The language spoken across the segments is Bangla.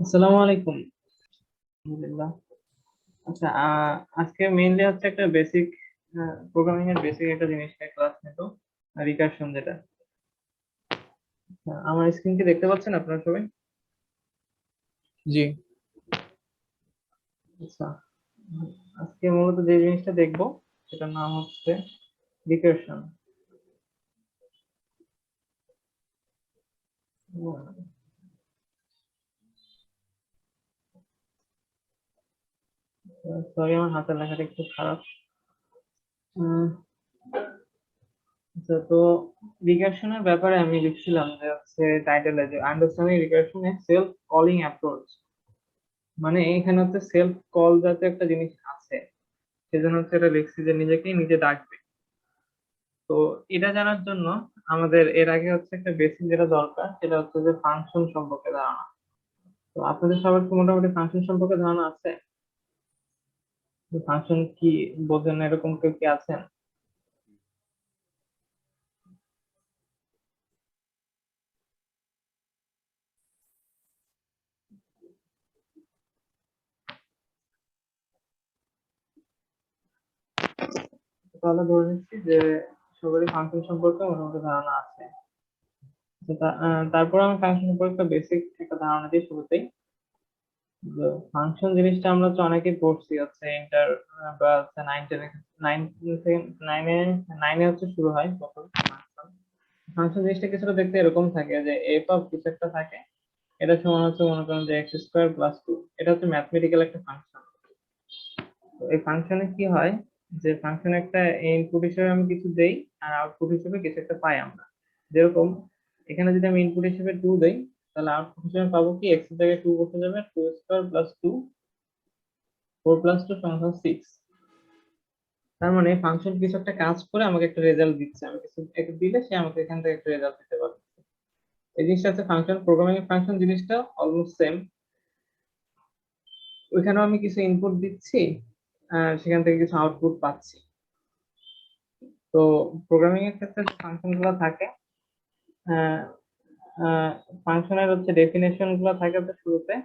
আসসালামু আলাইকুম। আলহামদুলিল্লাহ। আচ্ছা, আজকে মেইনলি হচ্ছে একটা বেসিক প্রোগ্রামিং এর বেসিক একটা জিনিস নিয়ে ক্লাস নিব, রিকারশন যেটা। আমার স্ক্রিন কি দেখতে পাচ্ছেন আপনারা সবাই? জি। আচ্ছা, আজকে মূলত যে জিনিসটা দেখবো সেটার নাম হচ্ছে রিকারশন। সরি, আমার হাতের লেখাটা একটু খারাপ। উম, আচ্ছা, তো রিকারশনের ব্যাপারে আমি লিখছিলাম যে হচ্ছে টাইটেলে যে understanding recursion a self calling approach. মানে এখানে হচ্ছে সেলফ কল জাতীয় একটা জিনিস আছে, সেজন্য হচ্ছে এটা লিখছি যে নিজেকেই নিজে ডাকবে। তো এটা জানার জন্য আমাদের এর আগে হচ্ছে একটা বেসিক যেটা দরকার সেটা হচ্ছে যে ফাংশন সম্পর্কে ধারণা। তো আপনাদের সবার কি মোটামুটি ফাংশন সম্পর্কে ধারণা আছে? ফাংশন কি বোঝেন না এরকম কেউ কি আছেন? তাহলে ধরে নিচ্ছি যে সবারই ফাংশন সম্পর্কে মোটামুটি ধারণা আছে। তো তারপর আমি ফাংশন সম্পর্কে বেসিক একটা ধারণা দিয়ে শুরুতেই। ফাংশন জিনিসটা আমরা হচ্ছে অনেকেই পড়ছি হচ্ছে ইন্টার বা হচ্ছে নাইন টেন, নাইন থেকে নাইনে, নাইনে হচ্ছে শুরু হয় প্রথম ফাংশন। ফাংশন জিনিসটা কিছুটা দেখতে এরকম থাকে যে এফ অফ কিছু একটা থাকে, এটা সমান হচ্ছে মনে করেন যে এক্স স্কোয়ার প্লাস টু। এটা হচ্ছে ম্যাথমেটিক্যাল একটা ফাংশন। তো এই ফাংশনে কি হয় যে ফাংশনে একটা ইনপুট হিসেবে আমি কিছু দেই আর আউটপুট হিসেবে কিছু একটা পাই আমরা। যেরকম এখানে যদি আমি ইনপুট হিসেবে টু দেই, তাহলে আউটপুট হিসেবে পাবো কি এক্স এর জায়গায় টু বসে যাবে, two square plus two, four plus two সমান সিক্স। তার মানে ফাংশন কিছু একটা কাজ করে আমাকে একটা রেজাল্ট দিচ্ছে, আমি কিছু একটা দিলে সে আমাকে এখান থেকে একটা রেজাল্ট দিতে পারে। এই জিনিসটা হচ্ছে ফাংশন। প্রোগ্রামিং ফাংশন জিনিসটা অলমোস্ট সেম। ওইখানেও আমি কিছু ইনপুট দিচ্ছি আর সেখান থেকে কিছু আউটপুট পাচ্ছি। তো প্রোগ্রামিং এর ক্ষেত্রে যে ফাংশন গুলো থাকে, ফাংশনের হচ্ছে ডেফিনেশন গুলো থাকে তো শুরুতে,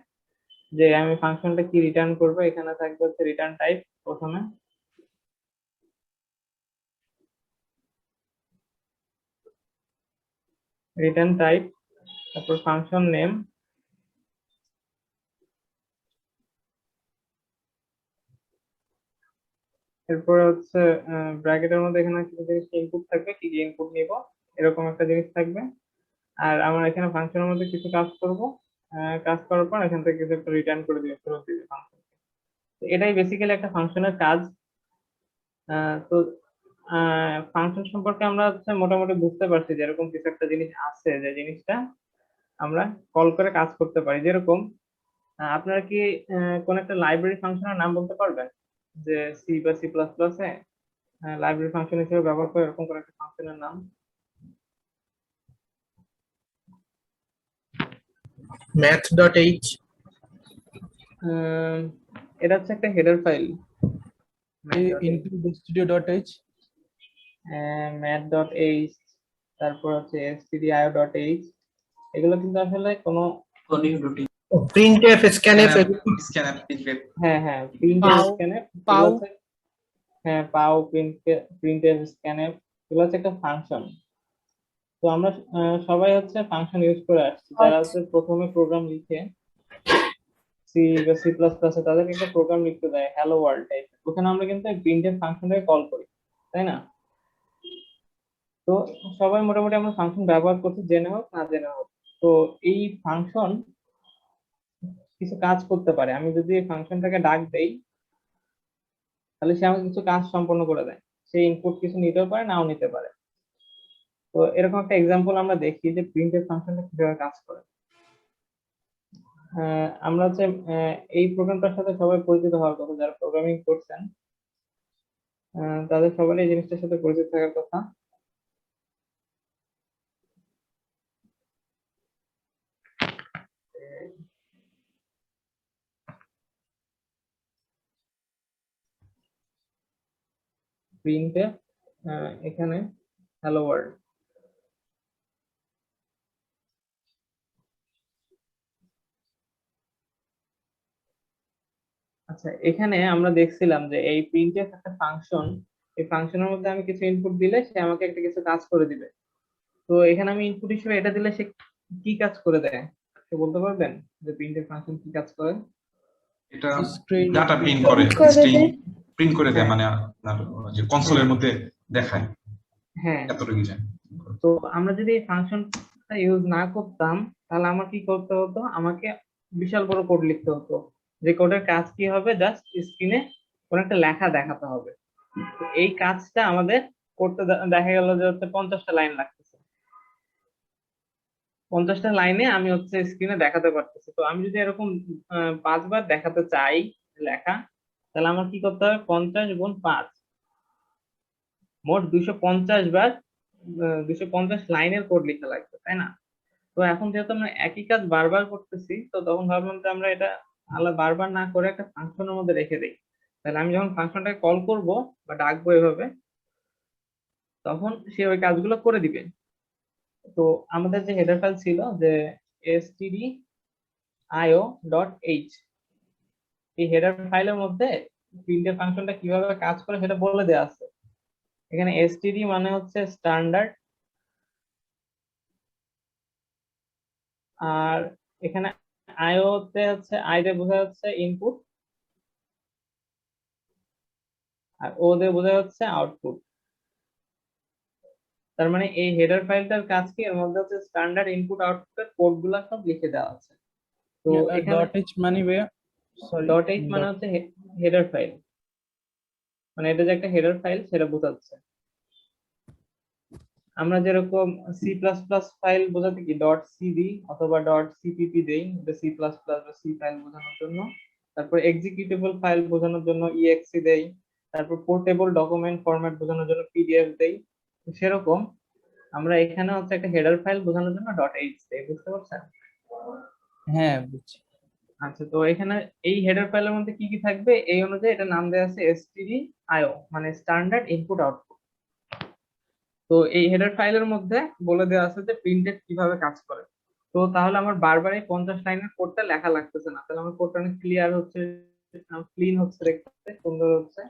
যে আমি ফাংশনটা কি রিটার্ন করবো। এখানে থাকবে হচ্ছে রিটার্ন টাইপ প্রথমে, রিটার্ন টাইপ, তারপর ফাংশন নেম, এরপরে হচ্ছে ব্র্যাকেটের মধ্যে এখানে কিছু জিনিস ইনপুট থাকবে, কি কি ইনপুট নিব এরকম একটা জিনিস থাকবে। আর আমরা এখানে ফাংশনের মধ্যে কিছু কাজ করব, কাজ করার পর এখান থেকে কিছু একটা রিটার্ন করে দিবে, ফেরত দিবে ফাংশন। এটাই বেসিক্যালি একটা ফাংশনের কাজ। তো ফাংশন সম্পর্কে আমরা হচ্ছে মোটামুটি বুঝতে পারছি যে এরকম কিছু একটা জিনিস আছে, যে জিনিসটা আমরা কল করে কাজ করতে পারি। যেরকম আপনারা কি কোন একটা লাইব্রেরি ফাংশনের নাম বলতে পারবেন? যে সি বা সি প্লাস প্লাস এ লাইব্রেরি ফাংশন হিসেবে ব্যবহার করে এরকম কোন একটা ফাংশনের নাম? math.h। আহ, এটা হচ্ছে একটা header file, input.studio.h। Math dot H, তারপর হচ্ছে stdio.h। এগুলো কিন্তু আসলে কোনো, printf scanf হ্যাঁ হ্যাঁ, প্রিন্টএফ পাও স্ক্যানএফ এগুলো পাও হচ্ছে, হ্যাঁ পাও, প্রিন্টএফ স্ক্যানএফ এগুলো হচ্ছে একটা ফাংশন। তো আমরা সবাই হচ্ছে ফাংশন ইউজ করে আসছি, যারা হচ্ছে প্রথমে প্রোগ্রাম লিখে সি বা সি প্লাস প্লাস এ, তাদেরকে একটা প্রোগ্রাম লিখতে দেয় হ্যালো ওয়ার্ল্ড টাইপ, ওখানে আমরা কিন্তু প্রিন্টএফ ফাংশনটাকে কল করি, তাই না? তো সবাই মোটামুটি আমরা ফাংশন ব্যবহার করছি, জেনে হোক না জেনে হোক। তো এই ফাংশন কিছু কাজ করতে পারে। আমি যদি এই ফাংশনটাকে ডাক দেই, তাহলে সে আমাকে কিছু কাজ সম্পন্ন করে দেয়। সে ইনপুট কিছু নিতেও পারে, নাও নিতে পারে। তো এরকম একটা এক্সাম্পল আমরা দেখি যে প্রিন্টএফ ফাংশনটা কিভাবে কাজ করে। আমরা হচ্ছে এই প্রোগ্রামটার সাথে সবাই পরিচিত হওয়ার কথা, যারা প্রোগ্রামিং করছেন তাদের সবারই এই জিনিসটার সাথে পরিচিত থাকার কথা। প্রিন্টএফ, এখানে হ্যালো ওয়ার্ল্ড। আচ্ছা, এখানে আমরা দেখছিলাম যে এই প্রিন্টএফ একটা ফাংশন, এই ফাংশনের মধ্যে আমি কিছু ইনপুট দিলে সে আমাকে একটা কিছু কাজ করে দিবে। তো এখানে আমি ইনপুট হিসেবে এটা দিলে সে কি কাজ করে দেয়, সে বলতে পারবেন যে প্রিন্টএফ ফাংশন কি কাজ করে? এটা Screen ডাটা প্রিন্ট করে, স্ট্রিং প্রিন্ট করে দেয়, মানে আপনার যে কনসোলের মধ্যে দেখায়, হ্যাঁ, এতটুকু জানি। তো আমরা যদি এই ফাংশনটা ইউজ না করতাম তাহলে আমার কি করতে হতো, আমাকে বিশাল বড় কোড লিখতে হতো, যে কোডের কাজ কি হবে, জাস্ট স্ক্রিনে কোনো একটা লেখা দেখাতে হবে। তো এই কাজটা আমাদের করতে দেখা গেল যে হচ্ছে 50টা লাইন লাগতেছে, 50টা লাইনে আমি হচ্ছে স্ক্রিনে দেখাতে পারতেছি। তো আমি যদি এরকম 5 বার দেখাতে চাই লেখা, তাহলে আমার কি করতে হবে, 50 × 5, মোট 250 বার 250 লাইনের কোড লিখা লাগবে, তাই না? তো এখন যেহেতু আমরা একই কাজ বারবার করতেছি, তো তখন ভাবলাম যে আমরা এটা আলাদা বারবার না করে একটা ফাংশনের মধ্যে রেখে দিই। তাহলে আমি যখন ফাংশনটাকে কল করব বা ডাকবো এভাবে, তখন সে ওই কাজগুলো করে দিবে। তো আমাদের যে হেডার ফাইল ছিল যে stdio.h, এই হেডার ফাইলের মধ্যে প্রিন্টএফ ফাংশনটা কিভাবে কাজ করে সেটা বলে দেওয়া আছে। এখানে std মানে হচ্ছে স্ট্যান্ডার্ড, আর এখানে আইও তে হচ্ছে আই দিয়ে বোঝা যাচ্ছে ইনপুট, আর ও দিয়ে বোঝা যাচ্ছে আউটপুট। তার মানে এই হেডার ফাইলটার কাজ কি, এর মধ্যে হচ্ছে স্ট্যান্ডার্ড ইনপুট আউটপুটের কোড গুলা সব লিখে দেওয়া আছে। তো এখানে .h মানে সরি ডট এইচ মানে হচ্ছে হেডার ফাইল, মানে এটা যে একটা হেডার ফাইল সেটা বোঝাচ্ছে। আমরা যেরকম সি প্লাস প্লাস ফাইল বোঝাতে কি ডট সি দিই অথবা ডট সিপিপি দেই, সি প্লাস প্লাস বা সি ফাইল বোঝানোর জন্য। তারপর এক্সিকিউটেবল ফাইল বোঝানোর জন্য ইএক্সি দেই। তারপর পোর্টেবল ডকুমেন্ট ফরম্যাট বোঝানোর জন্য পিডিএফ দেই। সেরকম আমরা এখানে হচ্ছে একটা হেডার ফাইল বোঝানোর জন্য ডট এইচ দেই, বুঝতে পারছেন? হ্যাঁ বুঝছি। আচ্ছা, তো এখানে এই হেডার ফাইলের মধ্যে কি কি থাকবে এই অনুযায়ী এটা নাম দেওয়া আছে stdio, মানে স্ট্যান্ডার্ড ইনপুট আউটপুট। তো এই হেডার ফাইলের মধ্যে বলে দেওয়া আছে যে প্রিন্টেড কিভাবে কাজ করে। তো তাহলে আমার বারবার এই 50 লাইনের কোডটা লেখা লাগতেছে না, তাহলে আমার কোডটা অনেক ক্লিয়ার হচ্ছে, ক্লিন হচ্ছে, দেখতে সুন্দর হচ্ছে।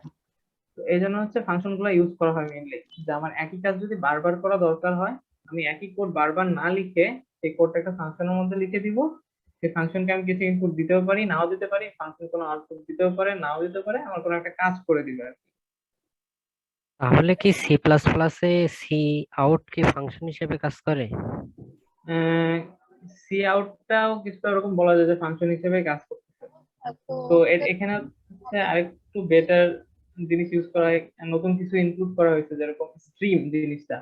তো এই জন্য হচ্ছে ফাংশন গুলো ইউজ করা হয় মেইনলি, যে আমার একই কাজ যদি বারবার করা দরকার হয়, আমি একই কোড বারবার না লিখে সেই কোডটা একটা ফাংশনের মধ্যে লিখে দিব। সেই ফাংশনকে আমি কিছু ইনপুট দিতেও পারি, নাও দিতে পারি, ফাংশন কোনো আউটপুট দিতেও পারে, নাও দিতে পারে, আমার কোনো একটা কাজ করে দিবে আর কি। তাহলে কি সি প্লাস প্লাসে সি আউট কি ফাংশন হিসেবে কাজ করে? সি আউটটাও কিছুটা ওরকম বলা যায় যে ফাংশন হিসেবে কাজ করতেছে। তো এখানে হচ্ছে আরেকটু বেটার জিনিস ইউজ করা হয়, নতুন কিছু ইনক্লুড করা হয়েছে, যেরকম স্ট্রিম জিনিসটা।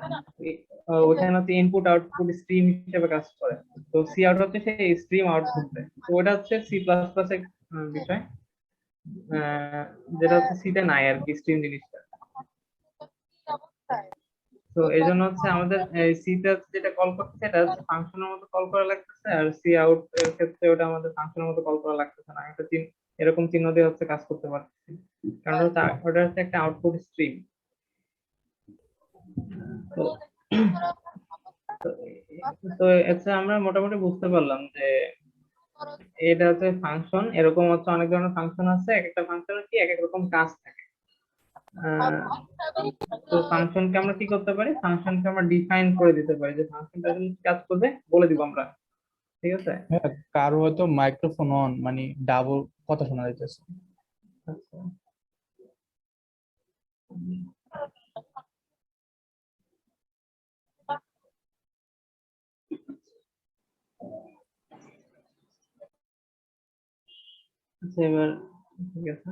ওখানে হচ্ছে ইনপুট আউটপুট স্ট্রিম হিসেবে কাজ করে। তো সি আউট হচ্ছে সেই স্ট্রিম আউটপুট দেয়। তো ওটা হচ্ছে সি প্লাস প্লাস এর বিষয়, আহ, যেটা হচ্ছে সিতে নাই আর কি, স্ট্রিম জিনিসটা। তো এই জন্য হচ্ছে আমাদের সি তে যেটা কল করছে এটা হচ্ছে ফাংশনের মতো কল করা লাগতেছে, আর সি আউট এর ক্ষেত্রে ওটা আমাদের ফাংশনের মতো কল করা লাগতেছে না। একটা এরকম চিহ্ন দিয়ে হচ্ছে কাজ করতে পারতেছি, কারণ ওটা হচ্ছে একটা আউটপুট স্ট্রিম। তো তো তো আচ্ছা, আমরা মোটামুটি বুঝতে পারলাম যে এটা হচ্ছে ফাংশন। এরকম হচ্ছে অনেক ধরনের ফাংশন আছে, এক একটা ফাংশনের কি এক এক রকম কাজ থাকে। আহ, তো ফাংশনকে আমরা কি করতে পারি, ফাংশনকে আমরা ডিফাইন করে দিতে পারি যে ফাংশনটা আসলে কি কাজ করবে বলে দিব আমরা, ঠিক আছে? হ্যাঁ, কারো হয়তো মাইক্রোফোন অন, মানে ডাবল কথা শোনা যাইতেছে। আচ্ছা, আচ্ছা, এবার ঠিক আছে।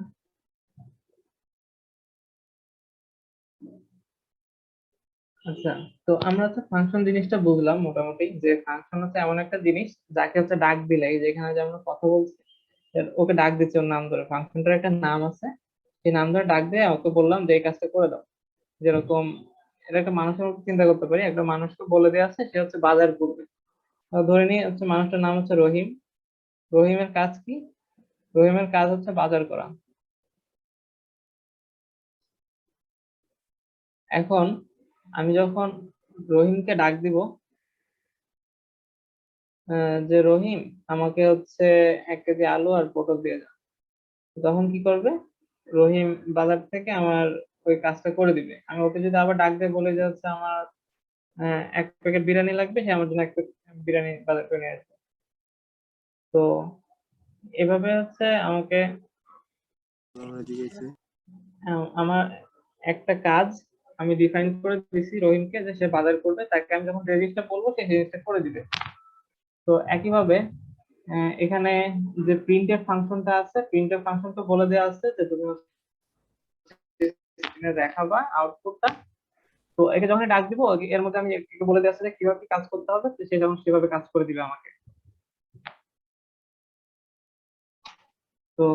আচ্ছা, তো আমরা হচ্ছে ফাংশন জিনিসটা বুঝলাম মোটামুটি, যে ফাংশন হচ্ছে এমন একটা জিনিস যাকে হচ্ছে ডাক দিলে, এই যে এখানে যে আমরা কথা বলছি ওকে ডাক দিচ্ছি ওর নাম ধরে, ফাংশনটার একটা নাম আছে, সেই নাম ধরে ডাক দিয়ে ওকে বললাম যে এই কাজটা করে দাও। যেরকম এটা একটা মানুষের মতো চিন্তা করতে পারি, একটা মানুষকে বলে দেওয়া আছে সে হচ্ছে বাজার করবে। ধরে নিয়ে হচ্ছে মানুষটার নাম হচ্ছে রহিম। রহিমের কাজ কি? রহিমের কাজ হচ্ছে বাজার করা। এখন আমি যখন রহিমকে ডাক দিব, যে রহিম আমাকে হচ্ছে 1 কেজি আলু আর পটল দিয়ে দাও, তখন কি করবে, রহিম বাজার থেকে আমার ওই কাজটা করে দিবে। আমি ওকে যদি আবার ডাক দিয়ে বলে যে হচ্ছে আমার 1 প্যাকেট বিরিয়ানি লাগবে, সে আমার জন্য 1 প্যাকেট বিরিয়ানি বাজার করে নিয়ে আসবে। তো এভাবে হচ্ছে আমাকে আমার একটা কাজ আমি ডিফাইন করে দিছি রহিমকে, যে সে বাজার করবে, তাকে আমি যখন যে জিনিসটা বলবো সে জিনিসটা করে দিবে। তো একইভাবে এখানে যে প্রিন্টএফ ফাংশনটা আছে, প্রিন্টএফ ফাংশনটা বলে দেওয়া আছে যে তুমি স্ক্রিনে দেখাবা আউটপুটটা। তো একে যখন ডাক দিব, এর মধ্যে আমি একটু বলে দেওয়া আছে যে কিভাবে কি কাজ করতে হবে, তো সে যখন সেভাবে কাজ করে দিবে আমাকে। তো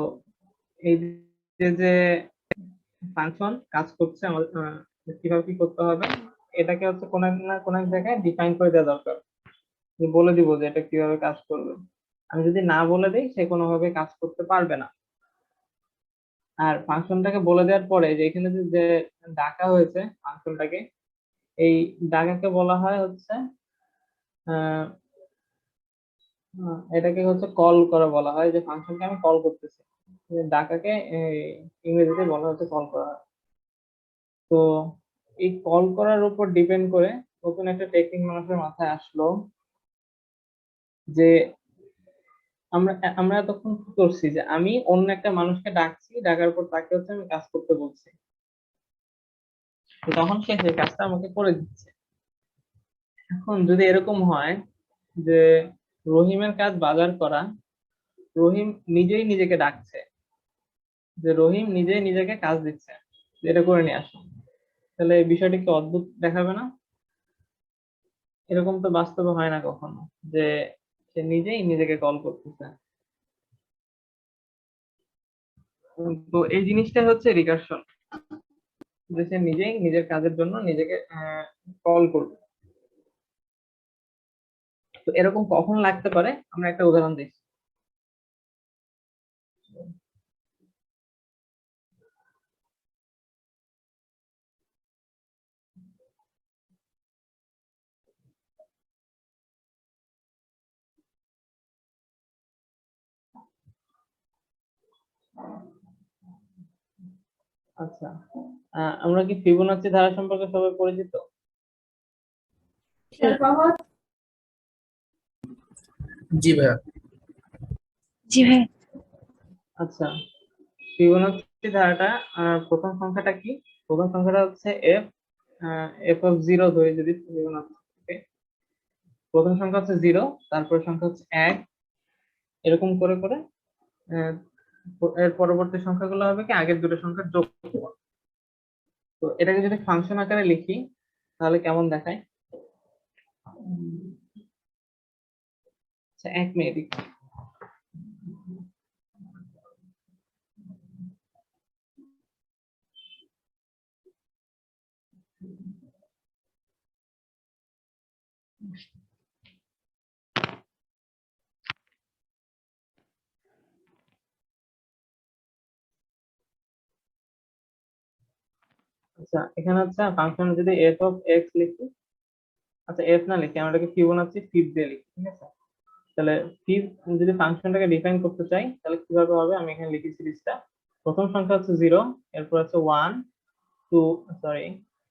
এই যে ফাংশন কাজ করছে আমাদের, কিভাবে কি করতে হবে, এটাকে হচ্ছে কোন এক না কোন এক জায়গায় ডিফাইন করে দেওয়া দরকার, যে বলে দিব যে এটা কিভাবে কাজ করবে। আমি যদি না বলে দিই, সে কোনোভাবে কাজ করতে পারবে না। আর ফাংশনটাকে বলে দেওয়ার পরে যে এখানে যে ডাকা হয়েছে ফাংশনটাকে, এই ডাকাকে বলা হয় হচ্ছে আহ এটাকে হচ্ছে কল করা বলা হয়, যে ফাংশনকে আমি কল করতেছি। ডাকাকে ইংরেজিতে বলা হচ্ছে কল করা। তো এই কল করার উপর ডিপেন্ড করে নতুন একটা টেকনিক মানুষের মাথায় আসলো, যে আমরা আমরা এতক্ষণ কি করছি, যে আমি অন্য একটা মানুষকে ডাকছি, ডাকার পর তাকে হচ্ছে আমি কাজ করতে বলছি, তো তখন সে সেই কাজটা আমাকে করে দিচ্ছে। এখন যদি এরকম হয় যে রহিমের কাজ বাজার করা, রহিম নিজেই নিজেকে ডাকছে, যে রহিম নিজেই নিজেকে কাজ দিচ্ছে যে এটা করে নিয়ে আসো, তাহলে এই বিষয়টি কি অদ্ভুত দেখাবে না? এরকম তো বাস্তবে হয় না কখনো, যে সে নিজেই নিজেকে কল করতেছে। তো এই জিনিসটা হচ্ছে রিকারশন, যে সে নিজেই নিজের কাজের জন্য নিজেকে কল করবে। তো এরকম কখন লাগতে পারে, আমরা একটা উদাহরণ দিই। আচ্ছা, আমরা কি ফিবোনাচ্চি ধারা সম্পর্কে সবাই পরিচিত? জি ভাইয়া। জি ভাই। আচ্ছা, ফিবোনাচ্চি ধারাটা প্রথম সংখ্যাটা কি? প্রথম সংখ্যাটা হচ্ছে এফ, এফ অফ জিরো ধরে যদি ফিবোনাচ্চি থাকে, প্রথম সংখ্যা হচ্ছে 0, তারপর সংখ্যা হচ্ছে 1, এরকম করে করে আহ, এর পরবর্তী সংখ্যাগুলো হবে কি আগের দুটো সংখ্যার যোগফল। তো এটাকে যদি ফাংশন আকারে লিখি তাহলে কেমন দেখায়? আচ্ছা, 1 মিনিট। আচ্ছা, এখানে হচ্ছে ফাংশন যদি এফ অফ এক্স লিখি, আচ্ছা এফ না লিখি, আমরা এটাকে ফিবোনাচ্চি ফিব দিয়ে লিখি, ঠিক আছে? তাহলে ফিব যদি ফাংশনটাকে ডিফাইন করতে চাই তাহলে কিভাবে হবে, আমি এখানে লিখি সিরিজটা। প্রথম সংখ্যা হচ্ছে 0, এরপর হচ্ছে 1 2, সরি,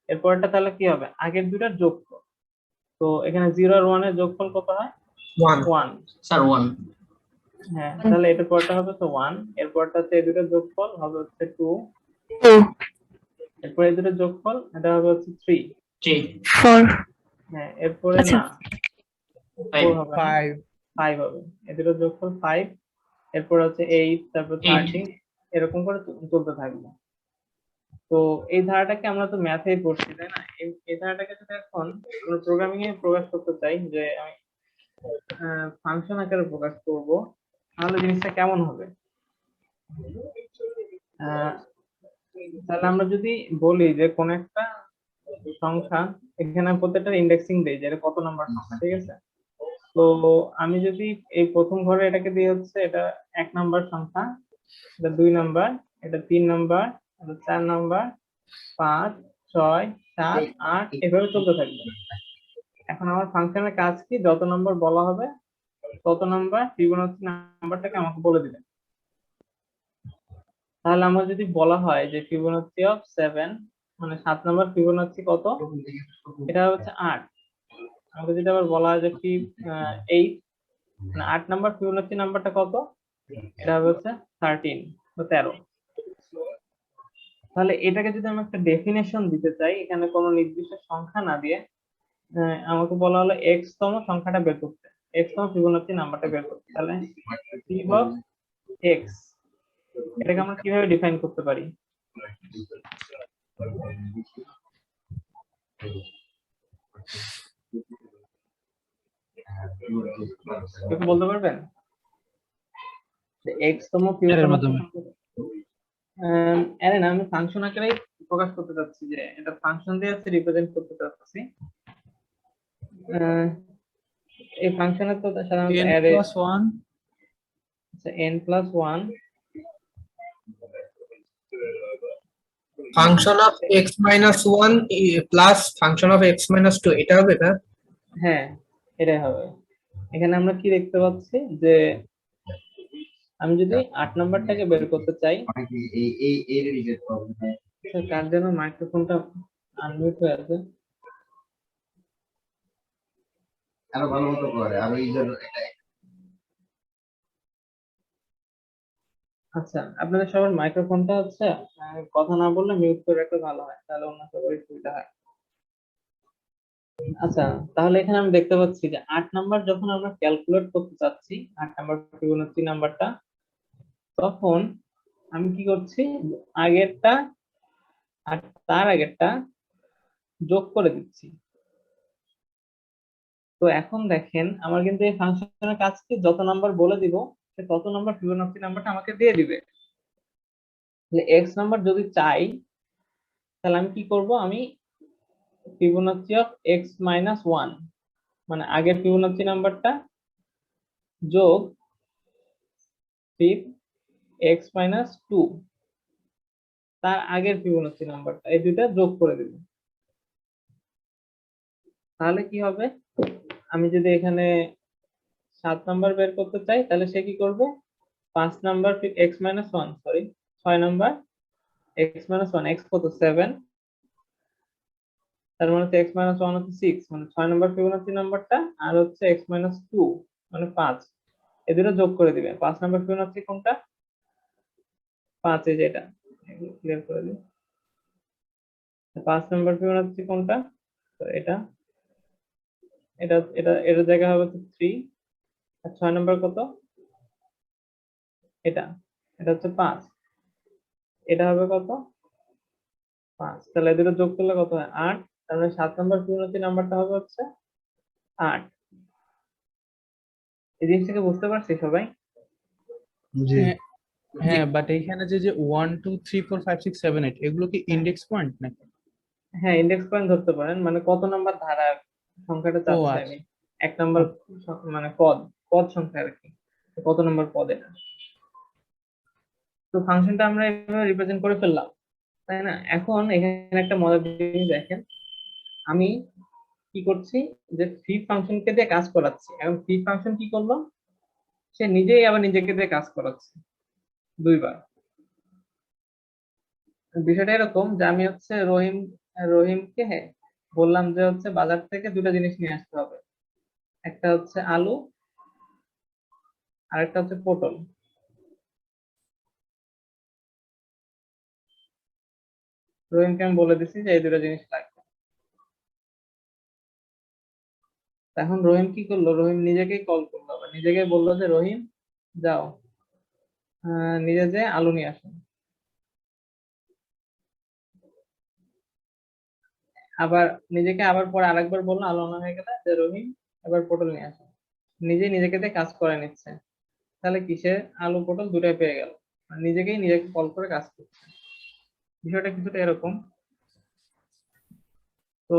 এরপরটা তাহলে কি হবে, আগের দুটার যোগফল। তো এখানে 0 আর 1 এর যোগফল কত হয়? 1। স্যার 1 হ্যাঁ, তাহলে এটার পরটা হবে তো 1, এরপরটা হচ্ছে এই দুটোর যোগফল হবে হচ্ছে 2, এরপর এই দুটোর যোগফল এটা হবে হচ্ছে 3। 3 4। হ্যাঁ, এরপরে আচ্ছা। না, 4 হবে না, 5 5 হবে। এই দুটোর যোগফল 5, এরপর হচ্ছে 8, তারপর 13, এরকম করে চলতে থাকবে। তো এই ধারাটাকে আমরা তো ম্যাথেই পড়ছি, তাই না? এই ধারাটাকে যদি এখন আমরা প্রোগ্রামিং এ প্রকাশ করতে চাই, যে আমি ফাংশন আকারে প্রকাশ করব, তাহলে জিনিসটা কেমন হবে? আহ, তাহলে আমরা যদি বলি যে কোন একটা সংখ্যা, এখানে প্রত্যেকটা ইন্ডেক্সিং দেই যে এটা কত নাম্বার সংখ্যা, ঠিক আছে? তো আমি যদি এই প্রথম ঘরে এটাকে দিয়ে হচ্ছে এটা 1 নাম্বার সংখ্যা, এটা 2 নাম্বার, এটা 3 নাম্বার, এটা 4 নাম্বার, 5 6 7 8, এভাবে চলতে থাকবে। এখন আমার ফাংশনের কাজ কি, যত নম্বর বলা হবে তত নাম্বার ফিবোনাচ্চি নাম্বারটাকে আমাকে বলে দিবেন। তাহলে আমার যদি বলা হয় যে ফিবোনাচি অফ 7 মানে 7 নাম্বার ফিবোনাচি কত, এটা হচ্ছে 8। আমাকে যদি আবার বলা হয় যে 8 মানে 8 নাম্বার ফিবোনাচি নাম্বারটা কত, এটা হবে হচ্ছে 13 বা 13। তাহলে এটাকে যদি আমি একটা ডেফিনেশন দিতে চাই, এখানে কোনো নির্দিষ্ট সংখ্যা না দিয়ে আমাকে বলা হলো এক্স তম সংখ্যাটা বের করতে, এক্স তম ফিবোনাচি নাম্বারটা বের করতে, তাহলে ফিব অফ এক্স এটাকে আমরা কিভাবে ডিফাইন করতে পারি? একটু বলতে পারবেন এক্স তম এর ফিবোনাচি মাধ্যমে আরে না, আমি ফাংশন আকারেই প্রকাশ করতে চাচ্ছি, যে এটা ফাংশন দিয়ে আছে রিপ্রেজেন্ট করতে চাচ্ছি। এই ফাংশনের তো সাধারণত n array plus 1 n+1 function of x minus 1 plus function of x minus 2 এটা হবে না? হ্যাঁ, এটাই হবে। এখানে আমরা কি দেখতে পাচ্ছি যে আমি যদি 8 নাম্বারটাকে বের করতে চাই, কার যেন মাইক্রোফোনটা আনমিউট হয়ে আছে। আচ্ছা, আপনাদের সবার মাইক্রোফোনটা হচ্ছে কথা না বললে মিউট করে রাখলে ভালো হয়, তাহলে অন্য সবারই সুবিধা হয়। আচ্ছা, তাহলে এখানে আমি দেখতে পাচ্ছি যে 8 নাম্বার যখন আমরা ক্যালকুলেট করতে চাচ্ছি, 8 নাম্বার ফিবোনাচি নাম্বারটা, তখন আমি কি করছি, আগেরটা আর তার আগেরটা যোগ করে দিচ্ছি। তো এখন দেখেন আমার কিন্তু এই ফাংশনের কাজ কি, যত নাম্বার বলে দিব সে তত নাম্বার ফিবোনাচি নাম্বারটা আমাকে দিয়ে দিবে। তাহলে এক্স নাম্বার যদি চাই, তাহলে আমি কি করব, আমি ফিবোনাচি অফ এক্স মাইনাস 1 মানে আগের ফিবোনাচি নাম্বারটা যোগ ফিব এক্স মাইনাস 2 তার আগের ফিবোনাচি নাম্বারটা, এই দুইটা যোগ করে দিব। তাহলে কি হবে, আমি যদি এখানে 7 নাম্বার বের করতে চাই, তাহলে সে কি করবে, 5 number x minus 1 sorry 6 number x minus 1, x কত 7, তার মানে এক্স মাইনাস 1 হচ্ছে 6, মানে 6 নাম্বার ফিবোনাচি নাম্বারটা আর হচ্ছে এক্স মাইনাস 2 মানে 5, এই দুটো যোগ করে দিবে। 5 নাম্বার ফিবোনাচি কোনটা, 5, এই যেটা ক্লিয়ার করে দিই। 5 নাম্বার ফিবোনাচি কোনটা, তো এটা এটা এটা এর জায়গা হবে 3, আর 6 নাম্বার কত, এটা এটা হচ্ছে 5, এটা হবে কত 5, তাহলে এই দুটো যোগ করলে কত হয় 8, তার মানে 7 নাম্বার ফিবোনাচি নাম্বারটা হবে হচ্ছে 8। এই জিনিসটাকে বুঝতে পারছি সবাই? হ্যাঁ হ্যাঁ, বাট এইখানে যে 1 2 3 4 5 6 7 8 এগুলো কি ইন্ডেক্স পয়েন্ট নাকি? হ্যাঁ, ইন্ডেক্স পয়েন্ট ধরতে পারেন, মানে কত নাম্বার ধারা সংখ্যাটা ও চাচ্ছি আচ্ছা। আমি, এক নাম্বার মানে পদ পদ সংখ্যা আর কি, কত নাম্বার পদ এটা। তো ফাংশনটা আমরা এভাবে রিপ্রেজেন্ট করে ফেললাম, তাই না? এখন এখানে একটা মজার জিনিস দেখেন, আমি কি করছি, যে ফিব ফাংশনকে দিয়ে কাজ করাচ্ছি। এখন ফিব ফাংশন কি করলো, সে নিজেই আবার নিজেকে দিয়ে কাজ করাচ্ছে দুইবার। বিষয়টা এরকম যে আমি হচ্ছে রহিমকে বললাম যে হচ্ছে বাজার থেকে দুটো জিনিস নিয়ে আসতে হবে, একটা হচ্ছে আলু আর একটা হচ্ছে পটল। রহিমকে আমি বলে দিচ্ছি যে এই দুটো জিনিস লাগবে। এখন রহিম কি করলো, রহিম নিজেকেই কল করলো, আবার নিজেকেই বললো যে রহিম যাও নিজে যে আলু নিয়ে আসো। আবার নিজেকে আবার পরে আরেকবার বললো আলু আনা হয়ে গেলে যে রহিম এবার পটল নিয়ে আসো, নিজেই নিজেকে দিয়ে কাজ করে নিচ্ছে। তাহলে কি, সে আলু পটল দুটাই পেয়ে গেল, মানে নিজেকেই নিজেকে কল করে কাজ করছে। বিষয়টা কিছুটা এরকম। তো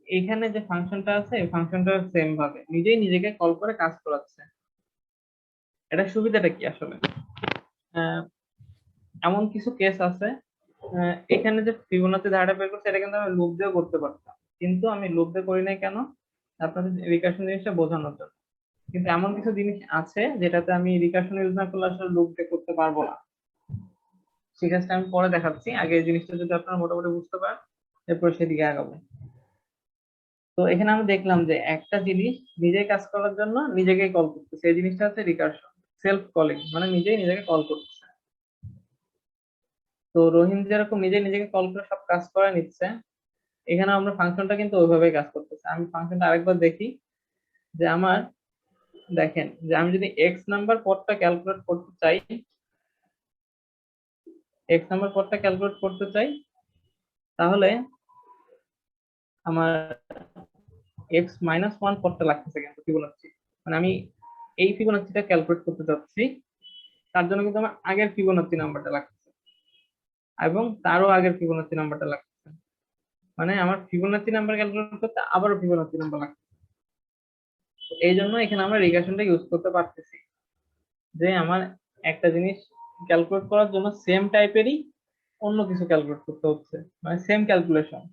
এইখানে যে ফাংশনটা আছে, এই ফাংশনটা সেম ভাবে নিজেই নিজেকে কল করে কাজ করাচ্ছে। এটা সুবিধাটা কি আসলে, আহ, এমন কিছু কেস আছে, এখানে যে ফিবোনাচি ধারাটা বের করছে এটা কিন্তু আমি লুপ দিয়েও করতে পারতাম, কিন্তু আমি লুপ দিয়ে করি নাই কেন, আপনাদের রিকার্শন জিনিসটা বোঝানোর জন্য। কিন্তু এমন কিছু জিনিস আছে যেটাতে আমি রিকার্শন ইউজ না করলে আসলে লুপ দিয়ে করতে পারবো না, ঠিক আছে, আমি পরে দেখাচ্ছি, আগে এই জিনিসটা যদি আপনারা মোটামুটি বুঝতে পারেন এরপর সেদিকে আগাবো। তো এখানে আমরা দেখলাম যে একটা জিনিস নিজেই কাজ করার জন্য নিজেকেই কল করতেছে, এই জিনিসটা হচ্ছে রিকারশন, সেলফ কলিং, মানে নিজেই নিজেকে কল করতেছে। তো রহিম যেরকম নিজেই নিজেকে কল করে সব কাজ করে নিচ্ছে, এখানে আমরা ফাংশনটা কিন্তু ওইভাবেই কাজ করতেছে। আমি ফাংশনটা আরেকবার দেখি যে আমার, দেখেন যে আমি যদি এক্স নাম্বার পদটা ক্যালকুলেট করতে চাই, এক্স নাম্বার পদটা ক্যালকুলেট করতে চাই, তাহলে আমার এক্স মাইনাস ওয়ান পদটা লাগতেছে কিন্তু ফিবোনাচ্চি, মানে আমি এই ফিবোনাচ্চিটা ক্যালকুলেট করতে চাচ্ছি, তার জন্য কিন্তু আমার আগের ফিবোনাচ্চি নাম্বারটা লাগতেছে এবং তারও আগের ফিবোনাচ্চি নাম্বারটা লাগতেছে, মানে আমার ফিবোনাচ্চি নাম্বার ক্যালকুলেট করতে আবারও ফিবোনাচ্চি নাম্বার লাগতেছে। এই জন্য এখানে আমরা রিকারশনটা ইউজ করতে পারতেছি যে আমার একটা জিনিস ক্যালকুলেট করার জন্য সেম টাইপেরই অন্য কিছু ক্যালকুলেট করতে হচ্ছে, মানে সেম ক্যালকুলেশন।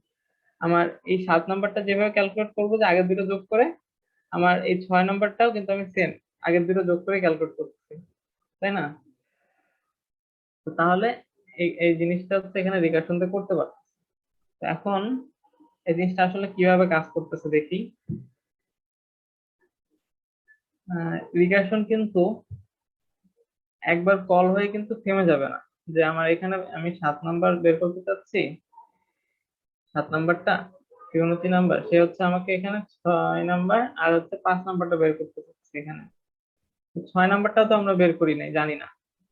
আমার এই 7 নাম্বারটা যেভাবে ক্যালকুলেট করবো যে আগের দুটো যোগ করে, আমার এই 6 নাম্বারটাও কিন্তু আমি সেম আগের দুটো যোগ করে ক্যালকুলেট করতেছি, তাই না? তো তাহলে এই এই জিনিসটা হচ্ছে এখানে রিকারশন দিয়ে করতে পারছি। তো এখন এই জিনিসটা আসলে কিভাবে কাজ করতেছে দেখি। রিকারশন কিন্তু একবার কল হয়ে কিন্তু থেমে যাবে না, যে আমার এখানে আমি 7 নাম্বার বের করতে চাচ্ছি, 7 নাম্বারটা ফিবোনাচি নাম্বার, সে হচ্ছে আমাকে এখানে 6 নাম্বার আর হচ্ছে 5 নাম্বারটা বের করতে চাচ্ছি। এখানে 6 নাম্বারটাও তো আমরা বের করি নাই, জানি না,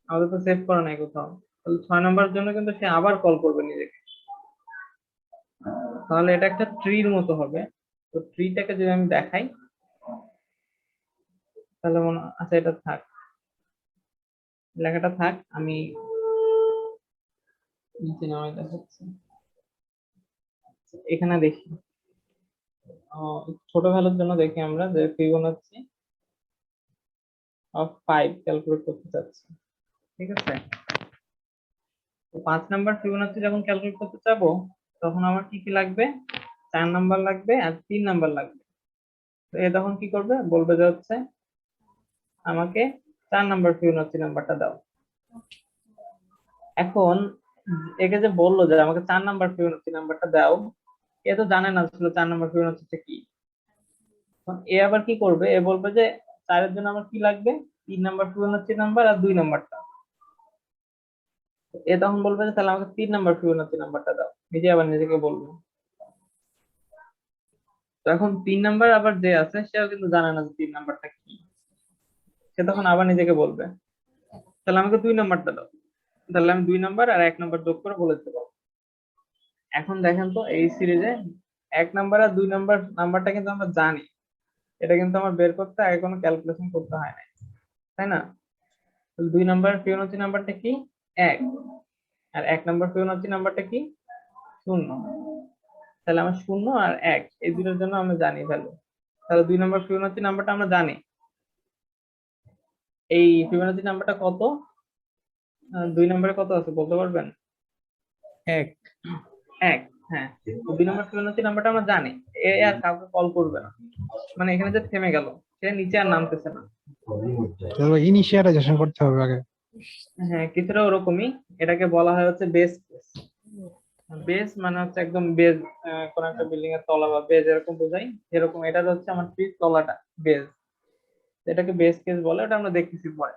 আমাদের তো সেভ করা নাই কোথাও। তাহলে 6 নাম্বারের জন্য কিন্তু সে আবার কল করবে নিজেকে, তাহলে এটা একটা ট্রির মতো হবে। তো ট্রিটাকে যদি আমি দেখাই তাহলে মনে, আচ্ছা এটা থাক, লেখাটা থাক, আমি নিচে নামাই দেখাচ্ছি। এখানে দেখি ছোট ভ্যালুর জন্য দেখি আমরা যে ফিবোনাচি অফ 5 ক্যালকুলেট করতে চাচ্ছি, ঠিক আছে? তো 5 নাম্বার ফিবোনাচি যখন ক্যালকুলেট করতে চাবো তখন আমার কি কি লাগবে, 4 নাম্বার লাগবে আর 3 নাম্বার লাগবে। তো এ তখন কি করবে, বলবে যে হচ্ছে আমাকে 4 নাম্বার ফিবোনাচি নাম্বারটা দাও। এখন একে যে বললো যে আমাকে 4 নাম্বার ফিবোনাচি নাম্বারটা দাও, এ তো জানে না আসলে 4 নাম্বার ফিবোনাচিটা কি। এ আবার কি করবে, এ বলবে যে 4 এর জন্য আমার কি লাগবে, 3 নাম্বার ফিবোনাচি নাম্বার আর 2 নাম্বারটা। এ তখন বলবে যে তাহলে আমাকে 3 নাম্বার ফিবোনাচি নাম্বারটা দাও, নিজে আবার নিজেকে বলবে। তো এখন 3 নাম্বার আবার যে আছে সেও কিন্তু জানে না যে 3 নাম্বারটা কি, সে তখন আবার নিজেকে বলবে তাহলে আমাকে 2 নাম্বারটা দাও, তাহলে আমি 2 নাম্বার আর 1 নাম্বার যোগ করে বলে দিতে পারবো। এখন দেখেন তো এই সিরিজে 1 নাম্বার আর 2 নাম্বার নাম্বারটা কিন্তু আমরা জানি, এটা কিন্তু আমার বের করতে আগে কোনো ক্যালকুলেশন করতে হয় না, তাই না? 2 নাম্বার ফিবোনাচি নাম্বারটা কি, 1, আর 1 নাম্বার ফিবোনাচি নাম্বারটা কি, 0। তাহলে আমার 0 আর 1 এই দুটোর জন্য আমরা জানি ভ্যালু, তাহলে 2 নাম্বার ফিবোনাচি নাম্বারটা আমরা জানি। এই ফিবোনাচি নাম্বারটা কত, 2 নাম্বারে কত আছে বলতে পারবেন? 1। 1, হ্যাঁ। তো 2 নাম্বার ফিবোনাচি নাম্বারটা আমরা জানি, এ আর কাউকে কল করবে না, মানে এখানে যে থেমে গেল, সে নিচে আর নামতেছে না। ইনিশিয়ালাইজেশন করতে হবে আগে। হ্যাঁ, কিছুটা ওরকমই, এটাকে বলা হয় হচ্ছে বেস কেস। বেস মানে হচ্ছে একদম বেজ, কোন একটা বিল্ডিং এর তলা বা বেজ এরকম বোঝাই, এরকম এটা হচ্ছে আমার ট্রির তলাটা বেজ, এটাকে বেস কেস বলে, ওটা আমরা দেখতেছি পরে।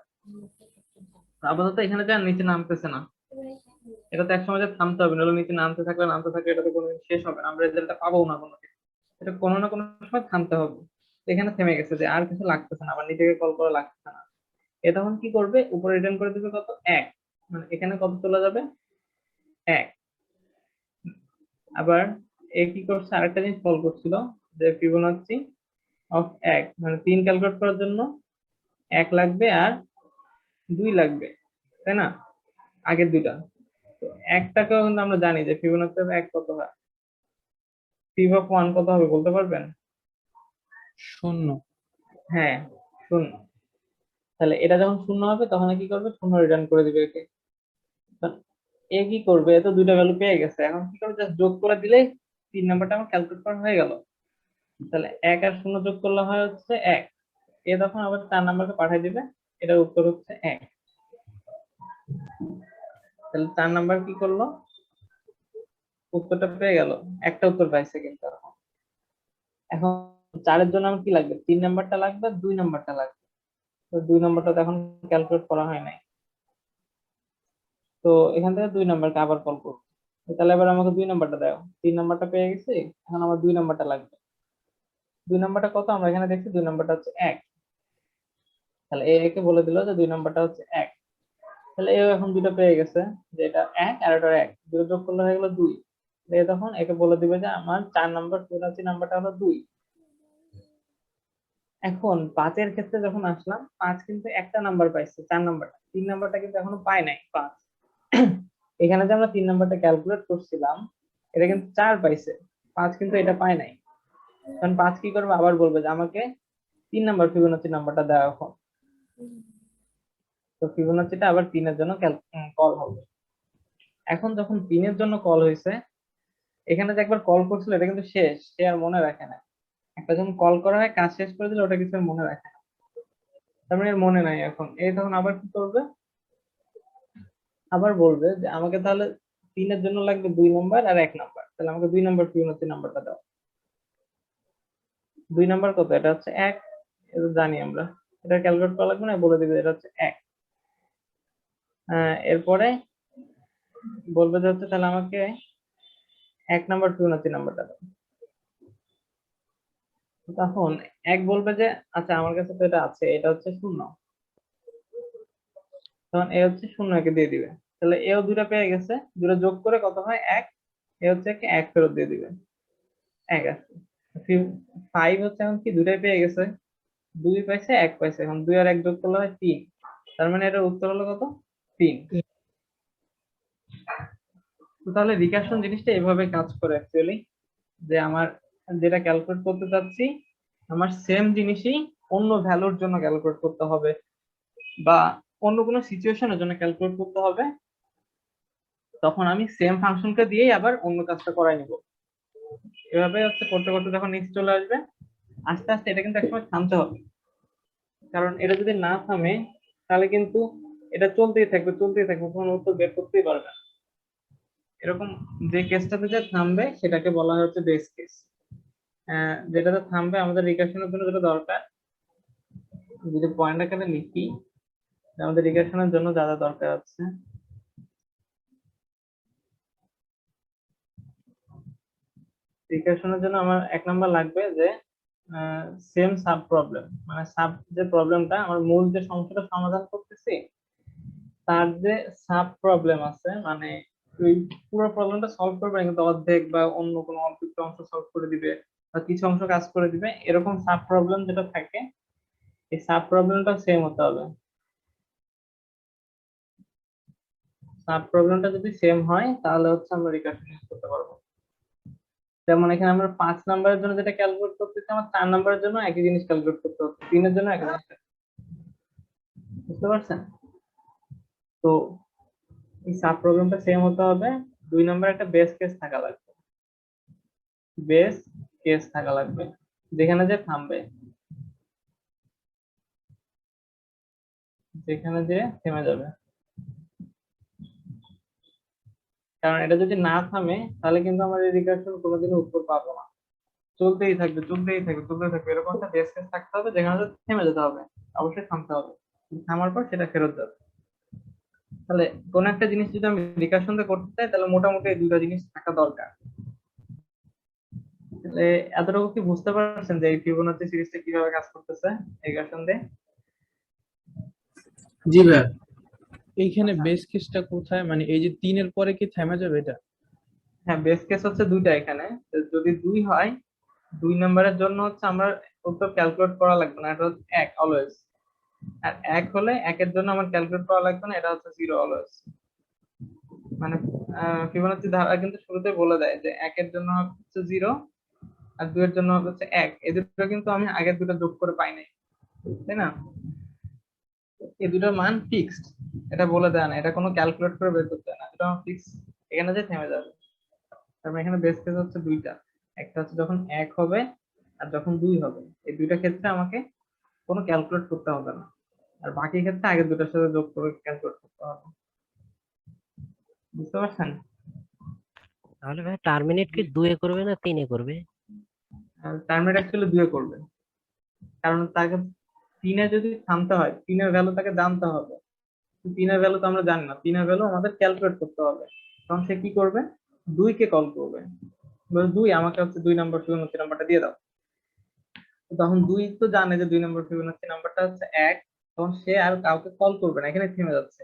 আপাতত এখানে যা নিচে নামতেছে না, এটা তো একসময় যে থামতে হবে, নাহলে নিচে নামতে থাকলে এটা তো কোনোদিন শেষ হবে না, আমরা রেজাল্টটা পাবো না কোনোদিন, এটা কোনো না কোনো সময় থামতে হবে। তো এখানে থেমে গেছে যে আর কিছু লাগতেছে না, আবার নিজেকে কল করা লাগতেছে না। এ তখন কি করবে, উপরে রিটার্ন করে দিবে কত, 1, মানে এখানে কত চলে যাবে, 1। আবার এ কি করছে, আরেকটা জিনিস কল করছিল যে ফিবোনাচি অফ 1, মানে 3 ক্যালকুলেট করার জন্য 1 লাগবে আর 2 লাগবে, তাই না, আগের দুইটা। তো একটাকেও কিন্তু আমরা জানি যে ফিবোনাচি অফ 1 কত হয়, ফিব অফ 1 কত হবে বলতে পারবেন? 0। হ্যাঁ, 0। তাহলে এটা যখন 0 হবে তখন এ কি করবে, 0 রিটার্ন করে দিবে একে। এ কি করবে, এ তো দুইটা ভ্যালু পেয়ে গেছে, এখন কি করবে, জাস্ট যোগ করে দিলে 3 নাম্বারটা আমার ক্যালকুলেট করা হয়ে গেল। তাহলে 1 আর 0 যোগ করলে হয় হচ্ছে 1, এ তখন আবার 4 নাম্বারকে পাঠিয়ে দিবে, এটার উত্তর হচ্ছে 1। তাহলে 4 নাম্বার কি করলো, উত্তরটা পেয়ে গেল, একটা উত্তর পাইছে কিন্তু। এখন 4-এর জন্য আমার কি লাগবে, 3 নাম্বারটা লাগবে, 2 নাম্বারটা লাগবে। তো 2 নাম্বারটা তো এখন ক্যালকুলেট করা হয় নাই, তো এখান থেকে 2 নাম্বারকে আবার কল করবো। তাহলে এবার আমাকে 2 নাম্বারটা দাও, 3 নাম্বারটা পেয়ে গেছি, এখন আমার 2 নাম্বারটা লাগবে। 2 নাম্বারটা কত, আমরা এখানে দেখছি 2 নাম্বারটা হচ্ছে 1। তাহলে এ কে বলে দিল যে 2 নাম্বারটা হচ্ছে 1। তাহলে এও এখন দুটো পেয়ে গেছে, যে এটা 1 আর এটা 1, দুটো যোগ করলে হয়ে গেল 2। এ তখন একে বলে দিবে যে আমার 4 নাম্বার ফিবোনাচি নাম্বারটা হলো 2। এখন 5-এর ক্ষেত্রে যখন আসলাম, 5 কিন্তু একটা নাম্বার পাইছে, 4 নাম্বারটা, 3 নাম্বারটা কিন্তু এখনো পায় নাই 5। এখানে যে আমরা 3 নাম্বারটা ক্যালকুলেট করছিলাম, এটা কিন্তু 4 পাইছে, 5 কিন্তু এটা পায় নাই। কারণ 5 কি করবে, আবার বলবে যে আমাকে 3 নাম্বার ফিবোনাচি নাম্বারটা দাও এখন। তো ফিবোনাচিটা আবার 3-এর জন্য কল হবে। এখন যখন 3-এর জন্য কল হয়েছে, এখানে যে একবার কল করছিল এটা কিন্তু শেষ, সে আর মনে রাখে না। একটা যখন কল করা হয়, কাজ শেষ করে দিলে ওটা কিছু আর মনে রাখে না, তার মানে এর মনে নাই। এখন এই তখন আবার কি করবে, আবার বলবে যে আমাকে তাহলে 3-এর জন্য লাগবে 2 নাম্বার আর 1 নাম্বার, তাহলে আমাকে 2 নাম্বার ফিবোনাচি নাম্বারটা দাও। 2 নাম্বার কত, এটা হচ্ছে 1, এটা জানি আমরা, এটা ক্যালকুলেট করা লাগবে না, বলে দিবে এটা হচ্ছে 1। এরপরে বলবে যে হচ্ছে তাহলে আমাকে 1 নাম্বার ফিবোনাচি নাম্বারটা দাও। তখন 1 বলবে যে আচ্ছা আমার কাছে তো এটা আছে, এটা হচ্ছে 0। তখন এ হচ্ছে 0 একে দিয়ে দিবে, তাহলে এও দুটো পেয়ে গেছে, দুটো যোগ করে কত হয় 1, এ হচ্ছে একে 1 ফেরত দিয়ে দিবে, 1 আছে। 5 হচ্ছে এখন কি দুটাই পেয়ে গেছে, 2 পাইছে 1 পাইছে, এখন 2 আর 1 যোগ করলে হয় 3। তার মানে এটার উত্তর হলো কত, 3। তো তাহলে রিকারশন জিনিসটা এভাবে কাজ করে অ্যাকচুয়ালি, যে আমার যেটা ক্যালকুলেট করতে চাচ্ছি, আমার সেম জিনিসই অন্য ভ্যালুর জন্য ক্যালকুলেট করতে হবে, বা অন্য কোনো সিচুয়েশনের জন্য ক্যালকুলেট করতে হবে, তখন আমি সেম ফাংশনকে দিয়েই আবার অন্য কাজটা করাই নিব। এভাবে হচ্ছে করতে করতে যখন নিচে চলে আসবে, আস্তে আস্তে এটা কিন্তু একসময় থামতে হবে, কারণ এটা যদি না থামে তাহলে কিন্তু এটা চলতেই থাকবে চলতেই থাকবে, কোনো উত্তর বের করতেই পারবে না। এরকম যে কেসটাতে যে থামবে সেটাকে বলা হয় হচ্ছে বেস কেস। যেটাতে থামবে আমাদের রিকারশনের জন্য যেটা দরকার, যদি পয়েন্ট আকারে লিখি, আমাদের রিকারশনের জন্য যা যা দরকার আছে, রিকারশনের জন্য আমার 1 নাম্বার লাগবে যে সেম সাব প্রবলেম, মানে সাব যে প্রবলেমটা আমার মূল যে সমস্যাটা সমাধান করতেছি তার যে সাব প্রবলেম আছে, মানে ওই পুরো প্রবলেমটা সলভ করবে না, কিন্তু অর্ধেক বা অন্য কোনো অল্প একটু অংশ সলভ করে দিবে বা কিছু অংশ কাজ করে দিবে, এরকম সাব প্রবলেম যেটা থাকে, এই সাব প্রবলেমটা সেম হতে হবে। সাব প্রবলেমটা যদি সেম হয় তাহলে হচ্ছে আমরা রিকারশন ইউজ করতে পারবো। যেমন এখানে আমরা 5 নাম্বারের জন্য যেটা ক্যালকুলেট করতেছি, আমার 4 নাম্বারের জন্য একই জিনিস ক্যালকুলেট করতে হচ্ছে, 3-এর জন্য একই জিনিস। বুঝতে পারছেন? তো এই সাব প্রবলেমটা সেম হতে হবে, 2 নাম্বার একটা বেস কেস থাকা লাগবে, বেস কেস থাকা লাগবে যেখানে যে থামবে, যেখানে যে থেমে যাবে। কারণ এটা যদি না থামে তাহলে কিন্তু আমার এই রিকারশন কোনোদিনও উত্তর পাবো না, চলতেই থাকবে চলতেই থাকবে চলতেই থাকবে, এরকম একটা বেস কেস থাকতে হবে যেখানে যে থেমে যেতে হবে, অবশ্যই থামতে হবে, থামার পর সেটা ফেরত যাবে। তাহলে কোন একটা জিনিস যদি আমি রিকারশন দিয়ে করতে চাই, তাহলে মোটামুটি এই দুটো জিনিস থাকা দরকার। তাহলে এতটুকু কি বুঝতে পারছেন যে এই ফিবোনাচি সিরিজটা কিভাবে কাজ করতেছে রিকারশন দিয়ে? জি ভাইয়া। এইখানে বেস কেসটা কোথায়, মানে এই যে 3-এর পরে কি থেমে যাবে এটা? হ্যাঁ, বেস কেস হচ্ছে দুইটা এখানে, যদি 2 হয় 2 নাম্বারের জন্য হচ্ছে আমরা উত্তর ক্যালকুলেট করা লাগবে না, এটা হচ্ছে 1 অলওয়েজ। আর 1 হলে 1-এর জন্য আমার ক্যালকুলেট করা লাগবে না, এটা হচ্ছে 0 অলওয়েজ। মানে ফিবোনাচি ধারা কিন্তু শুরুতে বলে দেয় যে 1-এর জন্য হচ্ছে 0 আর 2-এর জন্য হচ্ছে 1, এই দুটো কিন্তু আমি আগের দুটো যোগ করে পাই নাই, তাই না? এই দুটোর মান ফিক্সড, এটা বলে দেয় না, এটা কোনো ক্যালকুলেট করে বের করতে হয় না, এটা ফিক্স, এখানে যে থেমে যাবে। তার মানে এখানে বেস কেস হচ্ছে দুইটা, একটা হচ্ছে যখন 1 হবে আর যখন 2 হবে, এই দুইটা ক্ষেত্রে আমাকে কোনো ক্যালকুলেট করতে হবে না, আর বাকি ক্ষেত্রে আগের দুটোর সাথে যোগ করে ক্যালকুলেট করতে হবে। বুঝতে পারছেন? তাহলে ভাই টার্মিনেট কি 2 করবে না 3 করবে? টার্মিনেট অ্যাকচুয়ালি 2 করবে, কারণ তাকে 3 যদি থামতে হয় 3 ভ্যালু তাকে জানতে হবে। 3 ভ্যালু তো আমরা জানি না, 3 ভ্যালু আমাদের ক্যালকুলেট করতে হবে। তখন সে কি করবে, 2 কে কল করবে, বলে 2 আমাকে হচ্ছে 2 নম্বর ফিবোনাচি নাম্বারটা দিয়ে দাও। তখন 2 তো জানে যে 2 নম্বর ফিবোনাচি নাম্বারটা হচ্ছে 1, তখন সে আর কাউকে কল করবে না, এখানে থেমে যাচ্ছে,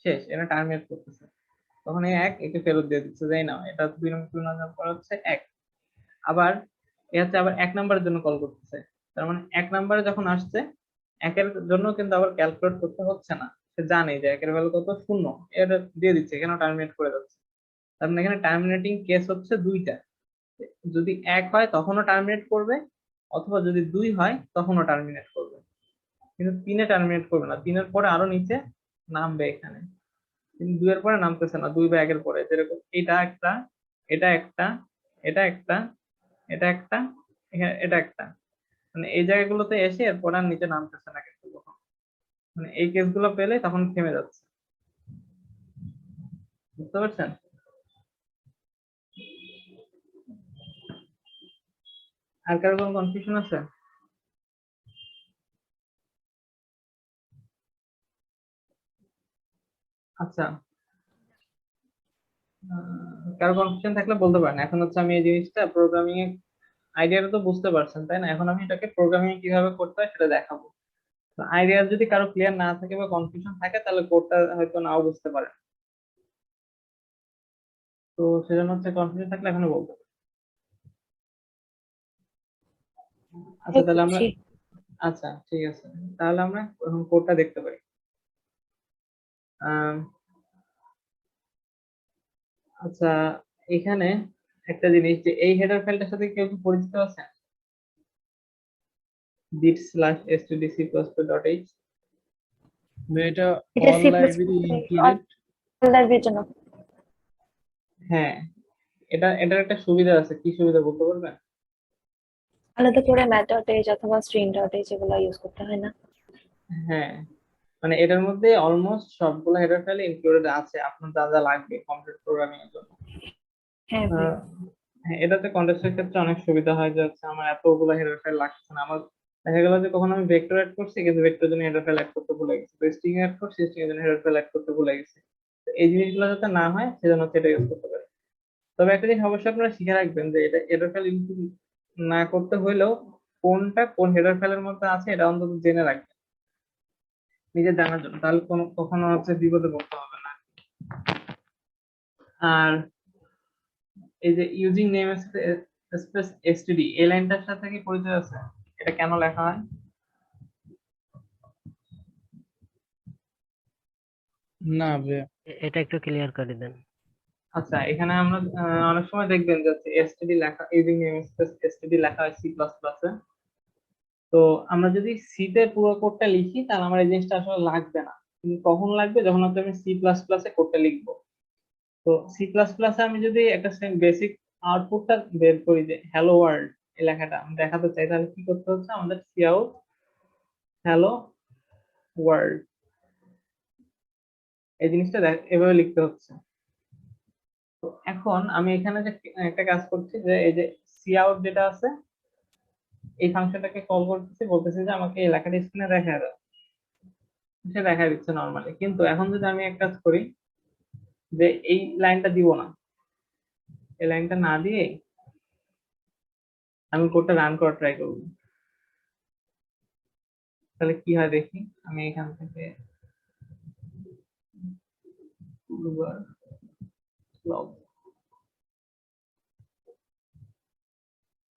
শেষ, এটা টার্মিনেট করতেছে। তখন এই 1 একে ফেরত দিয়ে দিচ্ছে যে এই নাও, এটা 2 নম্বর ফিবোনাচি নাম্বার হচ্ছে 1। আবার এ হচ্ছে আবার 1 নাম্বারের জন্য কল করতেছে, তার মানে 1 নাম্বারে যখন আসছে 1-এর জন্য কিন্তু আবার ক্যালকুলেট করতে হচ্ছে না, সে জানে যে 1-এর ভ্যালু কত, 0, এটা দিয়ে দিচ্ছে, এখানে টার্মিনেট করে যাচ্ছে। তার মানে এখানে টার্মিনেটিং কেস হচ্ছে 2টা, যদি 1 হয় তখনও টার্মিনেট করবে, অথবা যদি 2 হয় তখনও টার্মিনেট করবে, কিন্তু 3-এ টার্মিনেট করবে না, 3-এর পরে আরো নিচে নামবে এখানে, কিন্তু 2-এর পরে নামতেছে না, 2 বা 1-এর পরে, যেরকম এটা একটা, এটা একটা, এটা একটা, এটা একটা, এটা একটা, মানে এই জায়গাগুলোতে এসে এরপর আর নিচে নামতেছে না কিন্তু কখন, মানে এই কেসগুলো পেলে তখন থেমে যাচ্ছে। বুঝতে পারছেন? আর কারো কোনো কনফিউশন আছে? আচ্ছা, কারো কনফিউশন থাকলে বলতে পারেন। এখন হচ্ছে আমি এই জিনিসটা প্রোগ্রামিং এ, আইডিয়াটা তো বুঝতে পারছেন তাই না? এখন আমি এটাকে প্রোগ্রামিং এ কিভাবে করতে হয় সেটা দেখাবো। আইডিয়া যদি কারো ক্লিয়ার না থাকে বা কনফিউশন থাকে তাহলে কোডটা হয়তো নাও বুঝতে পারেন, তো সেজন্য হচ্ছে কনফিউশন থাকলে এখানে বলতে পারেন। আচ্ছা তাহলে আমরা, বুঝছি। আচ্ছা ঠিক আছে, তাহলে আমরা এখন কোডটা দেখতে পারি। আম, আচ্ছা, এখানে একটা জিনিস, যে এই হেডার ফাইলটার সাথে কেউ কি পরিচিত আছে? bit/stdc++.h। এটা এটা all C plus library included. লাইব্রেরির জন্য। হ্যাঁ, এটার একটা সুবিধা আছে, কি সুবিধা বলতে পারবেন? আলাদা করে ম্যাথ.h অথবা string.h এগুলো ইউজ করতে হয় না। হ্যাঁ, মানে এটার মধ্যে অলমোস্ট সবগুলো হেডার ফাইল ইনক্লুডেড আছে আপনার যা যা লাগবে কম্পিউটার প্রোগ্রামিং এর জন্য। হ্যাঁ ভাই। হ্যাঁ, এটাতে কন্টেক্সটের ক্ষেত্রে অনেক সুবিধা হয়, যে হচ্ছে আমার এতগুলো হেডার ফাইল লাগছে না। আমার দেখা গেল যে কখন আমি ভেক্টর অ্যাড করছি কিন্তু ভেক্টরের জন্য হেডার ফাইল অ্যাড করতে ভুলে গেছি, তো স্ট্রিং অ্যাড করছি স্ট্রিং এর জন্য হেডার ফাইল অ্যাড করতে ভুলে গেছি। তো এই জিনিসগুলো যাতে না হয় সেজন্য হচ্ছে এটা ইউজ করতে পারি। তবে একটা জিনিস অবশ্যই আপনারা শিখে রাখবেন যে এটা হেডার ফাইল ইনক্লুড না করতে হইলেও কোনটা কোন হেডার ফাইলের মধ্যে আছে এটা অন্তত জেনে রাখবেন নিজে জানার জন্য, তাহলে কোনো কখনো হচ্ছে বিপদে পড়তে হবে না। আর এই যে ইউজিং নেম স্পেস এসটিডি, এই লাইনটার সাথে কি পরিচয় আছে? এটা কেন লেখা হয়? না ভাইয়া। এটা একটু ক্লিয়ার করে দেন। আচ্ছা, এখানে আমরা অনেক সময় দেখবেন যে এসটিডি লেখা, ইউজিং নেম স্পেস এসটিডি লেখা হয় সি প্লাস প্লাসে। তো আমরা যদি সি তে পুরো কোডটা লিখি তাহলে আমার এই জিনিসটা আসলে লাগবে না, কিন্তু কখন লাগবে, যখন হচ্ছে আমি সি প্লাস প্লাসে কোডটা লিখবো। তো সি প্লাস প্লাসে আমি যদি একটা বেসিক আউটপুটটা বের করি যে হ্যালো ওয়ার্ল্ড, এই লেখাটা আমি দেখাতে চাই, তাহলে কি করতে হচ্ছে আমাদের, সি আউট হ্যালো ওয়ার্ল্ড, এই জিনিসটা এভাবে লিখতে হচ্ছে। তো এখন আমি এখানে যে একটা কাজ করছি, যে এই যে সি আউট যেটা আছে এই ফাংশনটাকে কল করতেছি, বলতেছি যে আমাকে এই লেখাটা স্ক্রিনে দেখা দাও, সে দেখা দিচ্ছে নর্মালি। কিন্তু এখন যদি আমি এক কাজ করি যে এই লাইনটা দিব না, এই লাইনটা না দিয়ে আমি কোডটা রান করা ট্রাই করবো, তাহলে কি হয় দেখি। আমি এখান থেকে log,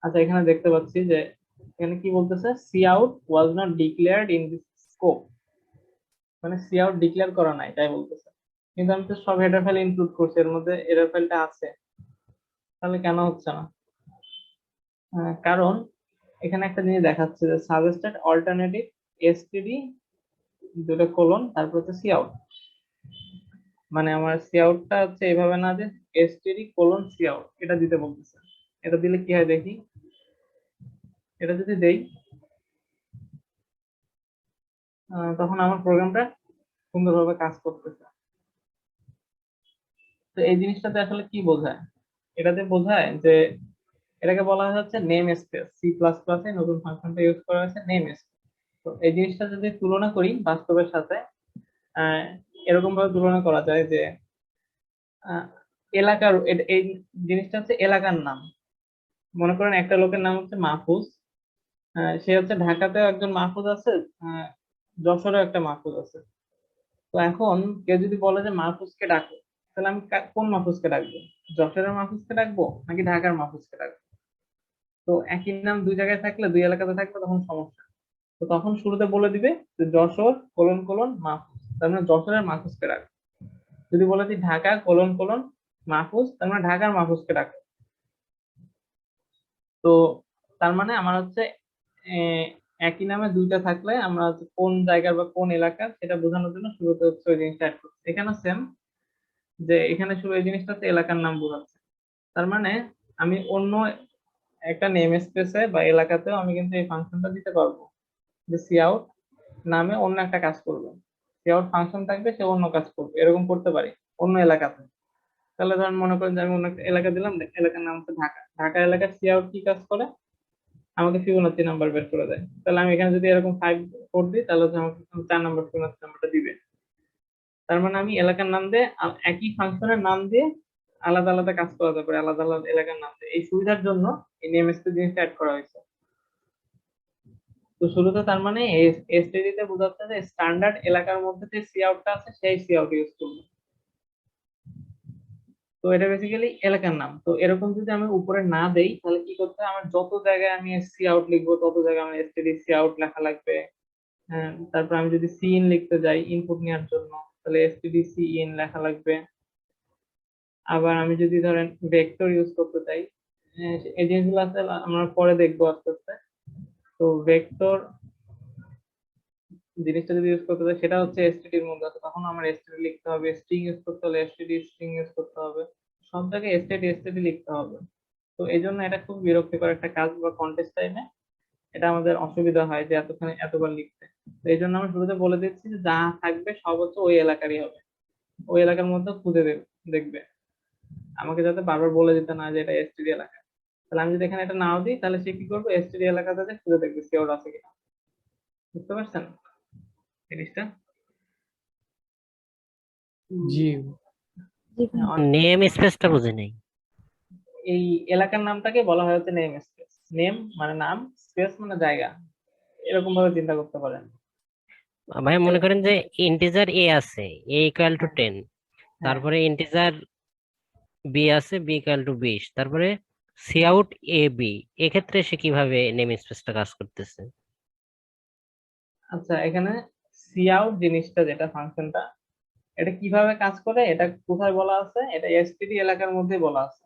আচ্ছা এখানে দেখতে পাচ্ছি যে এখানে কি বলতেছে, C out was not declared in this scope, মানে সি আউট ডিক্লেয়ার করা নাই তাই বলতেছে। কিন্তু আমি তো সব হেডার ফাইল ইনক্লুড করছি, এর মধ্যে হেডার ফাইলটা আছে, তাহলে কেন হচ্ছে না? কারণ এখানে একটা জিনিস দেখাচ্ছে যে সাজেস্টেড অল্টারনেটিভ এসটিডি দুটো কোলন তারপর হচ্ছে সি আউট, মানে আমার সি আউটটা হচ্ছে এইভাবে না, যে এসটিডি কোলন সি আউট, এটা দিতে বলতেছে। এটা দিলে কি হয় দেখি, এটা যদি দেই তখন আমার প্রোগ্রামটা সুন্দরভাবে কাজ করতেছে। তো এই জিনিসটাতে আসলে কি বোঝায়? এটাতে বোঝায় যে এটাকে বলা হচ্ছে নেম স্পেস। সি প্লাস প্লাসে নতুন ফাংশনটা ইউজ করা হয়েছে নেম স্পেস। তো এই জিনিসটা যদি তুলনা করি বাস্তবের সাথে, আহ, এরকম ভাবে তুলনা করা যায় যে আহ, এলাকার এই জিনিসটা হচ্ছে এলাকার নাম। মনে করেন একটা লোকের নাম হচ্ছে মাহফুজ, সে হচ্ছে ঢাকাতেও একজন মাহফুজ আছে, আহ, যশোরেও একটা মাহফুজ আছে। তো এখন কেউ যদি বলে যে মাহফুজকে ডাকো, তাহলে আমি কোন মাহফুজকে ডাকবো? যশোরের মাহফুজকে ডাকবো নাকি ঢাকার মাহফুজকে ডাকবো? তো একই নাম দুই জায়গায় থাকলে, দুই এলাকাতে থাকলে তখন সমস্যা। তো তখন শুরুতে বলে দিবে যে যশোর কোলন কোলন মাহফুজ, তার মানে যশোরের মাহফুজকে ডাকো। যদি বলে দিই ঢাকা কোলন কোলন মাহফুজ, তার মানে ঢাকার মাহফুজকে ডাকো। তো তার মানে আমার হচ্ছে আহ, একই নামে দুইটা থাকলে আমরা হচ্ছে কোন জায়গার বা কোন এলাকার সেটা বোঝানোর জন্য শুরুতে হচ্ছে ওই জিনিসটা অ্যাড করছি। এখানে সেম, যে এখানে শুরু এই জিনিসটা হচ্ছে এলাকার নাম বোঝাচ্ছে। তার মানে আমি অন্য একটা নেম স্পেসে বা এলাকাতেও আমি কিন্তু এই ফাংশনটা দিতে পারবো, যে সি আউট নামে অন্য একটা কাজ করবে। সি আউট ফাংশন থাকবে, সে অন্য কাজ করবে, এরকম করতে পারি অন্য এলাকাতে। তাহলে ধরেন মনে করেন যে আমি অন্য একটা এলাকা দিলাম, এলাকার নাম হচ্ছে ঢাকা। ঢাকা এলাকার সি আউট কি কাজ করে? আমাকে ফিবোনাচি নাম্বার বের করে দেয়। তাহলে আমি এখানে যদি এরকম 5 দিই, তাহলে হচ্ছে আমাকে 4 নম্বর ফিবোনাচি নাম্বারটা দিবে। তার মানে আমি এলাকার নাম দিয়ে একই ফাংশনের নাম দিয়ে আলাদা আলাদা কাজ করাতে পারি, আলাদা আলাদা এলাকার নাম দিয়ে। এই সুবিধার জন্য এই নেম স্পেস জিনিসটা অ্যাড করা হয়েছে। তো শুরুতে তার মানে এসটিডি তে বোঝাচ্ছে যে স্ট্যান্ডার্ড এলাকার মধ্যে যে সি আউটটা আছে সেই সি আউট ইউজ করবো। তো এটা বেসিক্যালি এলাকার নাম। তো এরকম যদি আমি উপরে না দেই, তাহলে কি করতে হয়? আমার যত জায়গায় আমি সি আউট লিখবো তত জায়গায় আমার এসটিডি সি আউট লেখা লাগবে। হ্যাঁ, তারপর আমি যদি সি ইন লিখতে যাই ইনপুট নেওয়ার জন্য, তাহলে এসটিডি সি ইন লেখা লাগবে। আবার আমি যদি ধরেন ভেক্টর ইউজ করতে চাই, এই জিনিসগুলো আছে আমরা পরে দেখবো আস্তে আস্তে। তো ভেক্টর জিনিসটা যদি ইউজ করতে চাই, সেটা হচ্ছে এসটিডি এর মধ্যে আছে, তখন আমার এসটিডি লিখতে হবে। স্ট্রিং ইউজ করতে হলে এসটিডি স্ট্রিং ইউজ করতে হবে। সব জায়গায় এসটিডি এসটিডি লিখতে হবে। তো এই জন্য এটা খুব বিরক্তিকর একটা কাজ, বা কন্টেস্ট টাইমে এটা আমাদের অসুবিধা হয় যে এতখানি এতবার লিখতে। তো এই জন্য আমরা শুরুতে বলে দিচ্ছি যে যা থাকবে সব হচ্ছে ওই এলাকারই হবে, ওই এলাকার মধ্যে খুঁজে দেখবে। আমাকে যাতে বারবার বলে দিতে না যে এটা এসটিডি এলাকা। তাহলে আমি যদি এখানে এটা নাও দিই, তাহলে সে কি করবে? এসটিডি এলাকাতে যে খুঁজে দেখবে সিওর আছে কিনা। বুঝতে পারছেন জিনিসটা? জি। জি ভাই। নেম স্পেসটা বুঝি নাই। এই এলাকার নামটাকে বলা হয় হচ্ছে নেম স্পেস। নেম মানে নাম, স্পেস মানে জায়গা, এরকম ভাবে চিন্তা করতে পারেন। ভাই মনে করেন যে ইন্টিজার এ আছে, এ ইকুয়াল টু 10, হ্যাঁ, তারপরে ইন্টিজার বি আছে, বি ইকুয়াল টু 20, তারপরে সি আউট এ বি, এক্ষেত্রে সে কিভাবে নেম স্পেসটা কাজ করতেছে? আচ্ছা, এখানে সি আউট জিনিসটা যেটা ফাংশনটা, এটা কিভাবে কাজ করে, এটা কোথায় বলা আছে? এটা এসটিডি এলাকার মধ্যে বলা আছে।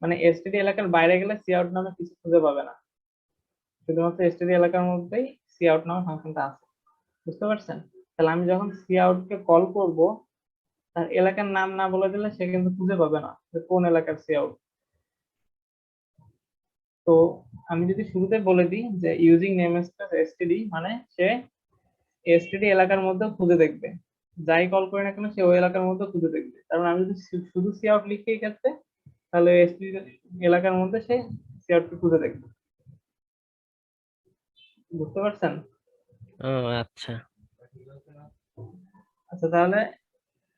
মানে এসটিডি এলাকার বাইরে গেলে সি আউট নামে কিছু খুঁজে পাবে না, শুধুমাত্র এসটিডি এলাকার মধ্যেই সি আউট নামে ফাংশনটা আছে। বুঝতে পারছেন? তাহলে আমি যখন সি আউট কে কল করব, তার এলাকার নাম না বলে দিলে সে কিন্তু খুঁজে পাবে না যে কোন এলাকার সি আউট। তো আমি যদি শুরুতে বলে দিই যে ইউজিং নেম স্পেস এসটিডি, মানে সে এসটিডি এলাকার মধ্যে খুঁজে দেখবে, যাই কল করে না কেন সে ওই এলাকার মধ্যে খুঁজে দেখবে। কারণ আমি যদি শুধু সি আউট লিখি এই ক্ষেত্রে, তাহলে এসটিডি এলাকার মধ্যে সে সি আউট কে খুঁজে দেখবে। বুঝতে পারছেন? ও আচ্ছা। আচ্ছা, তাহলে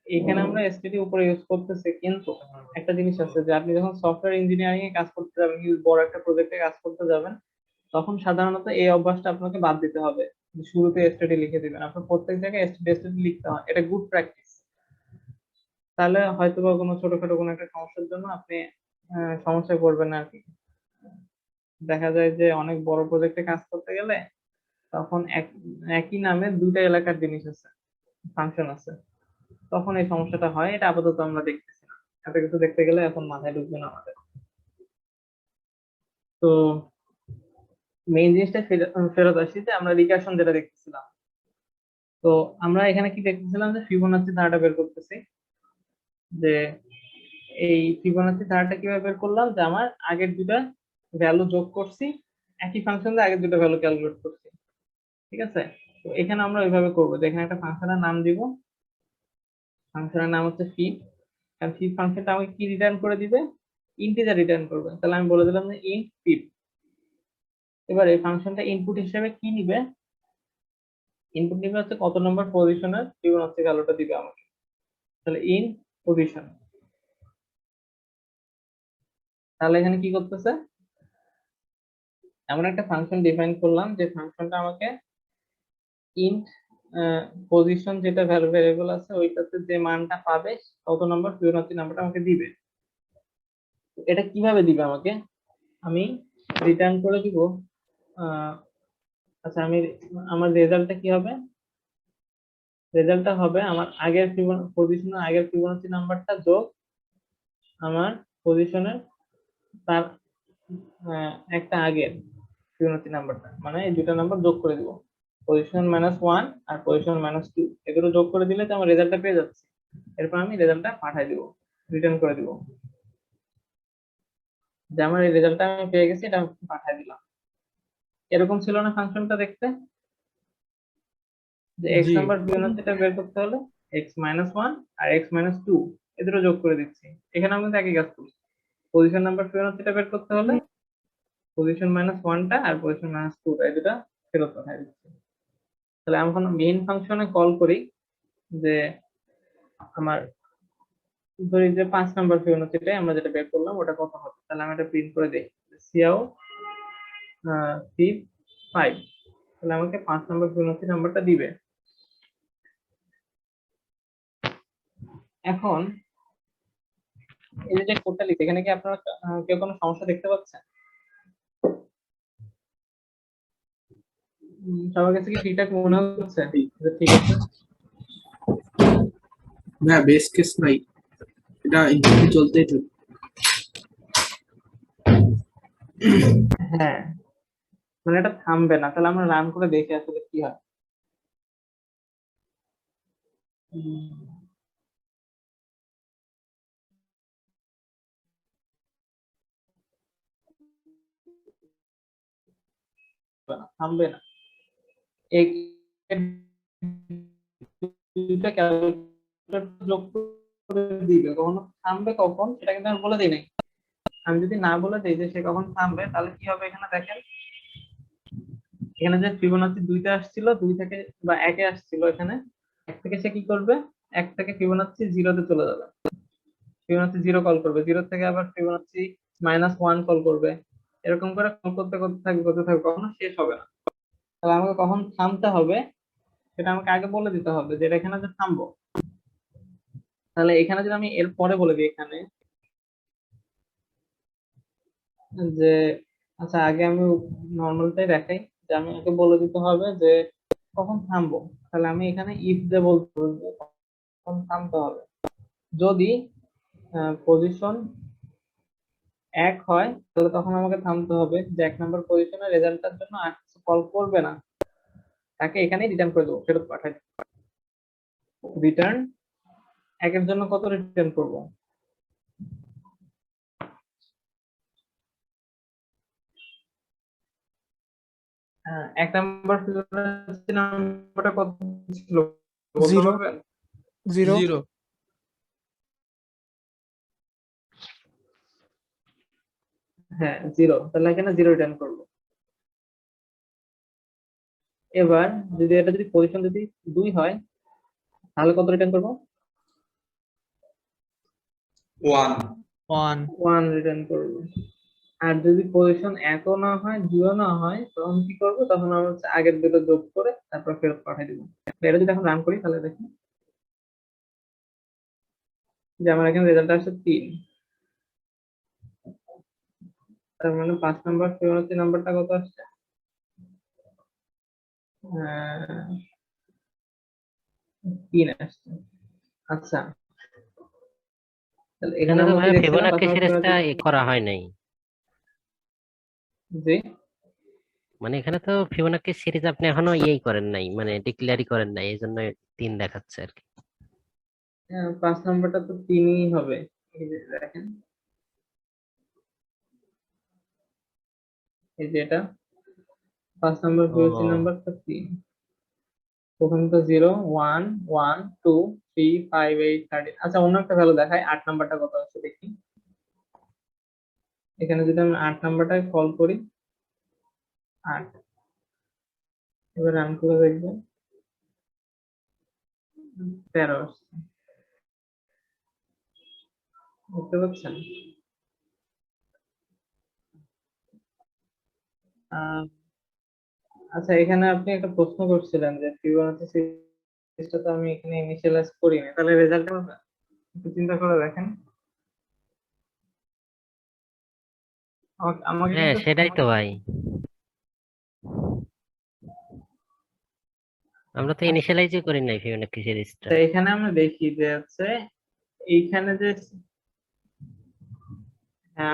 এখানে আমরা এসটিডি উপরে ইউজ করতেছি, কিন্তু একটা জিনিস আছে যে আপনি যখন সফটওয়্যার ইঞ্জিনিয়ারিং এ কাজ করতে যাবেন, বড় একটা প্রজেক্টে কাজ করতে যাবেন, তখন সাধারণত এই অভ্যাসটা আপনাকে বাদ দিতে হবে যে শুরুতে এসটিডি লিখে দিবেন। আপনার প্রত্যেক জায়গায় এসটিডি এসটিডি লিখতে হয়, এটা গুড প্র্যাকটিস। তাহলে হয়তো বা কোনো ছোটখাটো কোনো একটা সমস্যার জন্য আপনি সমস্যায় পড়বেন না আর কি। দেখা যায় যে অনেক বড় প্রজেক্টে কাজ করতে গেলে তখন একই নামে দুইটা এলাকার জিনিস আছে, ফাংশন আছে, তখন এই সমস্যাটা হয়। এটা আপাতত আমরা দেখতেছি না, এত কিছু দেখতে গেলে এখন মাথায় ঢুকবে না আমাদের। তো মেইন জিনিসটা ফেরত আসি, যে আমরা রিকার্শন যেটা দেখতেছিলাম। তো আমরা এখানে কি দেখতেছিলাম, যে ফিবোনাচি ধারাটা বের করতেছি। যে এই ফিবোনাচি ধারাটা কিভাবে বের করলাম, যে আমার আগের দুটা ভ্যালু যোগ করছি, একই ফাংশন দিয়ে আগের দুটো ভ্যালু ক্যালকুলেট করছি। ঠিক আছে? তো এখানে আমরা ওইভাবে করবো যে এখানে একটা ফাংশনের নাম দিব, ফাংশনের নাম হচ্ছে ফিট। কারণ ফিফ ফাংশনটা আমাকে কি রিটার্ন করে দিবে, ইন্টিজার রিটার্ন করবে। তাহলে আমি বলে দিলাম যে ইন্ট ফিফ। এবার এই ফাংশনটা ইনপুট হিসেবে কি নিবে, ইনপুট নিবে হচ্ছে কত নম্বর পজিশনের ফিবোনাচি ভ্যালুটা দিবে আমাকে। তাহলে ইন পজিশন, তাহলে এখানে কি করতেছে, এমন একটা ফাংশন ডিফাইন করলাম যে ফাংশনটা আমাকে ইন্ট পজিশন যেটা ভ্যালু ভেরিয়েবল আছে ওইটাতে যে মানটা পাবে কত নম্বর ফিবোনাচি নাম্বারটা আমাকে দিবে। এটা কিভাবে দিবে আমাকে, আমি রিটার্ন করে দিব আচ্ছা আমি আমার রেজাল্টটা কি হবে, রেজাল্টটা হবে আমার আগের পজিশনের আগের ফিবোনাচি নাম্বারটা যোগ আমার পজিশনের তার একটা আগের ফিবোনাচি নাম্বারটা, মানে এই দুটো নাম্বার যোগ করে দিব, পজিশন -1 আর পজিশন -2 এগুলো যোগ করে দিলে তো আমার রেজাল্টটা পেয়ে যাচ্ছে। এরপর আমি রেজাল্টটা পাঠিয়ে দিব, রিটার্ন করে দিব যে আমার এই রেজাল্টটা আমি পেয়ে গেছি, এটা পাঠিয়ে দিলাম। এরকম ছিল না ফাংশনটা দেখতে, যে এক্স জি। নাম্বার ফিবোনাচিটা বের করতে হলে x-1 আর x-2 এ দুটো যোগ করে দিচ্ছি। এখানে আমি কিন্তু একই কাজ করছি, পজিশন নাম্বার ফিবোনাচিটা বের করতে হলে পজিশন -1টা আর পজিশন -2টা এই দুটা ফেরত পাঠিয়ে দিচ্ছি। তাহলে আমি এখন মেইন ফাংশনে কল করি যে আমার ধরি যে 5 নাম্বার ফিবোনাচিটা আমরা যেটা বের করলাম ওটা কত হবে, তাহলে আমি এটা প্রিন্ট করে দেই কাউট ফিব 5, তাহলে আমাকে 5 নাম্বার ফিবোনাচি নাম্বারটা দিবে। এখন এই যে কোডটা লিখে এখানে কি আপনারা কেউ কোনো সমস্যা দেখতে পাচ্ছেন? সবার কাছে কি ঠিকঠাক মনে হচ্ছে যে ঠিক আছে? না বেস কেস নাই, এটা ইনপুট চলতেই থাকে। হ্যাঁ, মানে এটা থামবে না। তাহলে আমরা রান করে দেখি আসলে কি হয়। থামবে না, এই দুইটা ক্যালকুলেটর যোগ করে দিবে, কখনো থামবে কখন সেটা কিন্তু আমি বলে দিই নাই। আমি যদি না বলে দিই যে সে কখন থামবে, তাহলে কি হবে এখানে দেখেন, এখানে যে ফিবোনাচি 2তে আসছিল 2 থেকে বা 1 এ আসছিল, এখানে 1 থেকে সে কি করবে, 1 থেকে ফিবোনাচি 0 তে চলে যাবে, ফিবোনাচি 0 কল করবে, 0 থেকে আবার ফিবোনাচি -1 কল করবে, এরকম করে কল করতে থাকবে কখনো শেষ হবে না। তাহলে আমাকে কখন থামতে হবে সেটা আমাকে আগে বলে দিতে হবে, যে এটা এখানে যে থামবো। তাহলে এখানে যদি আমি এর পরে বলে দিই এখানে যে আচ্ছা আগে আমি নর্মালটাই দেখাই, যে আমি আগে বলে দিতে হবে যে কখন থামবো। তাহলে আমি এখানে ইফ দিয়ে বলতে হবে যে কখন থামতে হবে। যদি পজিশন 1 হয় তাহলে তখন আমাকে থামতে হবে, যে 1 নম্বর পজিশনের রেজাল্টটার জন্য আর কিছু কল করবে না, তাকে এখানেই রিটার্ন করে দেবো, ফেরত পাঠাই দেবো। রিটার্ন 1 এর জন্য কত রিটার্ন করবো, হ্যাঁ 1 নাম্বার ফিবোনাচি নাম্বারটা কত ছিল বলতে 0 পারবেন? 0 0। হ্যাঁ 0, তাহলে এখানে 0 রিটার্ন করবো। এবার যদি পজিশন যদি 2 হয় তাহলে কত রিটার্ন করবো, 1 1। 1 রিটার্ন করবো। আর যদি পজিশন 1 ও না হয় 2 ও না হয় তখন কি করবো, তখন আমরা হচ্ছে আগের দুটো যোগ করে তারপর ফেরত পাঠিয়ে দিব। এটা যদি এখন রান করি তাহলে দেখি যে আমার এখানে রেজাল্ট আসছে 3, তার মানে 5 নাম্বার ফিবোনাচি নাম্বারটা কত আসছে, 3 আসছে। আচ্ছা তাহলে এখানে এখানে তো আমরা কি ভাই দেখছিলাম, 5 ফিবোনাক্সি নাম্বার সিরিজটা ফিবোনাচি, করা হয় নাই, জি মানে এখানে তো ফিবোনাক্সি সিরিজ আপনি এখনো ইয়েই করেন নাই, মানে ডিক্লেয়ারই করেন নাই, এই জন্য 3 দেখাচ্ছে আর কি। 5 নাম্বারটা তো 3ই হবে, এই যে দেখেন, এই যে এটা 5 নাম্বার ফিবোনাচি ও নাম্বারটা 3। প্রথমে তো 0 1 1 2 3 5 8 13। আচ্ছা অন্য একটা ভ্যালু দেখাই, 8 নাম্বারটা কত আছে দেখি। এখানে যদি আমি 8 নাম্বারটাকে কল করি, 8, এবার রান করে দেখবো 13 আসছে। বুঝতে পারছেন? আহ, আচ্ছা এখানে আপনি একটা প্রশ্ন করছিলেন যে ফিবোনাচি সিরিজটা তো আমি এখানে ইনিশিয়ালাইজ করিনি, তাহলে রেজাল্ট একটু চিন্তা করে দেখেন। আমাকে হ্যাঁ কিন্তু সেটাই তো ভাই, আমরা তো ইনিশিয়ালাইজই করি নাই ফিবোনাচি সিরিজটা। তো এখানে আমরা দেখি যে হচ্ছে এইখানে যে হ্যাঁ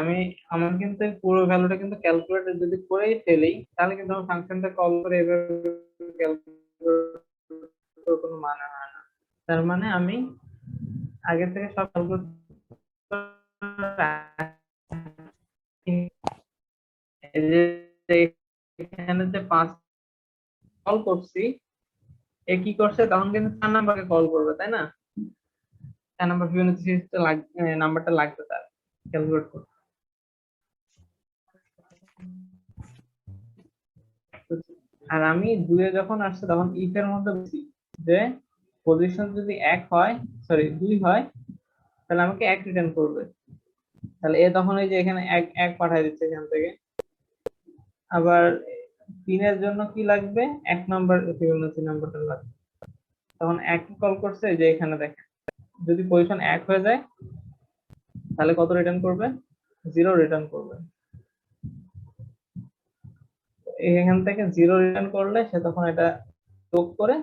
আমার কিন্তু এই পুরো ভ্যালুটা কিন্তু ক্যালকুলেটর যদি করেই ফেলি, তাহলে কিন্তু আমার ফাংশনটা কল করে এভাবে ক্যালকুলেটর কোনো মানে হয় না। তার মানে আমি আগে থেকে সব ক্যালকুলেট এখানে যে 5 কল করছি, এ কি করছে তখন কিন্তু 4 নাম্বারকে কল করবে, তাই না? 4 নাম্বার ফিবোনাচি সিরিজটা নাম্বারটা লাগবে তার ক্যালকুলেট করতে। আর আমি 2 এ যখন আসছে তখন ইফ এর মধ্যে বলছি যে পজিশন যদি 1 হয়, সরি 2 হয়, তাহলে আমাকে 1 রিটার্ন করবে। তাহলে এ তখন এই যে এখানে 1 পাঠিয়ে দিচ্ছে এখান থেকে। আবার 3 এর জন্য কি লাগবে, 1 নাম্বার ফিবোনাচি নাম্বারটা লাগবে। তখন 1 কল করছে, যে এখানে দেখেন যদি পজিশন 1 হয়ে যায় তাহলে কত রিটার্ন করবে, 0 রিটার্ন করবে। এখান থেকে 0 রিটার্ন করলে সে তখন এটা যোগ করে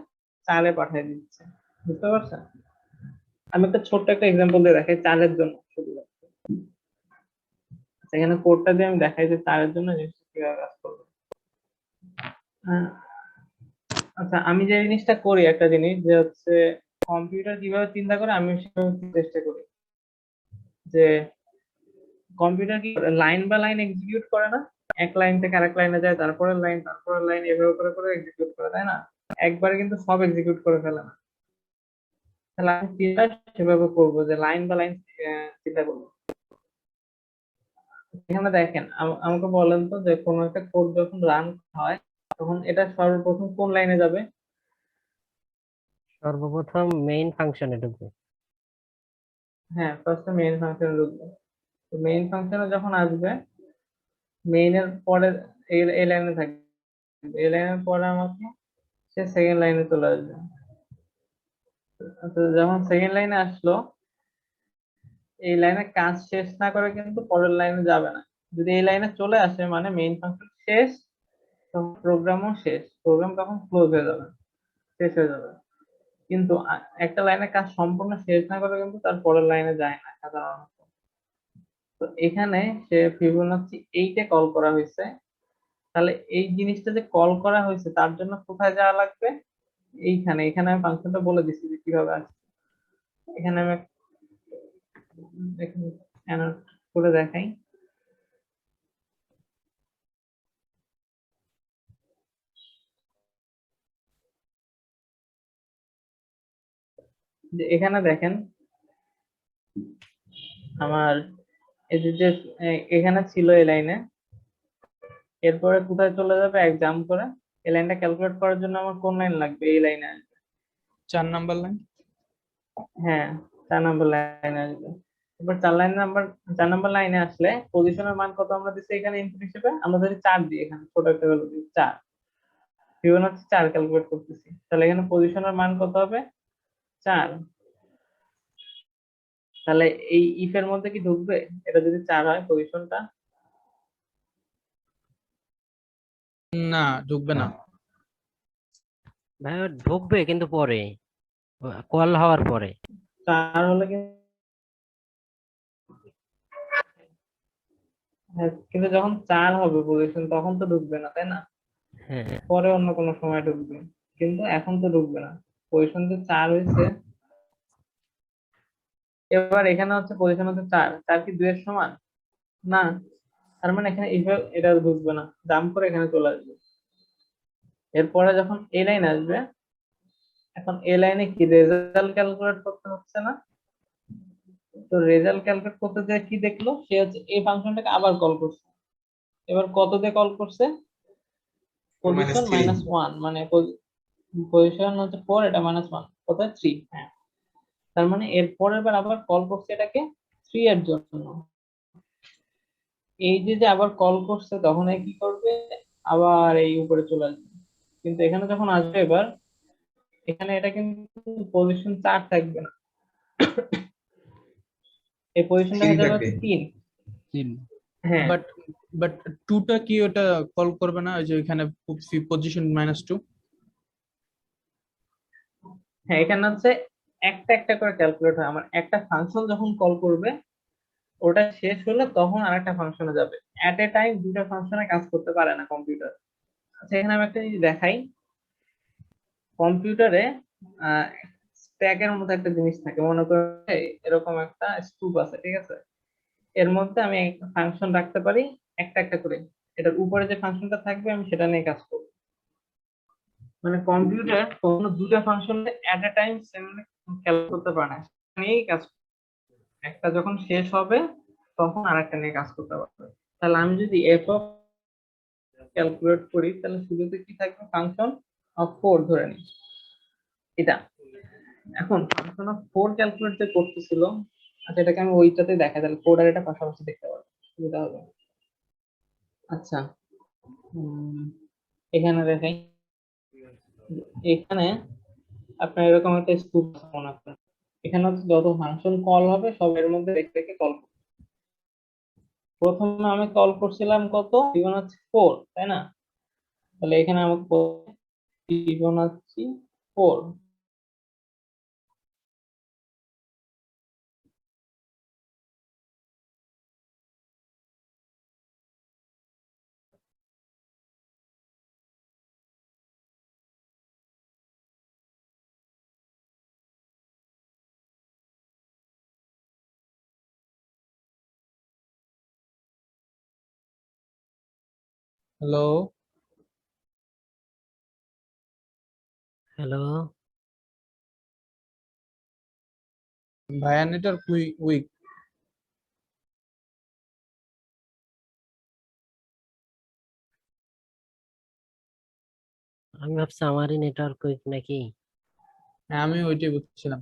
4 এ পাঠিয়ে দিচ্ছে। বুঝতে পারছেন? আমি একটা ছোট্ট একটা এক্সাম্পল দিয়ে দেখাই 4 এর জন্য শুধু। এখানে কোডটা দিয়ে আমি দেখাই যে 4 এর জন্য জিনিসটা কিভাবে কাজ করবে। আহ, আচ্ছা আমি যে জিনিসটা করি, একটা জিনিস যে হচ্ছে কম্পিউটার কিভাবে চিন্তা করে আমি সেভাবে চেষ্টা করি। যে কম্পিউটার কি লাইন বা লাইন এক্সিকিউট করে না, এক লাইন থেকে আরেক লাইনে যায়, তারপরের লাইন এভাবে করে করে এক্সিকিউট করে, তাই না? একবারে কিন্তু সব এক্সিকিউট করে ফেলে না। তাহলে আমি চিন্তা সেভাবে করবো যে লাইন বা লাইন চিন্তা করবো। এখানে দেখেন আমাকে বলেন তো যে কোনো একটা কোড যখন রান হয় তখন এটা সর্বপ্রথম কোন লাইনে যাবে? সর্বপ্রথম মেইন ফাংশনে ঢুকবে। হ্যাঁ, ফার্স্টে মেইন ফাংশনে ঢুকবে। তো মেইন ফাংশনে যখন আসবে, মেইনের পরে এই লাইনে থাকবে, এই লাইনের পরে আমাকে সে সেকেন্ড লাইনে চলে আসবে। তো যখন সেকেন্ড লাইনে আসলো, এই লাইনে কাজ শেষ না করে কিন্তু পরের লাইনে যাবে না। যদি এই লাইনে চলে আসে মানে মেইন ফাংশন শেষ, তখন প্রোগ্রামও শেষ, প্রোগ্রাম তখন ক্লোজ হয়ে যাবে, শেষ হয়ে যাবে। কিন্তু একটা লাইনের কাজ সম্পূর্ণ শেষ না করে কিন্তু তার পরের লাইনে যায় না সাধারণত। তো এখানে সে ফিবোনাচি 8 এ কল করা হয়েছে। তাহলে এই জিনিসটা যে কল করা হয়েছে তার জন্য কোথায় যাওয়া লাগবে? এখানে আমি ফাংশনটা বলে দিচ্ছি যে কিভাবে আসবে। এখানে আমি দেখুন অ্যানোট করে দেখাই যে এখানে দেখেন আমার এই যে এখানে ছিল এই লাইনে, এরপরে কোথায় চলে যাবে এক জাম্প করে। এই লাইনটা ক্যালকুলেট করার জন্য আমার কোন লাইন লাগবে? এই লাইনে আসবে। 4 নাম্বার লাইন। হ্যাঁ, 4 নাম্বার লাইনে আসবে। এবার 4 নাম্বার লাইনে আসলে পজিশনের মান কত আমরা দিচ্ছি এখানে ইনপুট হিসেবে? আমরা ধরি 4 দিই, এখানে ছোট একটা ভ্যালু দিই 4, ফিবোনাচি 4 ক্যালকুলেট করতেছি। তাহলে এখানে পজিশনের মান কত হবে? 4। তাহলে এই ইফ এর মধ্যে কি ঢুকবে এটা যদি 4 হয় পজিশনটা? না, ঢুকবে না। ভাই ঢুকবে কিন্তু পরে, কল হওয়ার পরে। 4 হলে কিন্তু যখন 4 হবে পজিশন তখন তো ঢুকবে না, তাই না? হ্যাঁ পরে অন্য কোনো সময় ঢুকবে, কিন্তু এখন তো ঢুকবে না। পজিশন তো 4 হয়েছে। এবার এখানে হচ্ছে পজিশন হচ্ছে 4, 4 কি 2 এর সমান? না। তার মানে এখানে এটা ঢুকবে না, জাম্প করে এখানে চলে আসবে। এরপরে যখন এই লাইন আসবে এখন এ লাইনে কি রেজাল্ট ক্যালকুলেট করতে হচ্ছে না? তো রেজাল্ট ক্যালকুলেট করতে যে কি দেখলো, সে হচ্ছে এই ফাংশনটাকে আবার কল করছে। এবার কত দিয়ে কল করছে? পজিশন -1, মানে পজিশন হচ্ছে 4, এটা -1, কত 3। হ্যাঁ, তার মানে এর পরের বার আবার কল করছে এটাকে 3 এর জন্য। এই যে আবার কল করছে, তখন এ কি করবে, আবার এই উপরে চলে আসবে। কিন্তু এখানে যখন আসবে এবার, এখানে এটা কিন্তু পজিশন 4 থাকবে না, এই পজিশনটা হয়ে যাবে হচ্ছে 3। 3, হ্যাঁ বাট বাট 2টা কি ওটা কল করবে না, ওই যে এখানে পজিশন -2? হ্যাঁ, এখানে হচ্ছে একটা একটা করে ক্যালকুলেট হয়। আমার একটা ফাংশন যখন কল করবে, ওটা শেষ হলে তখন আরেকটা ফাংশনে যাবে। এট এ টাইম দুটো ফাংশনে কাজ করতে পারে না কম্পিউটার। আচ্ছা, এখানে আমি একটা জিনিস দেখাই। কম্পিউটারে স্ট্যাকের মতো একটা জিনিস থাকে, মনে করে এরকম একটা স্তূপ আছে, ঠিক আছে? এর মধ্যে আমি একটা ফাংশন রাখতে পারি একটা একটা করে। এটার উপরে যে ফাংশনটা থাকবে আমি সেটা নিয়ে কাজ করব। মানে কম্পিউটার কখনো দুটা ফাংশন এট এ টাইম ক্যালকুলেট করতে পারে না, সেটা নিয়েই কাজ করবে। একটা যখন শেষ হবে তখন আরেকটা নিয়ে কাজ করতে পারবে। তাহলে আমি যদি এফ অফ ক্যালকুলেট করি, তাহলে শুরুতে কি থাকবে, ফাংশন অফ 4 ধরে নিই এটা। এখন ফাংশন অফ 4 ক্যালকুলেট যে করতেছিল, আচ্ছা এটাকে আমি ওইটাতে দেখাই, তাহলে 4 আর এটা পাশাপাশি দেখতে পারবো, সুবিধা হবে। আচ্ছা, এখানে দেখাই। এখানে আপনার এরকম একটা স্তূপ মনে করেন, এখানে হচ্ছে যত ফাংশন কল হবে সব এর মধ্যে রেখে রেখে কল। প্রথমে আমি কল করছিলাম কত, ফিবোনাচ্চি 4, তাই না? তাহলে এখানে আমাকে ফিবোনাচ্চি 4। হ্যালো, হ্যালো, ভাইয়া নেটওয়ার্ক উইক। আমি ভাবছি আমারই নেটওয়ার্ক উইক নাকি। হ্যাঁ, আমি ওইটাই বুঝছিলাম।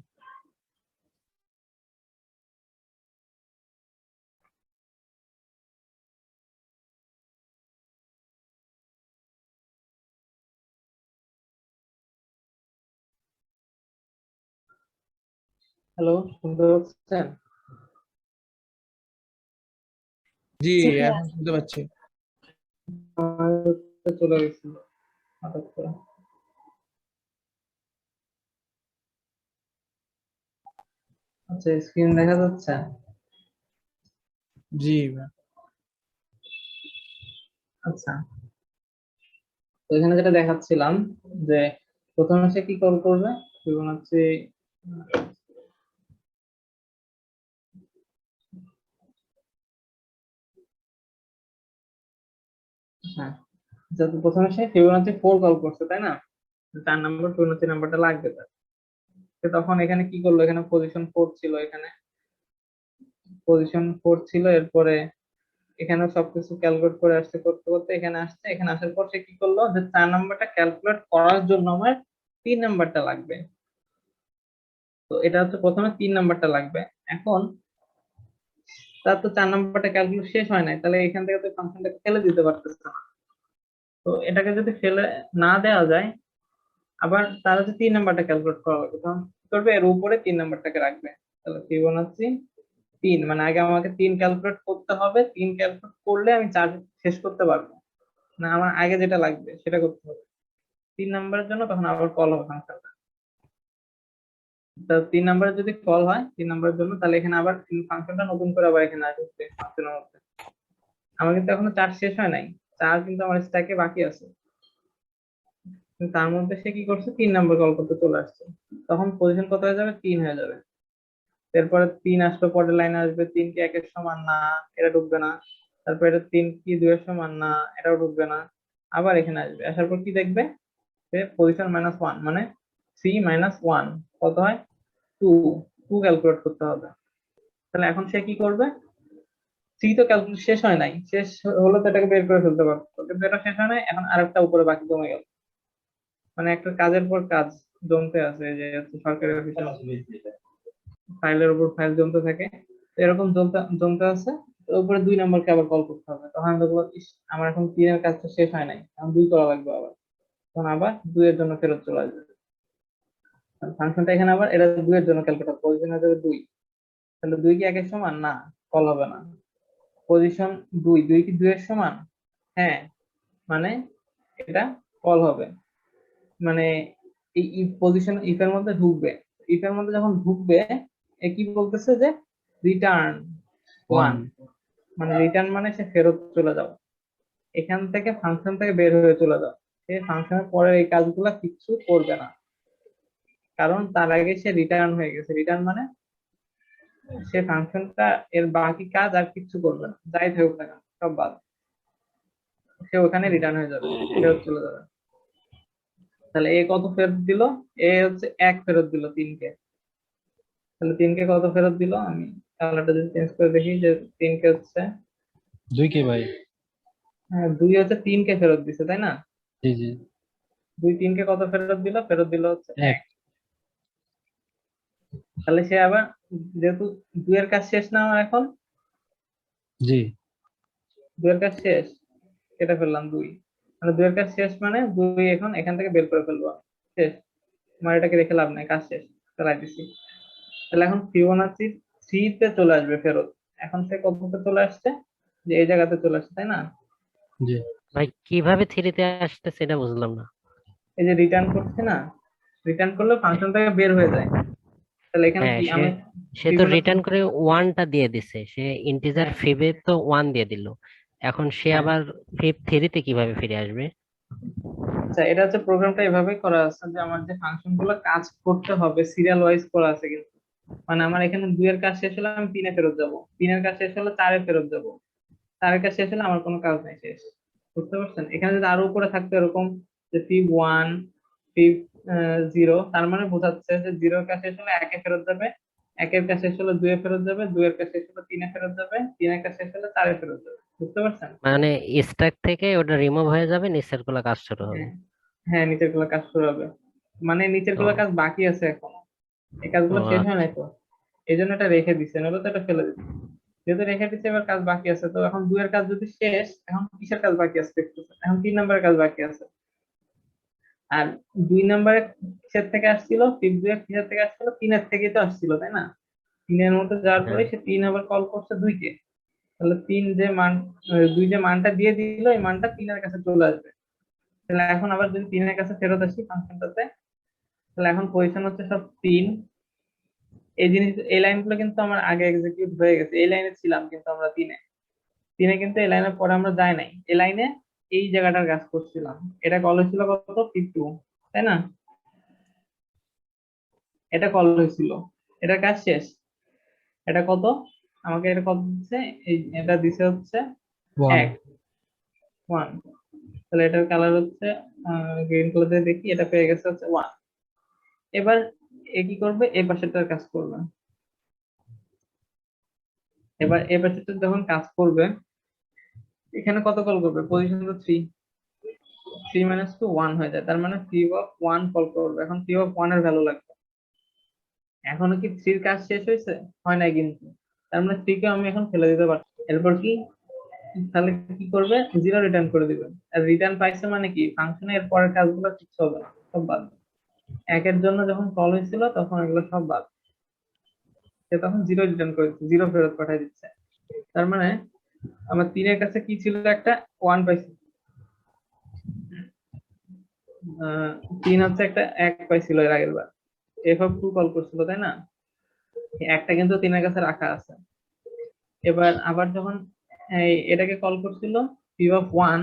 হ্যালো, শুনতে পাচ্ছেন? জি, জি ভাইয়া। এখন শুনতে পাচ্ছি। আমার চলে গেছিল হঠাৎ করে। আচ্ছা, স্ক্রিন দেখা যাচ্ছে? জি ভাইয়া। আচ্ছা, তো এখানে যেটা দেখাচ্ছিলাম যে প্রথমে সে কি কল করবে, ফিবোনাচ্চি হ্যাঁ, যত প্রথমে সে ফিবোনাচ্চি 4 কল করছে, তাই না? 4 নম্বর ফিবোনাচ্চি নাম্বারটা লাগবে তার। সে তখন এখানে কি করলো, এখানে পজিশন 4 ছিল, এখানে পজিশন 4 ছিল, এরপরে এখানে সবকিছু ক্যালকুলেট করে আসছে, করতে করতে এখানে আসছে। এখানে আসার পর সে কি করলো, যে 4 নাম্বারটা ক্যালকুলেট করার জন্য আমার 3 নাম্বারটা লাগবে। তো এটা হচ্ছে প্রথমে 3 নাম্বারটা লাগবে। এখন তার তো 4 নাম্বারটা ক্যালকুলেট শেষ হয় নাই, তাহলে এখান থেকে তো ফাংশনটাকে ফেলে দিতে পারতেছে না। তো এটাকে যদি ফেলে না দেওয়া যায়, আবার তার হচ্ছে 3 নাম্বারটা ক্যালকুলেট করা লাগবে, তখন কি করবে, এর উপরে 3 নাম্বারটাকে রাখবে। তাহলে ফিবোনাচ্চি 3, মানে আগে আমাকে 3 ক্যালকুলেট করতে হবে, 3 ক্যালকুলেট করলে আমি 4 শেষ করতে পারবো না, আমার আগে যেটা লাগবে সেটা করতে হবে 3 নাম্বারের জন্য, তখন আবার কল হবে ফাংশনটা। তা 3 নাম্বারে যদি কল হয় 3 নাম্বারের জন্য, তাহলে এখানে আবার ফাংশনটা নতুন করে আবার এখানে আসবে ফাংশনের মধ্যে। আমার কিন্তু এখনো 4 শেষ হয় নাই, 4 কিন্তু আমার স্ট্যাকে বাকি আছে। কিন্তু তার মধ্যে সে কি করছে, 3 নাম্বার কল করতে চলে আসছে, তখন পজিশন কত হয়ে যাবে, 3 হয়ে যাবে। এরপরে 3 আসলো, পরের লাইনে আসবে 3 কি 1 এর সমান না, এটা ঢুকবে না। তারপর এটা 3 কি 2 এর সমান না, এটাও ঢুকবে না। আবার এখানে আসবে, আসার পর কি দেখবে, যে পজিশন -1, মানে 3 মাইনাস 1 কত হয় 2 2 ক্যালকুলেট করতে হবে। তাহলে এখন সে কি করবে, 3 তো ক্যালকুলেট শেষ হয় নাই, শেষ হলো তো এটাকে বের করে ফেলতে পারতো, কিন্তু এটা শেষ হয় নাই, এখন আরেকটা উপরে বাকি জমে গেল, মানে একটা কাজের পর কাজ জমতে আছে, যে হচ্ছে সরকারি অফিসে ফাইলের উপর ফাইল জমতে থাকে, তো এরকম জমতে জমতে আছে। তো উপরে 2 নম্বরকে আবার কল করতে হবে, তখন আমি দেখবো ইস, আমার এখন 3 এর কাজটা শেষ হয় নাই, এখন 2 করা লাগবে আবার, তখন আবার 2 এর জন্য ফেরত চলে আসবে। ফাংশনটা এখানে আবার এটা 2 এর জন্য ক্যালকুলেট পজিশন হয়ে যাবে 2, তাহলে 2 কি 1 এর সমান না, কল হবে না। পজিশন 2 2 কি 2 এর সমান, হ্যাঁ, মানে এটা কল হবে, মানে এই ইফ পজিশন ইফ এর মধ্যে ঢুকবে, ইফ এর মধ্যে যখন ঢুকবে এ কি বলতেছে যে রিটার্ন 1, মানে রিটার্ন মানে সে ফেরত চলে যাবে, এখান থেকে ফাংশন থেকে বের হয়ে চলে যাবে, সে ফাংশনের পরে এই কাজগুলো কিচ্ছু করবে না, কারণ তার আগে সে রিটার্ন হয়ে গেছে। রিটার্ন মানে সে ফাংশনটা এর বাকি কাজ আর কিচ্ছু করবে না, যাই থাকুক না কেন সব বাদ, সে ওখানে রিটার্ন হয়ে যাবে, ফেরত চলে যাবে। তাহলে এ কত ফেরত দিল, এ হচ্ছে 1 ফেরত দিল 3 কে, তাহলে 3 কে কত ফেরত দিল, আমি কালারটা যদি চেঞ্জ করে দেখি, যে 3 কে হচ্ছে 2 কে ভাই। হ্যাঁ 2 হচ্ছে 3 কে ফেরত দিছে তাই না, জি জি 2 3 কে কত ফেরত দিল, ফেরত দিল হচ্ছে 1 1। তাহলে সে আবার, যেহেতু 2 এর কাজ শেষ না আমার এখন, জি 2 এর কাজ শেষ, কেটে ফেললাম 2, মানে 2 এর কাজ শেষ মানে 2 এখন এখান থেকে বের করে ফেলবো, শেষ, আমার এটাকে রেখে লাভ নাই, কাজ শেষ, চালাই দিছি। তাহলে এখন ফিবোনাচি 3 তে চলে আসবে ফেরত, এখন সে কততে চলে আসছে, যে এই জায়গাতে চলে আসছে তাই না, জি ভাই কিভাবে থ্রিতে আসতে সেটা বুঝলাম না। এই যে রিটার্ন করছে না, রিটার্ন করলে ফাংশন থেকে বের হয়ে যায়, তাহলে এখানে হ্যাঁ কি সে আমি সে তো ফিবোনাচি, রিটার্ন করে ওয়ানটা দিয়ে দিছে, সে ইন্টিজার হ্যাঁ ফিবে তো ওয়ান দিয়ে দিল, এখন সে হ্যাঁ, আবার ফিব থ্রিতে কিভাবে ফিরে আসবে? আচ্ছা এটা হচ্ছে প্রোগ্রামটা এভাবেই করা আছে, যে আমার যে ফাংশন গুলো কাজ করতে হবে সিরিয়াল ওয়াইজ করা আছে কিন্তু, মানে আমার এখানে 2 এর কাজ শেষ হলে আমি 3 এ ফেরত যাব, 3 এর কাজ শেষ হলে 4 এ ফেরত যাব, 4 এর কাজ শেষ হলে আমার কোনো কাজ নাই, শেষ। বুঝতে পারছেন, এখানে যদি আরো উপরে থাকতো এরকম, যে ফিব 1 ফিব 0, তার মানে বোঝাচ্ছে যে 0 এর কাজ শেষ হলে 1 এ ফেরত যাবে, 1 এর কাজ শেষ হলে 2 এ ফেরত যাবে, 2 এর কাজ শেষ হলে 3 এ ফেরত যাবে, 3 এর কাজ শেষ হলে 4 এ ফেরত যাবে। বুঝতে পারছেন, মানে স্ট্যাক থেকে ওটা রিমুভ হয়ে যাবে, নিচের গুলো কাজ শুরু হবে। হ্যাঁ হ্যাঁ, নিচের গুলো কাজ শুরু হবে, মানে নিচের ও গুলো কাজ বাকি আছে এখনো, এই কাজগুলো শেষ হয় নাই তো, এই জন্য এটা রেখে দিচ্ছে, নয়তো তো এটা ফেলে দিচ্ছে, যেহেতু রেখে দিচ্ছে এবার কাজ বাকি আছে, তো এখন 2 এর কাজ যদি শেষ, এখন কিসের কাজ বাকি আছে দেখতেছে, এখন 3 নম্বরের কাজ বাকি আছে, আর 2 নম্বরে কিসের থেকে আসছিল, ফিফ 2 এর কিসের থেকে আসছিল, 3 এর থেকেই তো আসছিল তাই না, 3 এর মধ্যে যাওয়ার পরে হ্যাঁ সে 3 আবার কল করছে 2 কে, তাহলে 3 যে মান 2 যে মানটা দিয়ে দিল, এই মানটা 3 এর কাছে চলে আসবে, তাহলে এখন আবার যদি 3 এর কাছে ফেরত আসি ফাংশনটাতে, তাহলে এখন পজিশন হচ্ছে সব 3, এই জিনিস এই লাইনগুলো কিন্তু আমার আগে এক্সিকিউট হয়ে গেছে, এই লাইনে ছিলাম কিন্তু আমরা 3 এ কিন্তু এই লাইনের পরে আমরা যাই নাই, এই লাইনে এই জায়গাটার কাজ করছিলাম, এটা কল হয়েছিল কত 52 তাই না, এটা কল হয়েছিল, এটার কাজ শেষ, এটা কত, আমাকে এটা কত দিচ্ছে, এই এটা দিছে হচ্ছে 1 1 1, তাহলে এটার কালার হচ্ছে গ্রিন কালার দিয়ে দেখি, এটা পেয়ে গেছে হচ্ছে 1। এবার এ কি করবে, এই পাশেরটার কাজ করবে, এবার এই পাশেরটা যখন কাজ করবে, এখানে কত কল করবে, পজিশন তো 3, 3 মাইনাস 2 1 হয়ে যায়, তার মানে ফিব অফ 1 কল করবে, এখন ফিব অফ 1 এর ভ্যালু লাগবে, এখনো কি 3 এর কাজ শেষ হয়েছে, হয় নাই কিন্তু, তার মানে 3 কে আমি এখন ফেলে দিতে পারছি, এরপর কি, তাহলে কি করবে, 0 রিটার্ন করে দিবে, আর রিটার্ন পাইছে মানে কি, ফাংশনে এর পরের কাজগুলো কিচ্ছু হবে না, সব বাদ, 1 এর জন্য যখন কল হয়েছিল তখন এগুলো সব বাদ, সে তখন 0 রিটার্ন করে দিচ্ছে, 0 ফেরত পাঠিয়ে দিচ্ছে, তার মানে আমার 3 এর কাছে কি ছিল, একটা 1 পাইছি, 3 হচ্ছে একটা 1 পাইছিল এর আগের বার, এফ অফ 2 কল করছিল তাই না, এই একটা কিন্তু 3 এর কাছে রাখা আছে, এবার আবার যখন এটাকে কল করছিল ফিব অফ 1,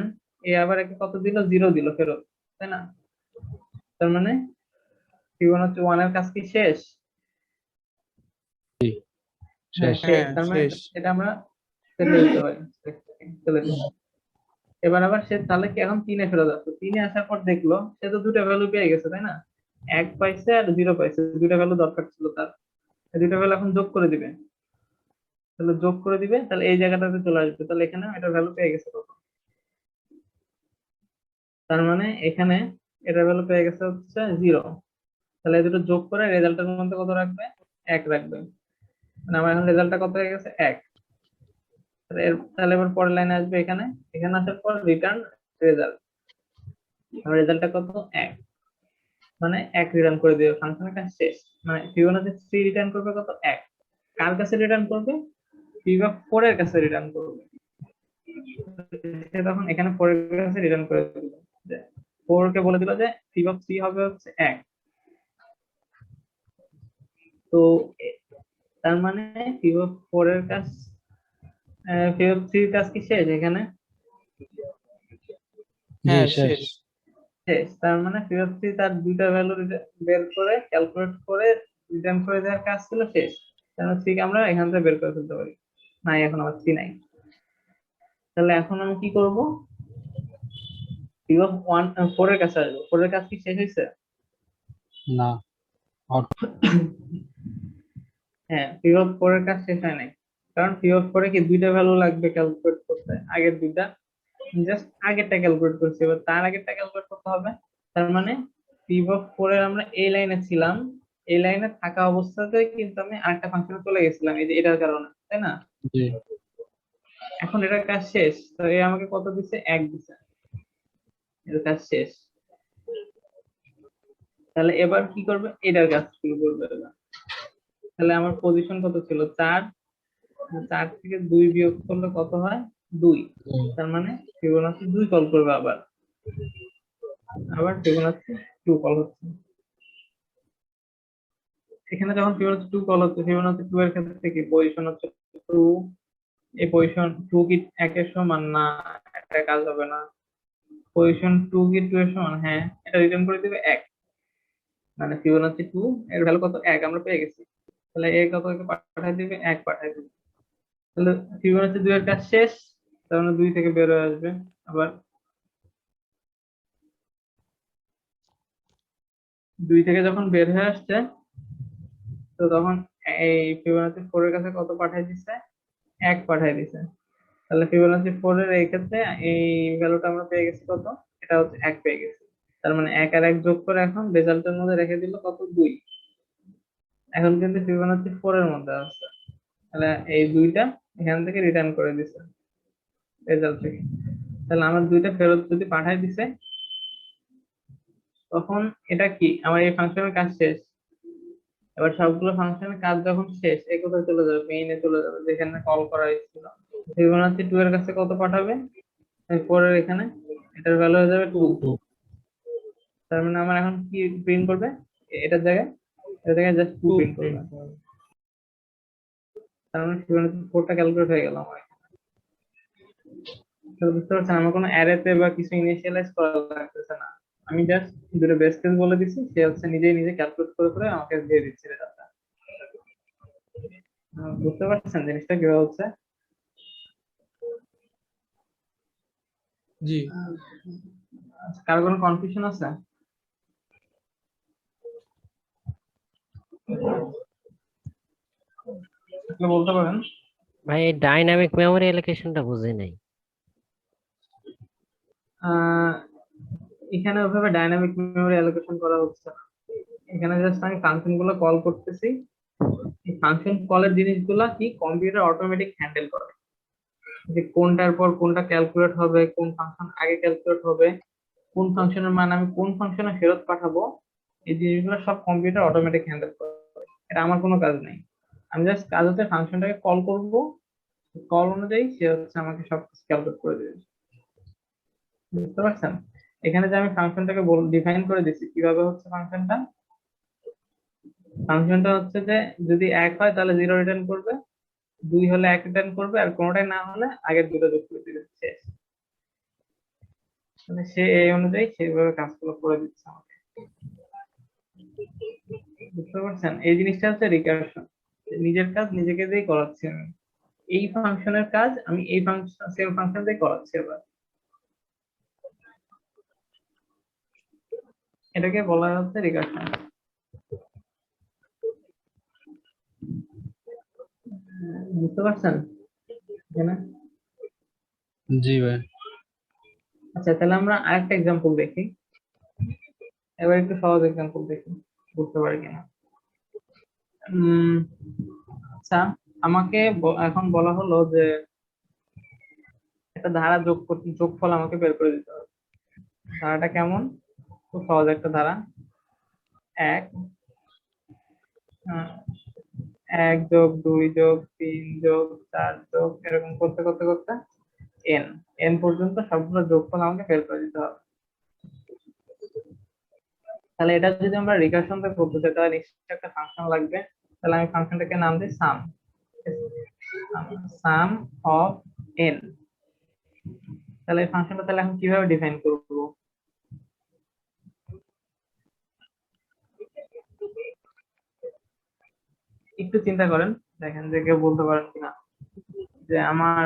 এ আবার একে কত দিল, 0 দিল ফেরত তাই না, তার মানে ফিবোনাচি 1 এর কাজ কি শেষ, হ্যাঁ শেষ শেষ, তার মানে শেষ। এটা আমরা ফেলে দিতে পারি, ফেলে দিই। এবার আবার সে তাহলে কি এখন 3 এ ফেরত আসছে, 3 এ আসার পর দেখলো সে তো দুটো ভ্যালু পেয়ে গেছে তাই না, 1 পাইছে আর 0 পাইছে, দুইটা ভ্যালু দরকার ছিল তার, এই দুইটা ভ্যালু এখন যোগ করে দিবে। তাহলে যোগ করে দিবে, তাহলে এই জায়গাটাতে চলে আসবে, তাহলে এখানে এটা ভ্যালু পেয়ে গেছে কত, তার মানে এখানে এটা ভ্যালু পেয়ে গেছে হচ্ছে 0। তাহলে এই দুটো যোগ করে রেজাল্টের মধ্যে কত রাখবে, 1 রাখবে, মানে আমার এখন রেজাল্টটা কত হয়ে গেছে 1। তাহলে এবার পরের লাইনে আসবে, এখানে এখানে আসার পর রিটার্ন রেজাল্ট, আমার রেজাল্টটা কত 1, মানে 1 রিটার্ন করে দিবে, ফাংশনের কাজ শেষ। মানে ফিবোনাচি 3 রিটার্ন করবে কত 1, কার কাছে রিটার্ন করবে, ফিবো 4 এর কাছে রিটার্ন করবে। সে তখন এখানে 4 এর কাছে রিটার্ন করে দিল, যে 4 কে বলে দিল যে ফিবো 3 হবে হচ্ছে 1। তো তার মানে ফিবো 4 এর কাজ, ফিবো 3 এর কাজ কি শেষ এখানে, জি হ্যাঁ শেষ। শেষ। শেষ। তার মানে ফিবো 3 তার দুইটা ভ্যালু বের করে ক্যালকুলেট করে রিটার্ন করে দেওয়ার কাজ ছিল শেষ। তার মানে 3 কে আমরা এখান থেকে বের করে ফেলতে পারি, নাই এখন আমার 3 নাই। তাহলে এখন আমি কি করব, ফিবো 4 এর কাছে আসবো, 4 এর কাজ কি শেষ হয়েছে, না আউট। হ্যাঁ ফিবো 4 এর কাজ শেষ হয় নাই, কারণ ফিবো 4 এ কি দুইটা ভ্যালু লাগবে ক্যালকুলেট করতে, আগের দুইটা জাস্ট আগেরটা ক্যালকুলেট করছি, এবার তার আগেরটা ক্যালকুলেট করতে হবে। তার মানে ফিবো 4 এর আমরা এই লাইনে ছিলাম, এই লাইনে থাকা অবস্থাতে কিন্তু আমি আরেকটা ফাংশনে চলে গেছিলাম, এই যে এটার কারণে, তাই না? জি এখন এটার কাজ শেষ, তো এই আমাকে কত দিছে, 1 দিছে, এর কাজ শেষ। তাহলে এবার কি করবে, এটার কাজ শুরু করবে এবার। তাহলে আমার পজিশন কত ছিল 4, 4 থেকে 2 বিয়োগ করলে কত হয় 2, তার মানে ফিবোনাচি 2 কল করবে, আবার ফিবোনাচি 2 কল হচ্ছে। এখানে যখন ফিবোনাচি 2 কল হচ্ছে, ফিবোনাচি 2 এর ক্ষেত্রে কি পজিশন হচ্ছে 2, এই পজিশন 2 কি 1 এর সমান না, এটা কাজ হবে না। পজিশন 2 কি 2 এর সমান, হ্যাঁ, এটা রিটার্ন করে দিবে 1, মানে ফিবোনাচি 2 এর ভ্যালু কত 1 আমরা পেয়ে গেছি। তাহলে এ কত পাঠিয়ে দিবে, 1 পাঠিয়ে দিবে। তাহলে ফিবোনাচি 2 এর কাজ শেষ, তার মানে 2 থেকে বের হয়ে আসবে। আবার 2 থেকে যখন বের হয়ে আসছে, তো তখন এই ফিবোনাচি 4 এর কাছে কত পাঠিয়ে দিচ্ছে, 1 পাঠিয়ে দিচ্ছে। তাহলে ফিবোনাচি 4 এর এই ক্ষেত্রে এই ভ্যালুটা আমরা পেয়ে গেছি কত, এটা হচ্ছে 1 পেয়ে গেছি। তার মানে 1 আর 1 যোগ করে এখন রেজাল্টের মধ্যে রেখে দিল কত 2, এখন কিন্তু ফিবোনাচি 4 এর মধ্যে আছে। তাহলে এই 2টা এখান থেকে রিটার্ন করে দিছে রেজাল্ট থেকে। তাহলে আমার 2টা ফেরত যদি পাঠায় দিছে, তখন এটা কি, আমার এই ফাংশনের কাজ শেষ। এবার সবগুলো ফাংশনের কাজ যখন শেষ, এই কোথায় চলে যাবে, মেইনে চলে যাবে, যেখানে কল করা হয়েছিল। ফিবোনাচি 2 এর কাছে কত পাঠাবে, পরের এখানে এটার ভ্যালু হয়ে যাবে 2। তার মানে আমার এখন কি প্রিন্ট করবে, এটার জায়গায় জাস্ট 2 প্রিন্ট করবে। তার মানে ফিবোনাচি 4 টা ক্যালকুলেট হয়ে গেল আমার। তো বুঝতে পারছেন, আমার কোনো অ্যারেতে বা কিছু ইনিশিয়ালাইজ করা লাগতেছে না, আমি জাস্ট দুটো বেস কেস বলে দিচ্ছি, সে হচ্ছে নিজেই নিজে ক্যালকুলেট করে করে আমাকে দিয়ে দিচ্ছে রেজাল্টটা। বুঝতে পারছেন জিনিসটা কিভাবে হচ্ছে? জি। কারো কোনো কনফিউশন আছে? আপনি বলতে পারেন। ভাই এই ডাইনামিক মেমোরি অ্যালোকেশনটা বুঝি নাই। আহ, এখানে ওইভাবে ডাইনামিক মেমোরি অ্যালোকেশন করা হচ্ছে না, এখানে জাস্ট আমি ফাংশন গুলো কল করতেছি, এই ফাংশন কলের জিনিসগুলা কি কম্পিউটার অটোমেটিক হ্যান্ডেল করে, যে কোনটার পর কোনটা ক্যালকুলেট হবে, কোন ফাংশন আগে ক্যালকুলেট হবে, কোন ফাংশনের মান আমি কোন ফাংশনে ফেরত পাঠাবো, এই জিনিসগুলো সব কম্পিউটার অটোমেটিক হ্যান্ডেল করে, এটা আমার কোনো কাজ নেই। আমি জাস্ট কাজ হচ্ছে ফাংশনটাকে কল করব, কল অনুযায়ী সে হচ্ছে আমাকে সব ক্যালকুলেট করে দেবে। বুঝতে পারছেন? এখানে যে আমি ফাংশনটাকে ডিফাইন করে দিচ্ছি কিভাবে হচ্ছে ফাংশনটা, ফাংশনটা হচ্ছে যে যদি 1 হয় তাহলে 0 রিটার্ন করবে, 2 হলে 1 রিটার্ন করবে, আর কোনোটাই না হলে আগের দুটো যোগ করে দিবে, শেষ। মানে সে এই অনুযায়ী সেইভাবে কাজগুলো করে দিচ্ছে আমাকে। বুঝতে পারছেন? এই জিনিসটা হচ্ছে রিকারশন, নিজের কাজ নিজেকে দিয়ে করাচ্ছি আমি, এই ফাংশনের কাজ আমি এই ফাংশন সেম ফাংশন দিয়ে করাচ্ছি। এবার এটাকে বলা হচ্ছে রিকারশন। বুঝতে পারছেন এখানে? জি ভাই। আচ্ছা, তাহলে আমরা আরেকটা এক্সাম্পল দেখি। এবার একটু সহজ এক্সাম্পল দেখি, বুঝতে পারি কিনা। আচ্ছা, আমাকে এখন বলা হলো যে একটা ধারা যোগফল আমাকে বের করে দিতে হবে। ধারাটা কেমন? খুব সহজ একটা ধারা। এক আহ, 1+2+3+4 এরকম করতে করতে করতে এন এন পর্যন্ত সবগুলো যোগফল আমাকে বের করে দিতে হবে। তাহলে এটা যদি আমরা রিকারশন থেকে করতে চাই তাহলে নিশ্চয়ই একটা ফাংশন লাগবে। তাহলে আমি ফাংশনটাকে নাম দিই সাম, সাম অফ এন। তাহলে এই ফাংশনটা তাহলে এখন কিভাবে ডিফাইন করব? একটু চিন্তা করেন, দেখেন যে কেউ বলতে পারেন কিনা যে আমার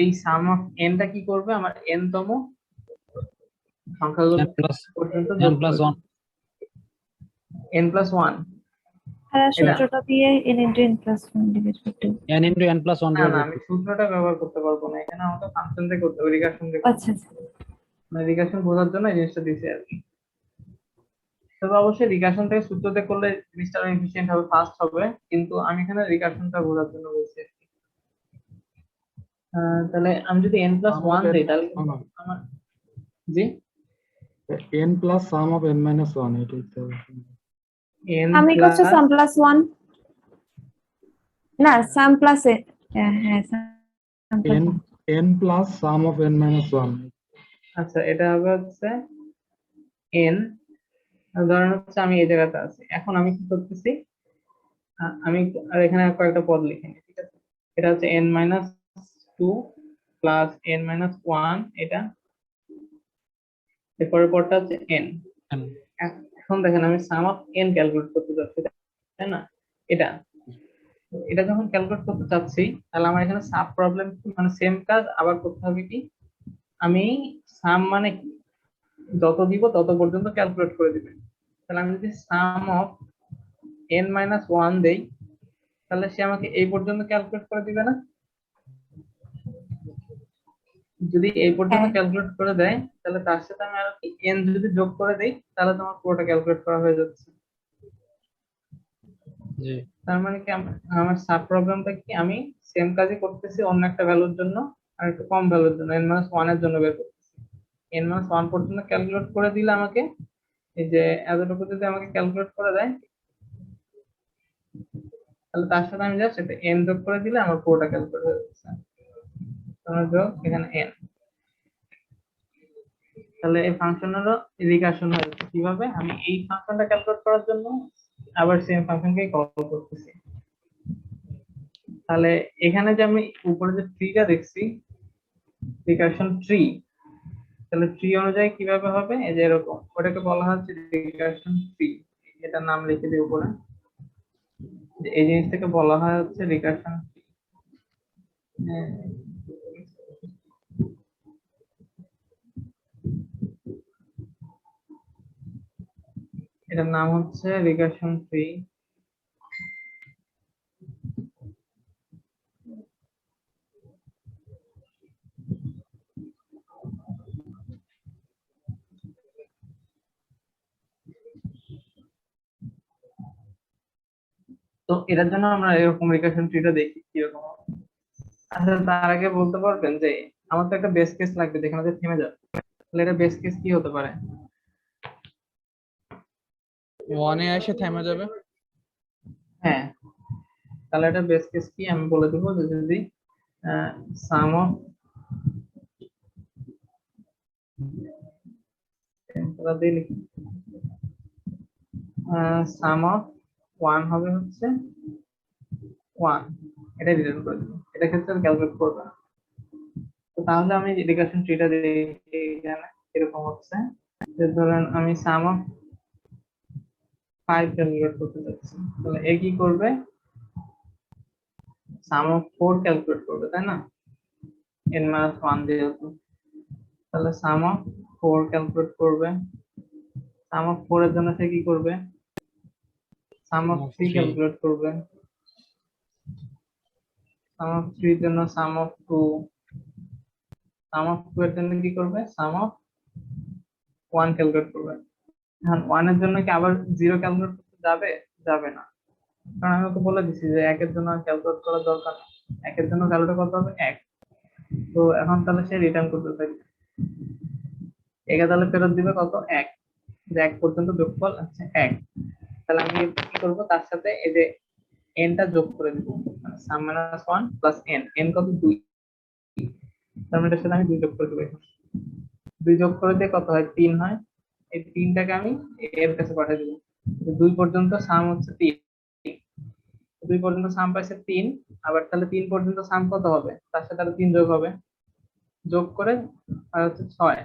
এই সাম অফ এনটা কি করবে, আমার এন তম সংখ্যাগুলো n plus পর্যন্ত n যোগ plus করবে। 1 n+1 আর এটা সূত্রটা দিয়ে n into n plus 1 divide করতে হবে। n into n plus 1 না divided না, by আমি 2. সূত্রটা ব্যবহার করতে পারবো না, এখানে আমাকে ফাংশন দিয়ে করতে হবে, রিকারশন দিয়ে করতে আচ্ছা আচ্ছা। হবে। মানে রিকারশন বোঝার জন্য এই জিনিসটা দিছি আর কি। তবে অবশ্যই রিকারশন থেকে সূত্র দিয়ে করলে জিনিসটা আরো এফিশিয়েন্ট হবে, ফাস্ট হবে, কিন্তু আমি এখানে রিকারশনটা বোঝার জন্য বলছি আর কি। তাহলে আমি যদি n+1 দিই তাহলে কিন্তু আমার, জি, n plus sum of n minus 1 এটা হচ্ছে n আমি করছি প্লাস সাম প্লাস 1 না সাম প্লাস হ্যাঁ সাম plus n n plus sum of n minus 1 আচ্ছা, এটা হবে হচ্ছে n, ধরেন হচ্ছে আমি এই জায়গাতে আছি, এখন আমি কি করতেছি, আমি আর এখানে কয়েকটা পদ লিখে নিই, ঠিক আছে। এটা হচ্ছে n-2 প্লাস n-1, এটা এরপরের পদটা হচ্ছে n। এখন দেখেন আমি সাম অফ n ক্যালকুলেট করতে যাচ্ছি, তাই না? এটা এটা যখন ক্যালকুলেট করতে চাচ্ছি তাহলে আমার এখানে সাব প্রবলেম, মানে সেম কাজ আবার করতে হবে কি, আমি সাম মানে কি, যত দিব তত পর্যন্ত ক্যালকুলেট করে দিবেন। তাহলে আমি যদি সাম অফ n-1 দেই তাহলে সে আমাকে এই পর্যন্ত ক্যালকুলেট করে দিবে না? যদি এই পর্যন্ত হ্যাঁ ক্যালকুলেট করে দেয় তাহলে তার সাথে আমি আর n যদি যোগ করে দেই তাহলে তোমার পুরোটা ক্যালকুলেট করা হয়ে যাচ্ছে। জি তার মানে কি আমার সাব প্রবলেমটা কি, আমি সেম কাজই করতেছি অন্য একটা ভ্যালুর জন্য, আর একটু কম ভ্যালুর জন্য n-1 এর জন্য বের করতেছি। n-1 পর্যন্ত ক্যালকুলেট করে দিলে আমাকে, এই যে এতটুকু যদি আমাকে ক্যালকুলেট করে দেয় তাহলে তার সাথে আমি জাস্ট এটা n যোগ করে দিলে আমার পুরোটা ক্যালকুলেট হয়ে যাচ্ছে। তোমার যোগ এখানে n, তাহলে এই ফাংশনেরও রিকারশন হয়ে যাচ্ছে। কিভাবে? আমি এই ফাংশনটা ক্যালকুলেট করার জন্য আবার সেম ফাংশনকেই কল করতেছি। তাহলে এখানে যে আমি উপরে যে ট্রিটা দেখছি, রিকারশন ট্রি, তাহলে ট্রি অনুযায়ী কিভাবে হবে, এই যে এরকম, ওটাকে বলা হচ্ছে রিকারশন ট্রি। এটার নাম লিখে দিই উপরে, যে এই জিনিসটাকে বলা হয় হচ্ছে রিকারশন ট্রি। এটার নাম হচ্ছে রিকারশন ট্রি। তো এটার জন্য আমরা এরকম রিকারশন ট্রিটা দেখি কিরকম হবে। আচ্ছা, তার আগে বলতে পারবেন যে আমার তো একটা বেস কেস লাগবে যেখানে যে থেমে যাবে, তাহলে এটা বেস কেস কি হতে পারে? 1 এ এসে থেমে যাবে। হ্যাঁ, তাহলে এটা বেস কেস কি আমি বলে দেবো, যে যদি সাম অফ সাম অফ 1 হবে হচ্ছে 1, এটা রিটার্ন করে দেবো, এটা ক্ষেত্রে ক্যালকুলেট করবে না। তো তাহলে আমি রিকারশন ট্রিটা দেখি এখানে এরকম হচ্ছে, যে ধরেন আমি সাম অফ 5 ক্যালকুলেট করতে যাচ্ছি, তাহলে এ কি করবে, সাম অফ 4 ক্যালকুলেট করবে, তাই না? n-1 যেহেতু, তাহলে সাম অফ 4 ক্যালকুলেট করবে, সাম অফ 4 এর জন্য সে কি করবে? সাম অফ 3 ক্যালকুলেট করবে। সাম অফ 3 এর জন্য সাম অফ 2, সাম অফ 2 এর জন্য কি করবে? সাম অফ 1 ক্যালকুলেট করবে। এখন 1 এর জন্য কি আবার 0 ক্যালকুলেট করতে যাবে? যাবে না, কারণ আমি তো বলে দিছি যে 1 এর জন্য ক্যালকুলেট করার দরকার নেই। 1 এর জন্য ভ্যালুটা কত হবে? 1। তো এখন তাহলে সে রিটার্ন করতে থাকবে, একে তাহলে ফেরত দিবে কত? 1। যে 1 পর্যন্ত যোগফল আছে 1। তাহলে আমি কি করব? তার সাথে এই যে n টা যোগ করে দিব, মানে সাম মাইনাস 1 প্লাস n। n কত? 2। তার মানে এটার সাথে আমি 2 যোগ করে দেব। এখন 2 যোগ করে দিয়ে কত হয়? 3 হয়। এই 3টাকে আমি এর কাছে পাঠিয়ে দেব। 2 পর্যন্ত সাম হচ্ছে 3, 2 পর্যন্ত সাম পাইছে 3। আবার তাহলে 3 পর্যন্ত সাম কত হবে? তার সাথে আরো 3 যোগ হবে, যোগ করে আর হচ্ছে 6।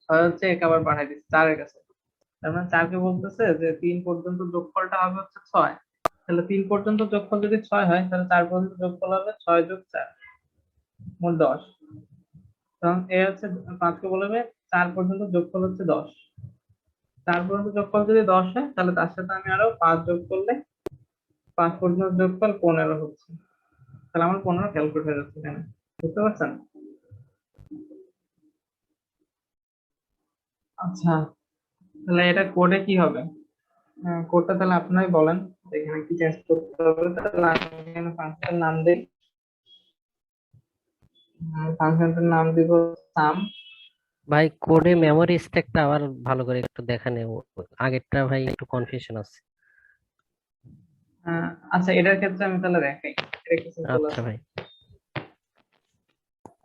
6 হচ্ছে একে আবার পাঠিয়ে দিচ্ছে 4 এর কাছে। তার মানে 4 কে বলতেছে যে 3 পর্যন্ত যোগফলটা হবে হচ্ছে 6। তাহলে 3 পর্যন্ত যোগফল যদি 6 হয়, তাহলে 4 পর্যন্ত যোগফল হবে 6 যোগ 4, মোট 10। তখন এ হচ্ছে 5 কে বলবে 4 পর্যন্ত যোগফল হচ্ছে 10। 4 পর্যন্ত যোগফল যদি 10 হয়, তাহলে তার সাথে আমি আরো 5 যোগ করলে 5 পর্যন্ত যোগফল 15 হচ্ছে। তাহলে আমার 15 ক্যালকুলেট হয়ে যাচ্ছে এখানে। বুঝতে পারছেন? আচ্ছা, তাহলে এটা কোডে কি হবে? কোডটা তাহলে আপনারাই বলেন যে এখানে কি চেঞ্জ করতে হবে। তাহলে আমি এখানে ফাংশনের নাম দিই, ফাংশনটার নাম দিব সাম। ভাই কোডে মেমোরি স্ট্যাকটা আবার ভালো করে একটু দেখানে, আগেরটা ভাই একটু কনফিউশন আছে। আচ্ছা, এটার ক্ষেত্রে আমি তাহলে দেখাই, এটা কি সিম্পল আচ্ছা আছে। ভাই,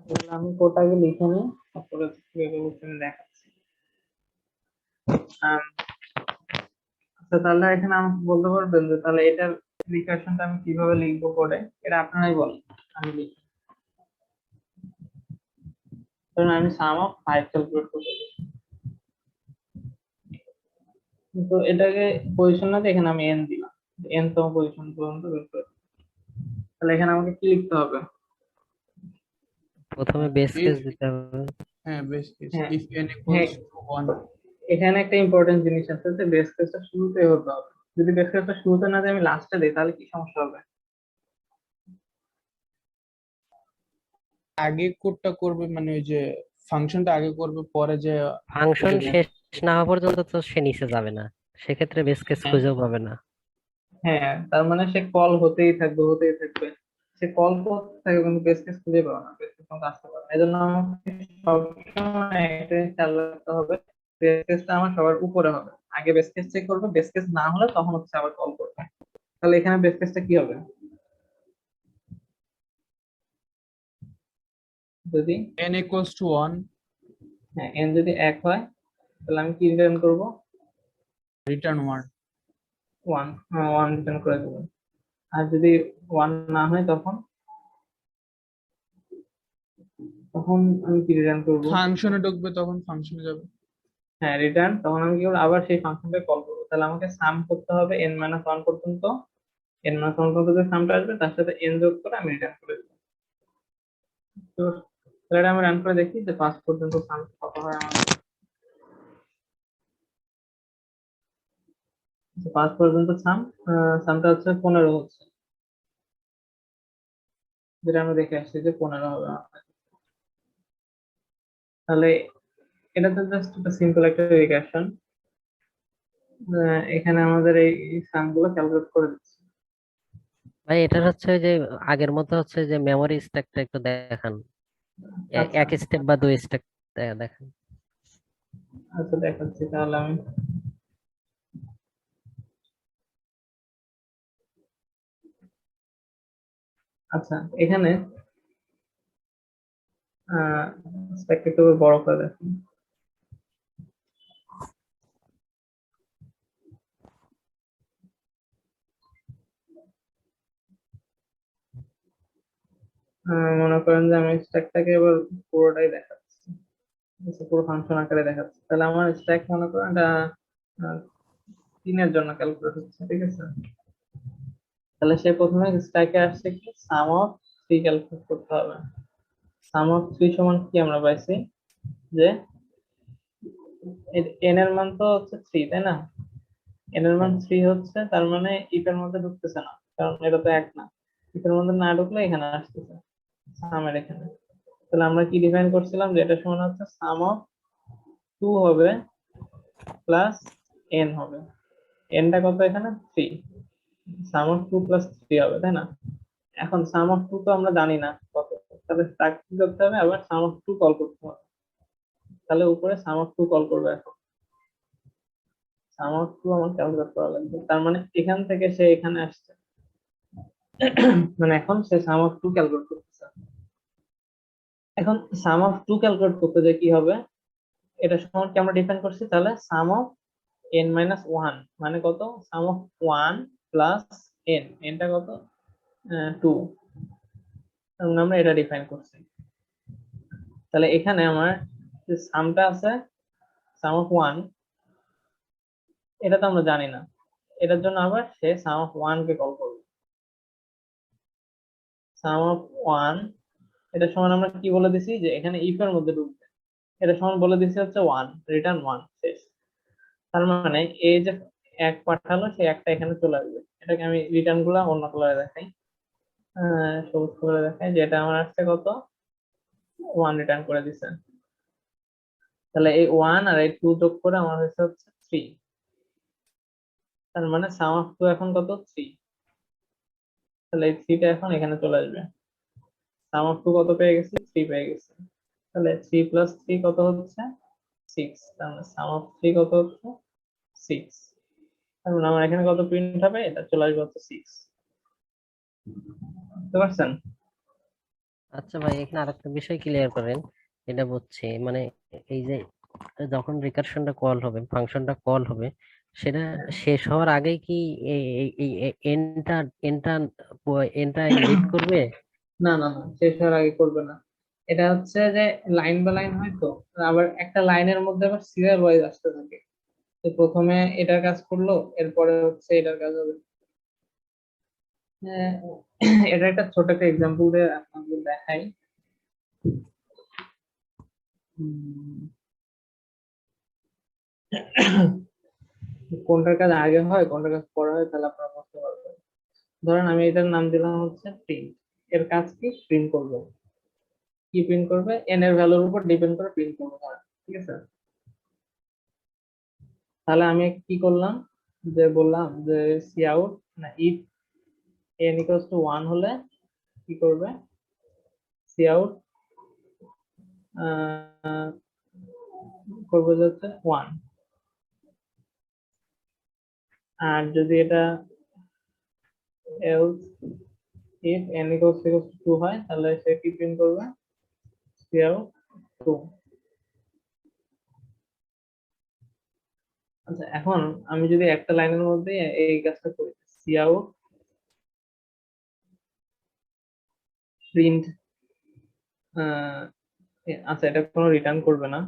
তাহলে আমি কোডটা আগে লিখে নিই, তারপরে কিভাবে করতে আমি দেখাচ্ছি। আম, আচ্ছা, তাহলে এখানে আমাকে বলতে পারবেন যে তাহলে এটার রিকার্শনটা আমি কিভাবে লিখবো কোডে? এটা আপনারাই বলেন, আমি লিখি। ধরুন আমি সাম অফ 5 ক্যালকুলেট করতে চাই, কিন্তু এটাকে পজিশন না দিয়ে এখানে আমি n দিলাম, n তম পজিশন পর্যন্ত বের করে। তাহলে এখানে আমাকে কি লিখতে হবে? প্রথমে বেস কেস দিতে হবে। হ্যাঁ, বেশ হ্যাঁ, if n হ্যাঁ, equals to 1। এখানে একটা ইম্পর্টেন্ট জিনিস আছে যে বেস কেসটা শুরুতে হতে হবে। যদি বেস কেসটা শুরুতে না দিয়ে আমি লাস্টে দিই, তাহলে কি সমস্যা হবে? আগে কোডটা করবে মানে ওই যে ফাংশনটা আগে করবে, পরে যে ফাংশন শেষ না হওয়া পর্যন্ত তো সে নিচে যাবে না, সেক্ষেত্রে বেস কেস হ্যাঁ, খুঁজেও পাবে না। হ্যাঁ, তার মানে সে কল হতেই থাকবে, হতেই থাকবে। সে কল করতে থাকবে কিন্তু বেস কেস খুঁজে পাবে না, বেস কেস কোনো আসতে পারে না। এই জন্য আমাকে সবসময় একটা জিনিস খেয়াল রাখতে হবে, বেস কেসটা আমার সবার উপরে হবে। আগে বেস কেস চেক করবে, বেস কেস না হলে তখন হচ্ছে আবার কল করবে। তাহলে এখানে বেস কেসটা কি হবে? যদি n equals to 1, হ্যাঁ n যদি 1 হয়, তাহলে আমি কি রিটার্ন করব? return 1। 1, 1 রিটার্ন করে দেবো। আর যদি 1 না হয়, তখন তখন আমি কি রিটার্ন করব? ফাংশনে ঢুকবে, তখন ফাংশনে যাবে। হ্যাঁ, রিটার্ন। তখন আমি কি করবো? আবার সেই ফাংশনটা কল করবো। তাহলে আমাকে সাম করতে হবে n মাইনাস 1 পর্যন্ত। n মাইনাস 1 পর্যন্ত যে সামটা আসবে তার সাথে n যোগ করে আমি রিটার্ন করে দেবো। তো তাহলে এটা আমি রান করে দেখি যে 5 পর্যন্ত সাম কত হয় আমার। 5 পর্যন্ত সাম, সামটা হচ্ছে 15 হচ্ছে, যেটা আমরা দেখে আসছি যে 15 হবে আমার। তাহলে এটা তো জাস্ট একটা সিম্পল একটা রিকারশন। এখানে আমাদের এই সাম গুলো ক্যালকুলেট করে দিচ্ছি। ভাই এটার হচ্ছে যে আগের মতো হচ্ছে যে মেমোরি স্ট্যাকটা একটু দেখান, আচ্ছা, এক স্টেপ বা 2 স্টেপ দেখান। আচ্ছা, দেখাচ্ছি তাহলে আমি। আচ্ছা, এখানে স্ট্যাকটা একটু বড় করে দেখুন। মনে করেন যে আমি স্ট্যাকটাকে এবার পুরোটাই দেখাচ্ছি, পুরো ফাংশন আকারে দেখাচ্ছি। তাহলে আমার স্ট্যাক মনে করেন এটা 3 এর জন্য ক্যালকুলেট হচ্ছে, ঠিক আছে? তাহলে সে প্রথমে স্ট্যাকে আসছে কি সাম অফ 3 ক্যালকুলেট করতে হবে। সাম অফ 3 সমান কি আমরা পাইছি যে এন এর মান তো হচ্ছে 3, তাই না? এন এর মান 3 হচ্ছে, তার মানে ইফ এর মধ্যে ঢুকতেছে না, কারণ এটা তো 1 না। ইফ এর মধ্যে না ঢুকলে এখানে আসতেছে, সামের এখানে। তাহলে আমরা কি ডিফাইন করছিলাম, যে এটা সমান হচ্ছে সাম অফ 2 হবে প্লাস এন হবে। এনটা কত এখানে? 3। সাম অফ 2 প্লাস 3 হবে, তাই না? এখন সাম অফ 2 তো আমরা জানি না কত, তাহলে তাকে কি করতে হবে, আবার সাম অফ 2 কল করতে হবে। তাহলে উপরে সাম অফ 2 কল করবে। এখন সাম অফ 2 আমার ক্যালকুলেট করা লাগবে, তার মানে এখান থেকে সে এখানে আসছে, মানে এখন সে সাম অফ 2 ক্যালকুলেট করতেছে। এখন সাম অফ 2 ক্যালকুলেট করতে যে কি হবে, এটা সমান কি আমরা ডিফাইন করছি, তাহলে সাম অফ n মাইনাস 1 মানে কত, সাম অফ 1 প্লাস n, nটা কত, 2, আমরা এটা ডিফাইন করছি। তাহলে এখানে আমার যে সামটা আছে, সাম অফ 1, এটা তো আমরা জানি না, এটার জন্য আবার সে সাম অফ 1 কে কল করবে। সাম অফ 1 এটা সমান আমরা কি বলে দিছি, যে এখানে ইফ এর মধ্যে ঢুকবে, এটা সমান বলে দিছি হচ্ছে 1, রিটার্ন 1, শেষ। তার মানে এই যে 1 পাঠালো, সে একটা এখানে চলে আসবে। এটাকে আমি রিটার্ন গুলা অন্য কালারে দেখাই, সবুজ কালারে দেখাই, যে এটা আমার আসছে কত, 1 রিটার্ন করে দিছে। তাহলে এই 1 আর এই 2 যোগ করে আমার হচ্ছে 3। তার মানে সাম অফ 2 এখন কত, 3। তাহলে এই 3টা এখন এখানে চলে আসবে। সাম অফ 2 কত পেয়ে গেছি, 3 পেয়ে গেছি। তাহলে 3 প্লাস 3 কত হচ্ছে, 6। তার মানে সাম অফ 3 কত হচ্ছে, 6। তার মানে আমার এখানে কত প্রিন্ট হবে, এটা চলে আসবে হচ্ছে 6। বুঝতে পারছেন? আচ্ছা ভাই, এখানে আরেকটা বিষয় ক্লিয়ার করেন। এটা বুঝছি, মানে এই যে যখন রিকারশনটা কল হবে, ফাংশনটা কল হবে, সেটা শেষ হওয়ার আগে কি এনটা এনটা এনটা ইন্ডিকেট করবে? না না না, শেষ হওয়ার আগে করবে না। এটা হচ্ছে যে লাইন বাই লাইন হয় তো, আবার একটা লাইনের মধ্যে আবার সিরিয়াল ওয়াইজ আসতে থাকে। তো প্রথমে এটার কাজ করলো, এরপরে হচ্ছে এটার কাজ হবে। হ্যাঁ, এটা একটা ছোট একটা এক্সাম্পল দিয়ে আপনাদের দেখাই। কোনটার কাজ আগে হয়, কোনটার কাজ পরে হয়, তাহলে আপনারা বুঝতে পারবেন। ধরেন আমি এটার নাম দিলাম হচ্ছে প্রিন্ট। এর কাজ কি, প্রিন্ট করবে। কি প্রিন্ট করবে, এন এর ভ্যালুর উপর ডিপেন্ড করে প্রিন্ট করবে, ধরেন, ঠিক আছে? তাহলে আমি কি করলাম, যে বললাম যে সি আউট না, ইফ এন ইকুয়ালস টু 1 হলে কি করবে, সি আউট করবে যে হচ্ছে 1। আর যদি এটা else if n equals to 2 হয়, তাহলে সে কি প্রিন্ট করবে, সি আউট 2। আচ্ছা, এখন আমি যদি একটা লাইনের মধ্যে এই কাজটা করি, সি আউট প্রিন্ট, আচ্ছা এটা কোনো রিটার্ন করবে না।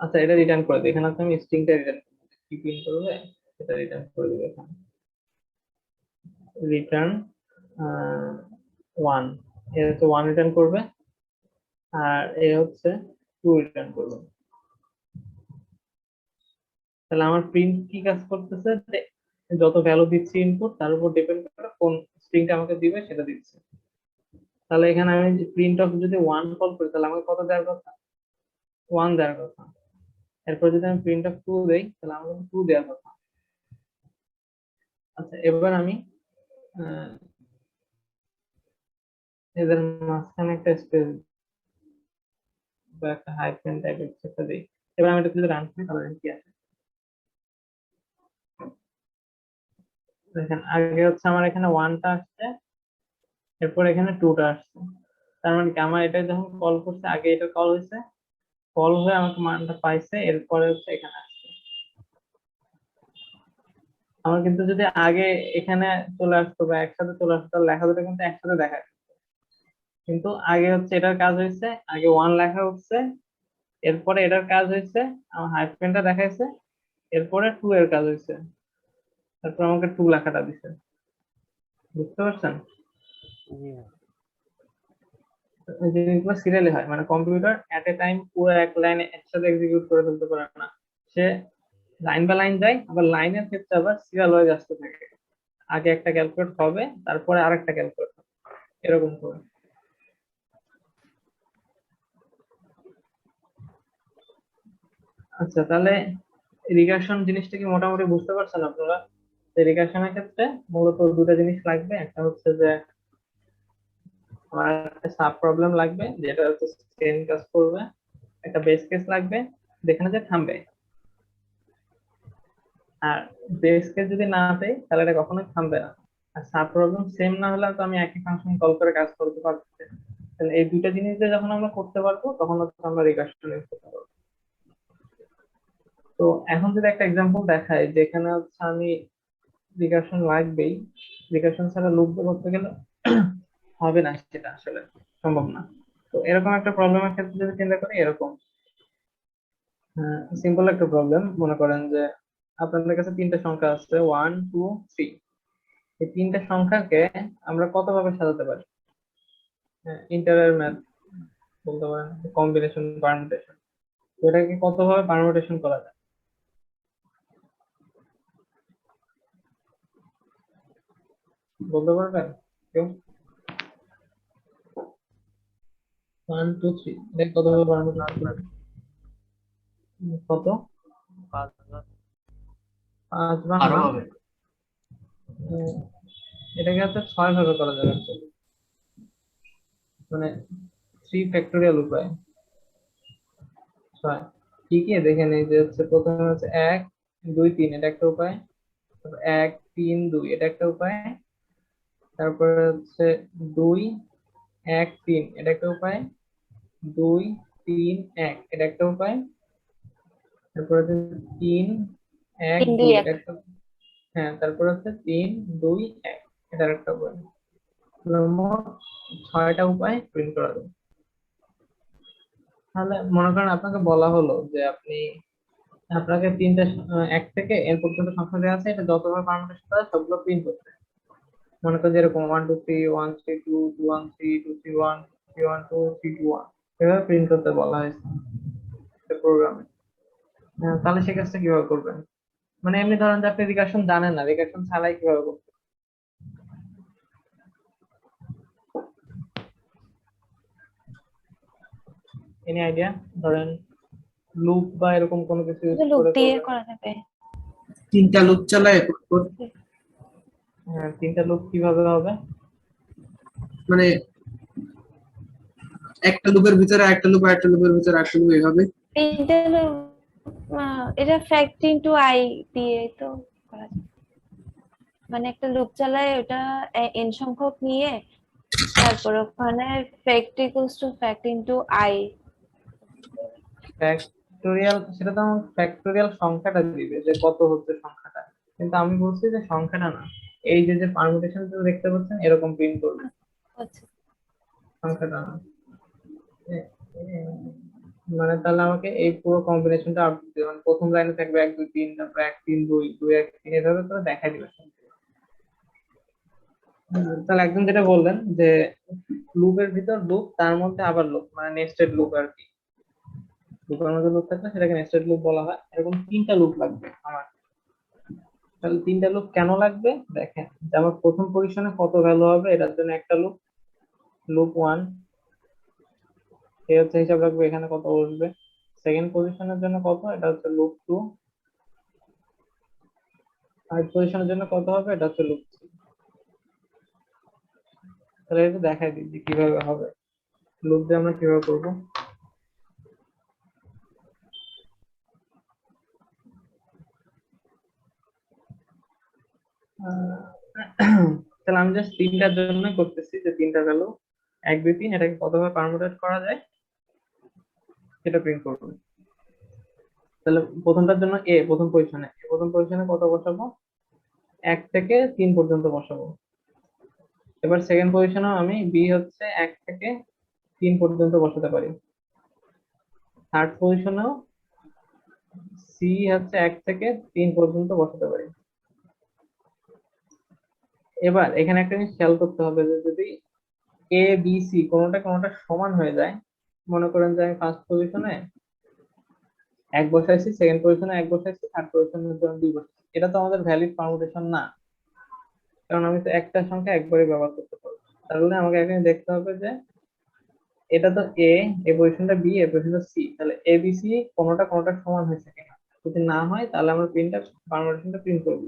আচ্ছা এটা রিটার্ন করে দিই, এখানে তো আমি স্ট্রিংটা রিটার্ন করবো, কি প্রিন্ট করবে, এটা রিটার্ন করে দিবে এখানে, রিটার্ন 1। এ হচ্ছে 1 রিটার্ন করবে, আর এ হচ্ছে 2 রিটার্ন করবে। তাহলে আমার প্রিন্ট কি কাজ করতেছে, যে যত ভ্যালু দিচ্ছি ইনপুট, তার উপর ডিপেন্ড করে কোন স্ট্রিংটা আমাকে দিবে সেটা দিচ্ছে। তাহলে এখানে আমি প্রিন্ট অফ যদি 1 কল করি, তাহলে আমাকে কত দেওয়ার কথা, 1 দেওয়ার কথা। এরপর যদি আমি প্রিন্ট অফ 2 দেই, তাহলে আমাকে 2 দেওয়ার কথা। আচ্ছা এবার আমি এদের মাঝখানে একটা স্পেস বা একটা হাইফেন টাইপের কিছু একটা দিই। এবার আমি এটা যদি রান করি, তাহলে কি আসে, দেখেন আগে হচ্ছে আমার এখানে 1টা আসছে, এরপর এখানে 2টা আসছে। তার মানে কি, আমার এটা যখন কল করছে, আগে এটা কল হয়েছে, কল হয়ে আমাকে মানটা পাইছে, এরপরে হচ্ছে এখানে আসছে। আমার কিন্তু যদি আগে এখানে চলে আসতো বা একসাথে চলে আসতো, তাহলে লেখা দুটো কিন্তু একসাথে দেখা যেত। কিন্তু আগে হচ্ছে এটার কাজ হয়েছে, আগে 1 লেখা উঠছে, এরপরে এটার কাজ হয়েছে, আমার হাইফেনটা দেখাইছে, এরপরে 2 এর কাজ হয়েছে, তারপর আমাকে 2 লেখাটা দিছে। বুঝতে পারছেন? জি ভাই। জিনিসগুলো সিরিয়ালি হয়, মানে কম্পিউটার এট এ টাইম পুরো এক লাইনে একসাথে এক্সিকিউট করে ফেলতে পারে না। সে লাইন বাই লাইন যায়, আবার লাইনের ক্ষেত্রে আবার সিরিয়াল ওয়াইজ আসতে থাকে। আগে একটা ক্যালকুলেট হবে, তারপরে আরেকটা ক্যালকুলেট হবে, এরকম করে। আচ্ছা, তাহলে রিগার্শন জিনিসটা কি মোটামুটি বুঝতে পারছেন আপনারা? রিগার্শনের ক্ষেত্রে মূলত দুটো জিনিস লাগবে। একটা হচ্ছে যে আমার একটা সাব প্রবলেম লাগবে যেটা হচ্ছে চেইন কাজ করবে, একটা বেস কেস লাগবে যেখানে যে থামবে। আর বেস কেস যদি না দেয় তাহলে এটা কখনোই থামবে না। আর সাব প্রবলেম সেম না হলে তো আমি একই ফাংশন কল করে কাজ করতে পারছি না। তাহলে এই দুইটা জিনিস দিয়ে যখন আমরা করতে পারবো তখন হচ্ছে আমরা রিগার্শন ইউজ করতে পারবো। তো এখন যদি একটা এক্সাম্পল দেখাই যেখানে হচ্ছে আমি রিগার্শন লাগবেই, রিগার্শন ছাড়া লুপ করতে গেলে হবে না, সেটা আসলে সম্ভব না। তো এরকম একটা প্রবলেমের ক্ষেত্রে যদি চিন্তা করি, এরকম সিম্পল একটা প্রবলেম মনে করেন যে আপনাদের কাছে তিনটা সংখ্যা আছে 1 2 3। এই তিনটা সংখ্যাকে আমরা কত ভাবে সাজাতে পারি? ইন্টারের ম্যাথ বলতে পারেন, কম্বিনেশন, পারমুটেশন। এটাকে কত ভাবে পারমুটেশন করা যায় বলতে পারবেন কেউ? 1 2 3 এটাকে কত ভাবে পারমুটেশন করা যায়? কত? 5 ভাগ না? উম, এটাকে হচ্ছে 6 ভাবে করা যাবে actually। মানে 3 ফ্যাক্টোরিয়াল উপায় 6। কি কি দেখে নেই যে হচ্ছে প্রথমে হচ্ছে 1 2 3 এটা একটা উপায়, তারপর 1 3 2 এটা একটা উপায়, তারপরে হচ্ছে 2 1 3 এটা একটা উপায়, 2 3 1 এটা একটা উপায়, তারপরে হচ্ছে 3 1 3 2 2 1। এটা একটা, হ্যাঁ তারপরে হচ্ছে 3 2 1 এটা একটা উপায়। তাহলে মোট 6টা উপায় প্রিন্ট করা যায়। তাহলে মনে করেন আপনাকে বলা হলো যে আপনাকে তিনটা 1 থেকে n পর্যন্ত সংখ্যা দেওয়া আছে, এটা যতবার পারমুটেশন করা যায় সবগুলো প্রিন্ট করতে। মনে করেন যেরকম 1 2 3 1 3 2 2 1 3 2 3 1 3 1 2 3 2 1 এভাবে প্রিন্ট করতে বলা হয়েছে প্রোগ্রামে। তাহলে সেই কাজটা কিভাবে করবেন? মানে এমনি ধরেন যে আপনি রিকারশন জানেন না, রিকারশন ছাড়াই কিভাবে করবেন? Any idea? ধরেন লুপ বা এরকম কোনো কিছু ইউজ লুপ করে দিয়ে করবেন। করা যাবে। তিনটা লুপ চালায় পরপর, হ্যাঁ, তিনটা লুপ কিভাবে হবে? মানে একটা লুপের ভিতরে একটা লুপ, একটা লুপের ভিতরে একটা লুপ, এইভাবে। তিনটে loop, এটা ফ্যাক্ট ইনটু আই দিয়ে তো করা যায়। মানে একটা লুপ চালায় ওটা n সংখ্যক নিয়ে, তারপর ওখানে fact equals to fact into I. Factorial, সেটা তো আমার ফ্যাক্টোরিয়াল সংখ্যাটা দিবে যে কত হচ্ছে সংখ্যাটা, কিন্তু আমি বলছি যে সংখ্যাটা না, এই যে যে পারমুটেশন দেখতে পাচ্ছেন এরকম প্রিন্ট করবে, আচ্ছা, সংখ্যাটা না। এ- এ- মানে তাহলে আমাকে এই পুরো কম্বিনেশনটা আপডেট দিবে, মানে প্রথম লাইনে থাকবে 1 2 3, তারপর 1 3 2 2 1 3 এভাবে করে দেখাই দিবে। তাহলে একদম যেটা বললেন যে লুপের ভিতর লুপ, তার মধ্যে আবার লুপ, মানে নেস্টেড লুপ আর কি। লুপের মধ্যে লুপ থাকলে সেটাকে নেস্টেড লুপ বলা হয়। এরকম তিনটা লুপ লাগবে আমার। তাহলে তিনটা লুপ কেন লাগবে দেখেন, যে আমার প্রথম পজিশনে কত ভ্যালু হবে এটার জন্য একটা লুপ, লুপ 1 এই হচ্ছে হিসাব রাখবে এখানে কত বসবে। সেকেন্ড পজিশনের জন্য কত, এটা হচ্ছে লুপ 2। থার্ড পজিশনের জন্য কত হবে, এটা হচ্ছে লুপ 3। তাহলে এটা দেখাই দিই যে কিভাবে হবে, লুপ দিয়ে আমরা কিভাবে করবো। তাহলে আমি জাস্ট তিনটার জন্য করতেছি, যে তিনটা ভ্যালু 1 2 3 এটাকে কতভাবে পারমুটেট করা যায় সেটা প্রিন্ট করবো। তাহলে প্রথমটার জন্য প্রথম পজিশনে কত বসাবো, 1 থেকে 3 পর্যন্ত বসাবো। এবার সেকেন্ড পজিশনেও আমি বি হচ্ছে 1 থেকে 3 পর্যন্ত বসাতে পারি। থার্ড পজিশনেও সি হচ্ছে 1 থেকে 3 পর্যন্ত বসাতে পারি। এবার এখানে একটা জিনিস খেয়াল করতে হবে যে যদি এ বি সি কোনোটা কোনোটা সমান হয়ে যায়, মনে করেন যে আমি ফার্স্ট পজিশনে 1 বসাইছি, সেকেন্ড পজিশনে 1 বসাইছি, থার্ড পজিশনের জন্য 2 বসাইছি, এটা তো আমাদের ভ্যালিড পারমুটেশন না, কারণ আমি তো একটা সংখ্যা একবারই ব্যবহার করতে পারবো। তাহলে আমাকে এখানে দেখতে হবে যে এটা তো এ, এই পজিশনটা বি, এই পজিশনটা সি, তাহলে এ বি সি কোনোটা কোনোটা সমান হয়েছে কিনা। যদি না হয় তাহলে আমরা পারমুটেশনটা প্রিন্ট করব।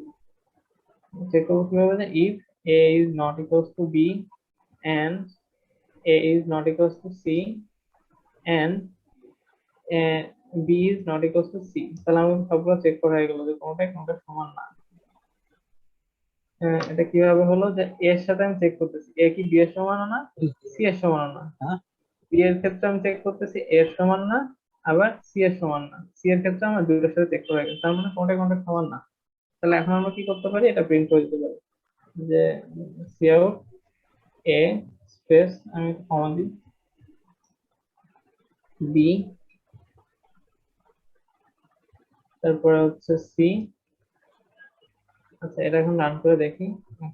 চেক করবো কিভাবে, যে if a is not equals to b and a is not equals to c and b is not equals to c, তাহলে আমাকে সবগুলো চেক করা হয়ে গেল যে কোনোটাই কোনোটা সমান না। এটা কিভাবে হলো, যে a এর সাথে আমি চেক করতেছি a কি b এর সমান না, c এর সমান না। b এর ক্ষেত্রে আমি চেক করতেছি a এর সমান না, আবার c এর সমান না। c এর ক্ষেত্রে আমার দুইটার সাথে চেক করা হয়ে গেছে, তার মানে কোনোটাই কোনোটা সমান না। তাহলে এখন আমরা কি করতে পারি, এটা প্রিন্ট করে দিতে পারি যে cout a স্পেস, আমি একটু কমা দিই, b, তারপরে হচ্ছে সি। আচ্ছা, এটা এখন রান করে দেখি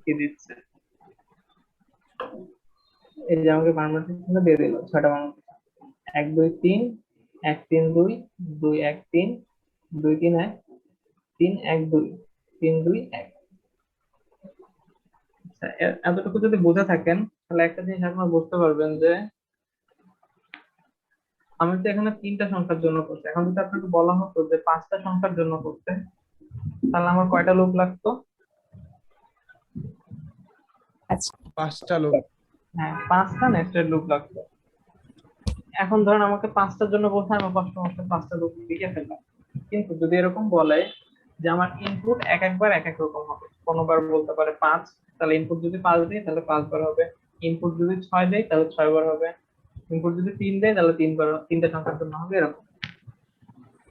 কি দিচ্ছে। এই যে আমাকে পারমিশন দিয়ে দিল 6টা মানুষ, 1 2 3 1 3 2 2 1 3 2 3 1 3 1 2 3 2 1। আচ্ছা, এতটুকু যদি বুঝে থাকেন তাহলে একটা জিনিস আপনারা বুঝতে পারবেন যে আমি তো এখানে 3টা সংখ্যার জন্য করছি, এখন যদি আপনাকে বলা হতো যে 5টা সংখ্যার জন্য করতে, তাহলে আমার কয়টা লুপ লাগতো? 5টা লোক। হ্যাঁ, 5টা নেস্টেড লুপ লাগতো। এখন ধরেন আমাকে 5টার জন্য বলতে, আমি কষ্ট মষ্ট 5টা লুপ লিখে ফেললাম। কিন্তু যদি এরকম বলে যে আমার ইনপুট এক একবার এক এক রকম হবে, কোনোবার বলতে পারে 5, তাহলে ইনপুট যদি 5 দেই তাহলে 5 বার হবে, ইনপুট যদি 6 দেই তাহলে 6 বার হবে, ইনপুট যদি 3 দেই তাহলে 3 বার, 3টা সংখ্যার জন্য হবে এরকম।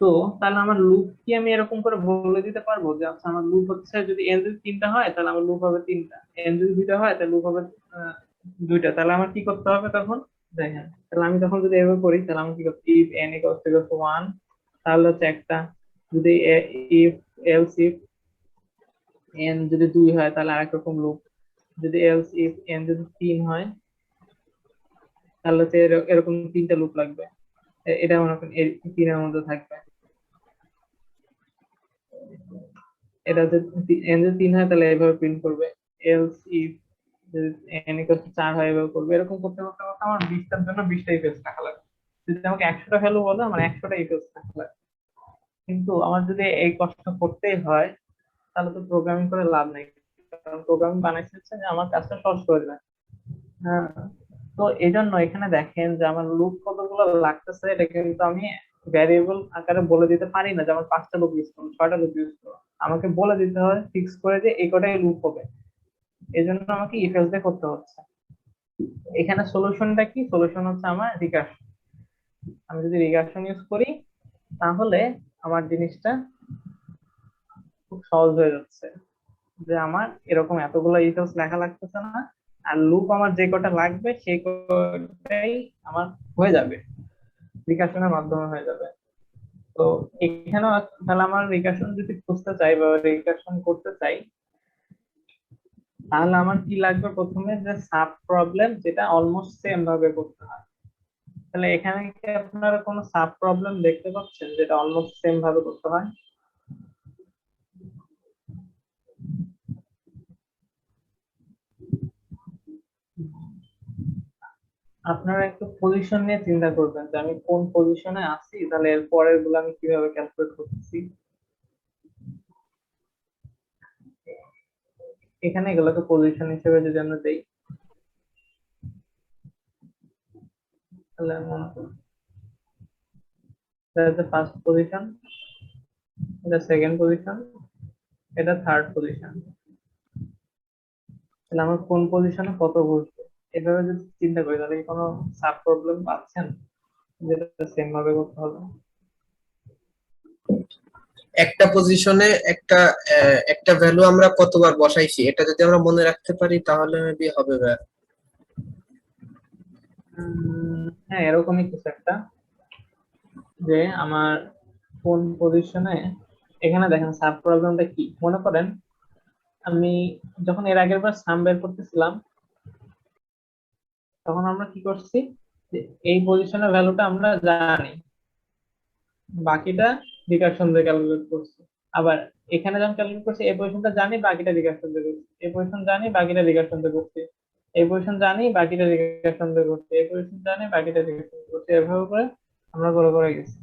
তো তাহলে আমার লুপ কি আমি এরকম করে বলে দিতে পারবো যে আচ্ছা আমার লুপ হচ্ছে, যদি n যদি 3টা হয় তাহলে আমার লুপ হবে 3টা, n যদি 2টা হয় তাহলে লুপ হবে 2টা। তাহলে আমার কি করতে হবে তখন, দেখেন তাহলে আমি তখন যদি এভাবে করি তাহলে আমি কি করতে, if n equals to 1 তাহলে হচ্ছে একটা, যদি if else if n যদি 2 হয় তাহলে আরেক রকম লুপ, যদি else if n যদি 3 হয় তাহলে হচ্ছে এরকম 3টা লুপ লাগবে। এটা মনে করেন এই 3 এর মধ্যে থাকবে। এটা যদি n যদি 3 হয় তাহলে এইভাবে প্রিন্ট করবে, else if যদি n equals to 4 হয় এভাবে করবে। এরকম করতে করতে করতে আমার 20টার জন্য 20টা ইফেক্ট রাখা লাগবে। যদি আমাকে 100টা ভ্যালু বলে আমার 100টা ইফেক্ট রাখা লাগবে। কিন্তু আমার যদি এই কষ্ট করতেই হয় তাহলে তো প্রোগ্রামিং করে লাভ নেই, কারণ প্রোগ্রামিং বানাইছে হচ্ছে যে আমার কাজটা সহজ করে দেবে। হ্যাঁ, তো এই জন্য এখানে দেখেন যে আমার লুপ কতগুলো লাগতেছে, এটা কিন্তু আমি ভ্যারিয়েবল আকারে বলে দিতে পারি না যে আমার 5টা লুপ ইউজ করবো 6টা লুপ ইউজ করবো, আমাকে বলে দিতে হয় ফিক্স করে যে এই কটাই লুপ হবে। এই জন্য আমাকে ইফ এলস দিয়ে করতে হচ্ছে। এখানে সলিউশনটা কি, সলিউশন হচ্ছে আমার রিকারশন। আমি যদি রিকারশন ইউজ করি তাহলে আমার জিনিসটা খুব সহজ হয়ে যাচ্ছে, যে আমার এরকম এতগুলো ইফ এলস লেখা লাগতেছে না, আর লুপ আমার যে কটা লাগবে সেই কটাই আমার হয়ে যাবে, রিকারশনের মাধ্যমে হয়ে যাবে। তো এখানেও তাহলে আমার রিকারশন যদি খুঁজতে চাই বা রিকারশন করতে চাই তাহলে আমার কি লাগবে, প্রথমে যে সাব প্রবলেম যেটা অলমোস্ট সেম ভাবে করতে হয়। তাহলে এখানে কি আপনারা কোনো সাব প্রবলেম দেখতে পাচ্ছেন যেটা অলমোস্ট সেম ভাবে করতে হয়? আপনারা একটু পজিশন নিয়ে চিন্তা করবেন যে আমি কোন পজিশনে আছি, তাহলে এর পরের গুলো আমি কিভাবে ক্যালকুলেট করতেছি। এখানে এগুলোকে পজিশন হিসেবে যদি আমরা দেই তাহলে ফার্স্ট পজিশন, এটা সেকেন্ড পজিশন, এটা থার্ড পজিশন। তাহলে আমার কোন পজিশনে কত বসবে এভাবে যদি চিন্তা করি তাহলে কি কোনো সাব প্রবলেম পাচ্ছেন যেটা সেম ভাবে করতে হবে? একটা পজিশনে একটা ভ্যালু আমরা কতবার বসাইছি এটা যদি আমরা মনে রাখতে পারি তাহলে মেবি হবে ভাই। হ্যাঁ, এরকমই কিছু একটা, যে আমার কোন পজিশনে, এখানে দেখেন সাব প্রবলেমটা কি, মনে করেন আমি যখন এর আগের বার সাম বের করতেছিলাম তখন আমরা কি করছি, যে এই পজিশনের ভ্যালুটা আমরা জানি, বাকিটা রিকারশন দিয়ে ক্যালকুলেট করছি। আবার এখানে যখন ক্যালকুলেট করছি এই পজিশনটা জানি, বাকিটা রিকারশন দিয়ে করছি, এই পজিশন জানি, বাকিটা রিকারশন দিয়ে করছি, এই পজিশন জানি, বাকিটা রিকারশন দিয়ে করছি, এই পজিশন জানি, বাকিটা রিকারশন দিয়ে করছি, এভাবে করে আমরা করে করে গেছি।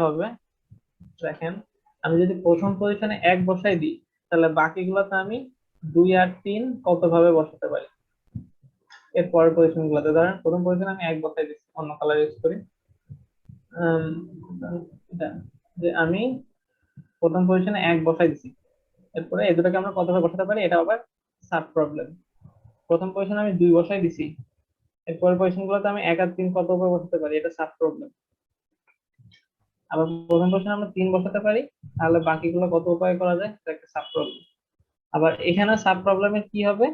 হবে, দেখেন আমি যদি প্রথম পজিশনে 1 বসাই দিই, তাহলে বাকিগুলোতে আমি 2 আর 3 কত ভাবে বসাতে পারি। এর পরের পজিশন গুলোতে ধরেন প্রথম পজিশনে আমি 1 বসাই দিচ্ছি, অন্য কালার ইউজ করি। আম, এটা, যে আমি প্রথম পজিশনে 1 বসাই দিচ্ছি, এরপরে এই দুটোকে আমরা কত ভাবে বসাতে পারি, এটা আবার সাব প্রবলেম। প্রথম পজিশনে আমি 2 বসাই দিছি, এরপরের পজিশন গুলোতে আমি 1 আর 3 কত ভাবে বসাতে পারি, এটা সাব প্রবলেম। আবার প্রথম পজিশনে আমরা 3 বসাতে পারি, তাহলে বাকিগুলো কত উপায়ে করা যায়, এটা একটা সাব প্রবলেম। আবার এখানে সাব প্রবলেমে কি হবে,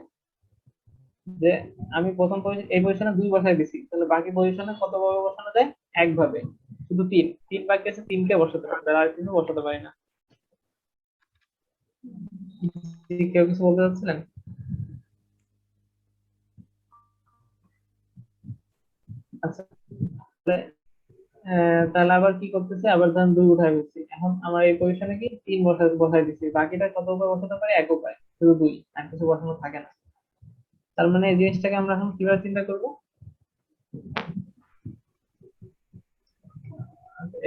যে আমি প্রথম পজিশন এই পজিশনে 2 বসাই দিছি, তাহলে বাকি পজিশনে কত ভাবে বসানো যায়, একভাবে, শুধু 3 বাকি আছে, 3 কে বসাতে পারি, আর কিছু বসাতে পারি না। কেউ কিছু বলতে চাচ্ছিলেন? আচ্ছা, তাহলে তাহলে আবার কি করতেছি, আবার ধরেন 2 উঠাই দিচ্ছি, এখন আমার এই পজিশনে কি 3 বসাই দিচ্ছি, বাকিটা কত উপায় বসাতে পারি, এক উপায়, শুধু 2, আর কিছু বসানো থাকে না। তার মানে এই জিনিসটাকে আমরা এখন কিভাবে চিন্তা করব,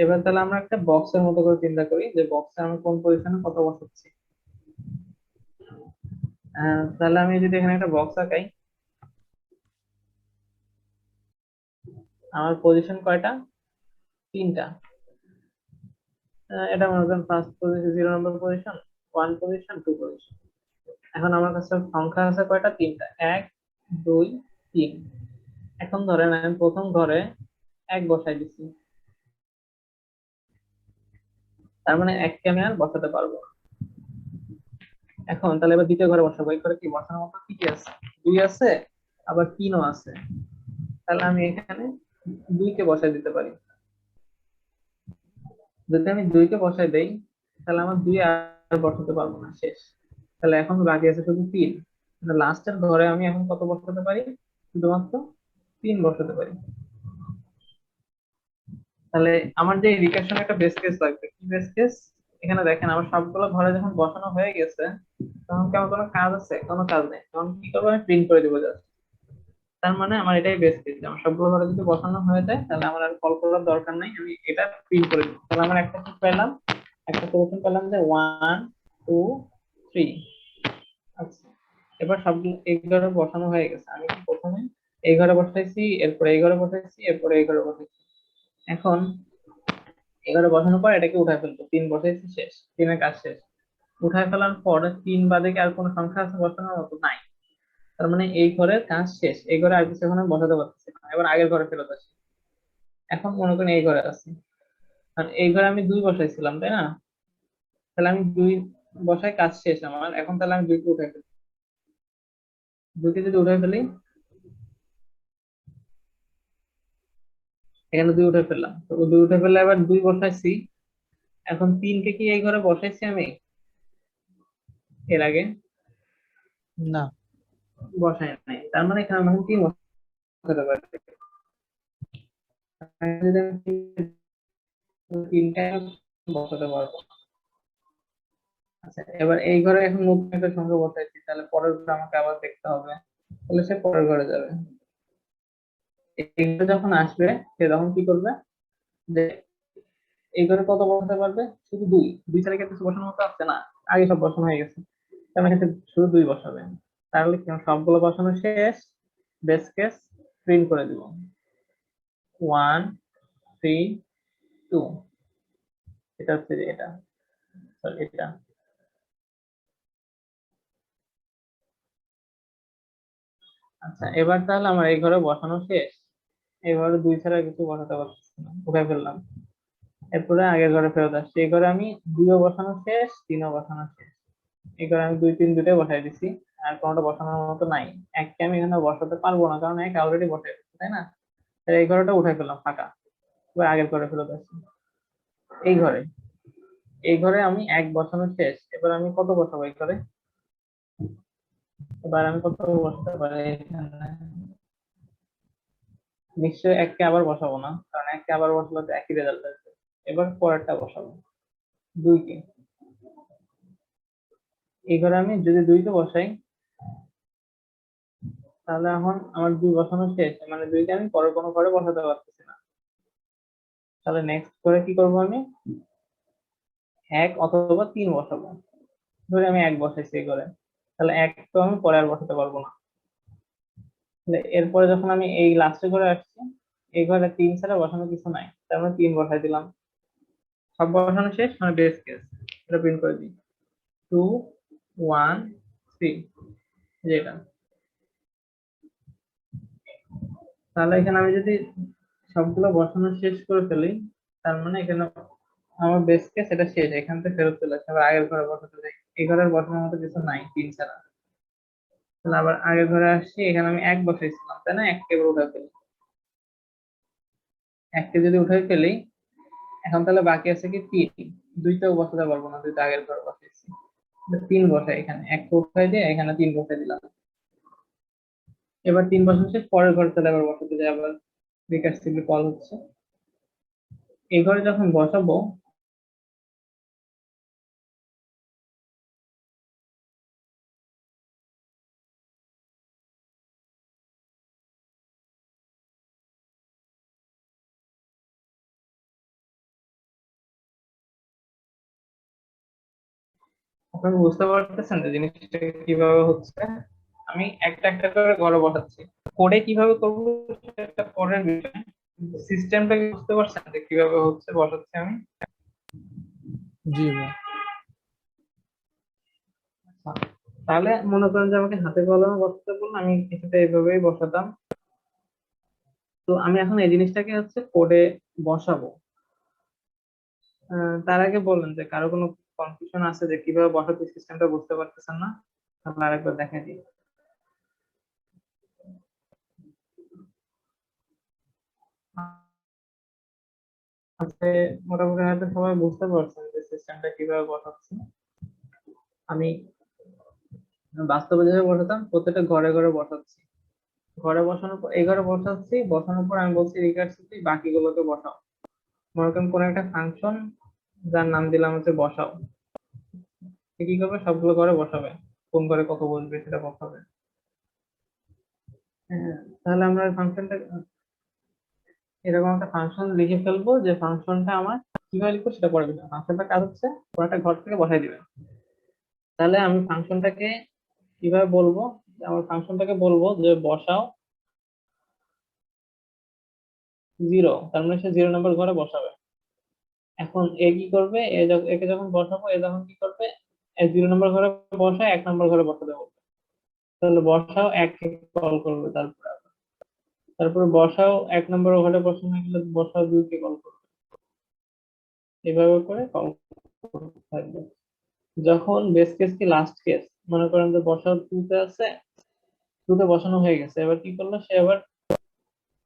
এবার তাহলে আমরা একটা বক্সের মতো করে চিন্তা করি, যে বক্সে আমি কোন পজিশনে কত বসাচ্ছি। তাহলে আমি যদি এখানে একটা বক্স আঁকাই, আমার পজিশন কয়টা, 3টা। এটা মনে করেন ফার্স্ট পজিশন, 0 নম্বর পজিশন, 1 পজিশন, 2 পজিশন। এখন আমার কাছে সংখ্যা আছে কয়টা, 3টা, 1 2 3। এখন ধরেন আমি প্রথম ঘরে 1 বসাই দিচ্ছি, তার মানে 1 কে আমি আর বসাতে পারবো না। এখন তাহলে এবার দ্বিতীয় ঘরে বসাবো, এই ঘরে কি বসানোর মতো কি কি আছে, 2 আছে, আবার 3ও আছে, তাহলে আমি এখানে 2 কে বসাই দিতে পারি। যদি আমি 2 কে বসাই দেই, তাহলে আমার 2 আর বসাতে পারবো না, শেষ। তাহলে এখন বাকি আছে শুধু 3। লাস্টের ঘরে আমি এখন কত বসাতে পারি, শুধুমাত্র 3 বসাতে পারি। তাহলে আমার যে রিকারশন একটা বেস কেস লাগবে, কি বেস কেস, এখানে দেখেন আমার সবগুলো ঘরে যখন বসানো হয়ে গেছে, তখন কি আমার কোনো কাজ আছে, কোনো কাজ নেই, তখন কি করবো, আমি প্রিন্ট করে দিব জাস্ট। তার মানে আমার এটাই বেস কেস, আমার সবগুলো ঘরে যদি বসানো হয়ে যায়, তাহলে আমার আর কল করার দরকার নাই, আমি এটা প্রিন্ট করে দিব। তাহলে আমার একটা কি পেলাম, একটা সলিউশন পেলাম, যে 1 2 3। আচ্ছা, এবার সবগুলো এই ঘরে বসানো হয়ে গেছে, আমি কি প্রথমে এই ঘরে বসাইছি, এরপরে এই ঘরে বসাইছি, এরপরে এই ঘরে বসাইছি। এখন এই ঘরে বসানোর পর এটাকে উঠায় ফেলবো, 3 বসাইছি, শেষ, 3 এর কাজ শেষ। উঠায় ফেলার পর 3 বাদে কি আর কোনো সংখ্যা আছে বসানোর মতো, নাই। তার মানে এই ঘরের কাজ শেষ, এই ঘরে আর কিছু এখন আমি বসাতে পারতেছি না, এবার আগের ঘরে ফেরত আসি। এখন মনে করেন এই ঘরে আছি, কারণ এই ঘরে আমি 2 বসাইছিলাম, তাই না, তাহলে আমি 2 বসাই, কাজ শেষ আমার। এখন তাহলে আমি 2 কে উঠাই ফেলি, 2 কে যদি উঠাই ফেলি, এখানে 2 উঠে ফেললাম, তো 2 উঠে ফেললে এবার 2 বসাইছি। এখন 3 কে কি এই ঘরে বসাইছি আমি এর আগে, না, বসাই নাই, তার মানে এখানে আমি 3 বসাতে পারি। যদি আমি 3টা বসাতে পারবো। আচ্ছা, এবার এই ঘরে এখন নতুন একটা সংখ্যা বসাইছি, তাহলে পরের ঘরে আমাকে আবার দেখতে হবে, তাহলে সে পরের ঘরে যাবে। এই ঘরে যখন আসবে, সে তখন কি করবে, যে এই ঘরে কত বসাতে পারবে, শুধু 2, 2 ছাড়া কি আর কিছু বসানোর মতো আছে না, আগে সব বসানো হয়ে গেছে, তার মানে এক্ষেত্রে শুধু 2 বসাবে। তাহলে কি আমার সবগুলো বসানো শেষ, বেস কেস প্রিন্ট করে দিব, 1 3 2। এটা হচ্ছে যে এটা, সরি এটা। আচ্ছা, এবার তাহলে আমার এই ঘরে বসানো শেষ, এই ঘরে 2 ছাড়া কিছু বসাতে পারতেছি না, উঠাই ফেললাম। এরপরে আগের ঘরে ফেরত আসছি, এই ঘরে আমি 2ও বসানো শেষ, 3ও বসানো শেষ। এই ঘরে আমি 2 3 দুটোই বসাই দিছি, আর কোনোটা বসানোর মতো নাই। 1 কে আমি এখানে বসাতে পারবো না, কারণ 1 অলরেডি বসাই দিচ্ছি, তাই না। তাহলে এই ঘরটা উঠাই ফেললাম ফাঁকা, এবার আগের ঘরে ফেরত আসছি। এই ঘরে, এই ঘরে আমি 1 বসানো শেষ, এবার আমি কত বসাবো এই ঘরে, এবার আমি কত বসাতে পারি এখানে? নিশ্চয়ই এককে আবার বসাবো না, কারণ এককে আবার বসালে তো একই রেজাল্ট আসবে। এবার পরেরটা বসাবো, 2 কে। এই ঘরে আমি যদি 2 কে বসাই, তাহলে এখন আমার 2 বসানো শেষ, মানে 2 কে আমি পরের কোনো ঘরে বসাতে পারতেছি না। তাহলে নেক্সট করে কি করব আমি? 1 অথবা 3 বসাবো। ধরে আমি 1 বসাইছি এই ঘরে, তাহলে 1 তো আমি পরে আর বসাতে পারবো না। তাহলে এরপরে যখন আমি এই লাস্টের ঘরে আসছি, এই ঘরে 3 ছাড়া বসানো কিছু নাই, তার মানে 3 বসাই দিলাম। সব বসানো শেষ, মানে বেস কেস। এটা প্রিন্ট করে দিই, 2 1 3, যেটা। তাহলে এখানে আমি যদি সবগুলো বসানো শেষ করে ফেলি, তার মানে এখানে আমার বেস কেস এটা শেষ, এখান থেকে ফেরত চলে আসছে, আবার আগের ঘরে বসাতে যাই। এই ঘরের বসানোর মতো কিছু নাই 3 ছাড়া। তাহলে আবার আগের ঘরে আসছি, এখানে আমি 1 বসাইছিলাম, তাই না? 1 কে এবার উঠে ফেলি, 1 কে যদি উঠে ফেলি, এখন তাহলে বাকি আছে কি 3। 2 তেও বসাতে পারবো না, 2 টা আগের ঘরে বসাইছি। 3 বসাই, এখানে 1 কে উঠাই দিয়ে এখানে 3 বসাই দিলাম। এবার 3 বসানো শেষ, পরের ঘরে তাহলে আবার বসাতে যাই, আবার রিকার্সিভলি কল হচ্ছে। এই ঘরে যখন বসাবো, আপনারা বুঝতে পারতেছেন যে জিনিসটা কিভাবে হচ্ছে? আমি একটা একটা করে ঘরে বসাচ্ছি, কোডে কিভাবে করবো সেটা পরের বিষয়। সিস্টেমটা বুঝতে পারছেন যে কিভাবে হচ্ছে বসাচ্ছি আমি? জি ভাই। আচ্ছা, তাহলে মনে করেন যে আমাকে হাতে কলমে বসাতে বললে আমি কিছুটা এইভাবেই বসাতাম। তো আমি এখন এই জিনিসটাকে হচ্ছে কোডে বসাবো। তার আগে বললেন যে কারো কোনো কনফিউশন আছে যে কিভাবে বসাতে, সিস্টেমটা বুঝতে পারতেছেন না? তাহলে আরেকবার দেখাই দিই। আজকে মোটামুটি হয়তো সবাই বুঝতে পারছেন যে সিস্টেমটা কিভাবে বসাচ্ছি। আমি বাস্তবে যেভাবে বসাতাম, প্রত্যেকটা ঘরে ঘরে বসাচ্ছি। ঘরে বসানোর পর এই ঘরে বসাচ্ছি, বসানোর পর আমি বলছি রিকার্সিভলি বাকিগুলোকে বসাও। মনে করেন কোন একটা ফাংশন যার নাম দিলাম হচ্ছে বসাও, সে কি করবে? সবগুলো ঘরে বসাবে, কোন ঘরে কত বসবে সেটা বসাবে। হ্যাঁ, তাহলে আমরা ফাংশনটা এরকম একটা ফাংশন লিখে ফেলবো, যে ফাংশনটা আমার কিভাবে লিখবো সেটা পরে দিলাম। ফাংশনটা কাজ হচ্ছে কোন একটা ঘর থেকে বসাই দিবে। তাহলে আমি ফাংশনটাকে কিভাবে বলবো? আমার ফাংশনটাকে বলবো যে বসাও 0, তার মানে সে 0 নম্বর ঘরে বসাবে। এখন এ কি করবে? একে যখন বসাবো, এ যখন কি করবে? 0 নম্বর ঘরে বসায় 1 নম্বর ঘরে বসাতে বলবে। তাহলে বসাও 1 কে কল করবে, তারপরে বসাও 1 নম্বর ঘরে বসানো হয়ে গেলে বসাও 2 কে কল করবে। এভাবে করে কল করতে থাকবে। যখন বেস কেস কি লাস্ট কেস, মনে করেন যে বসাও 2 তে আছে, 2 তে বসানো হয়ে গেছে, এবার কি করলো? সে আবার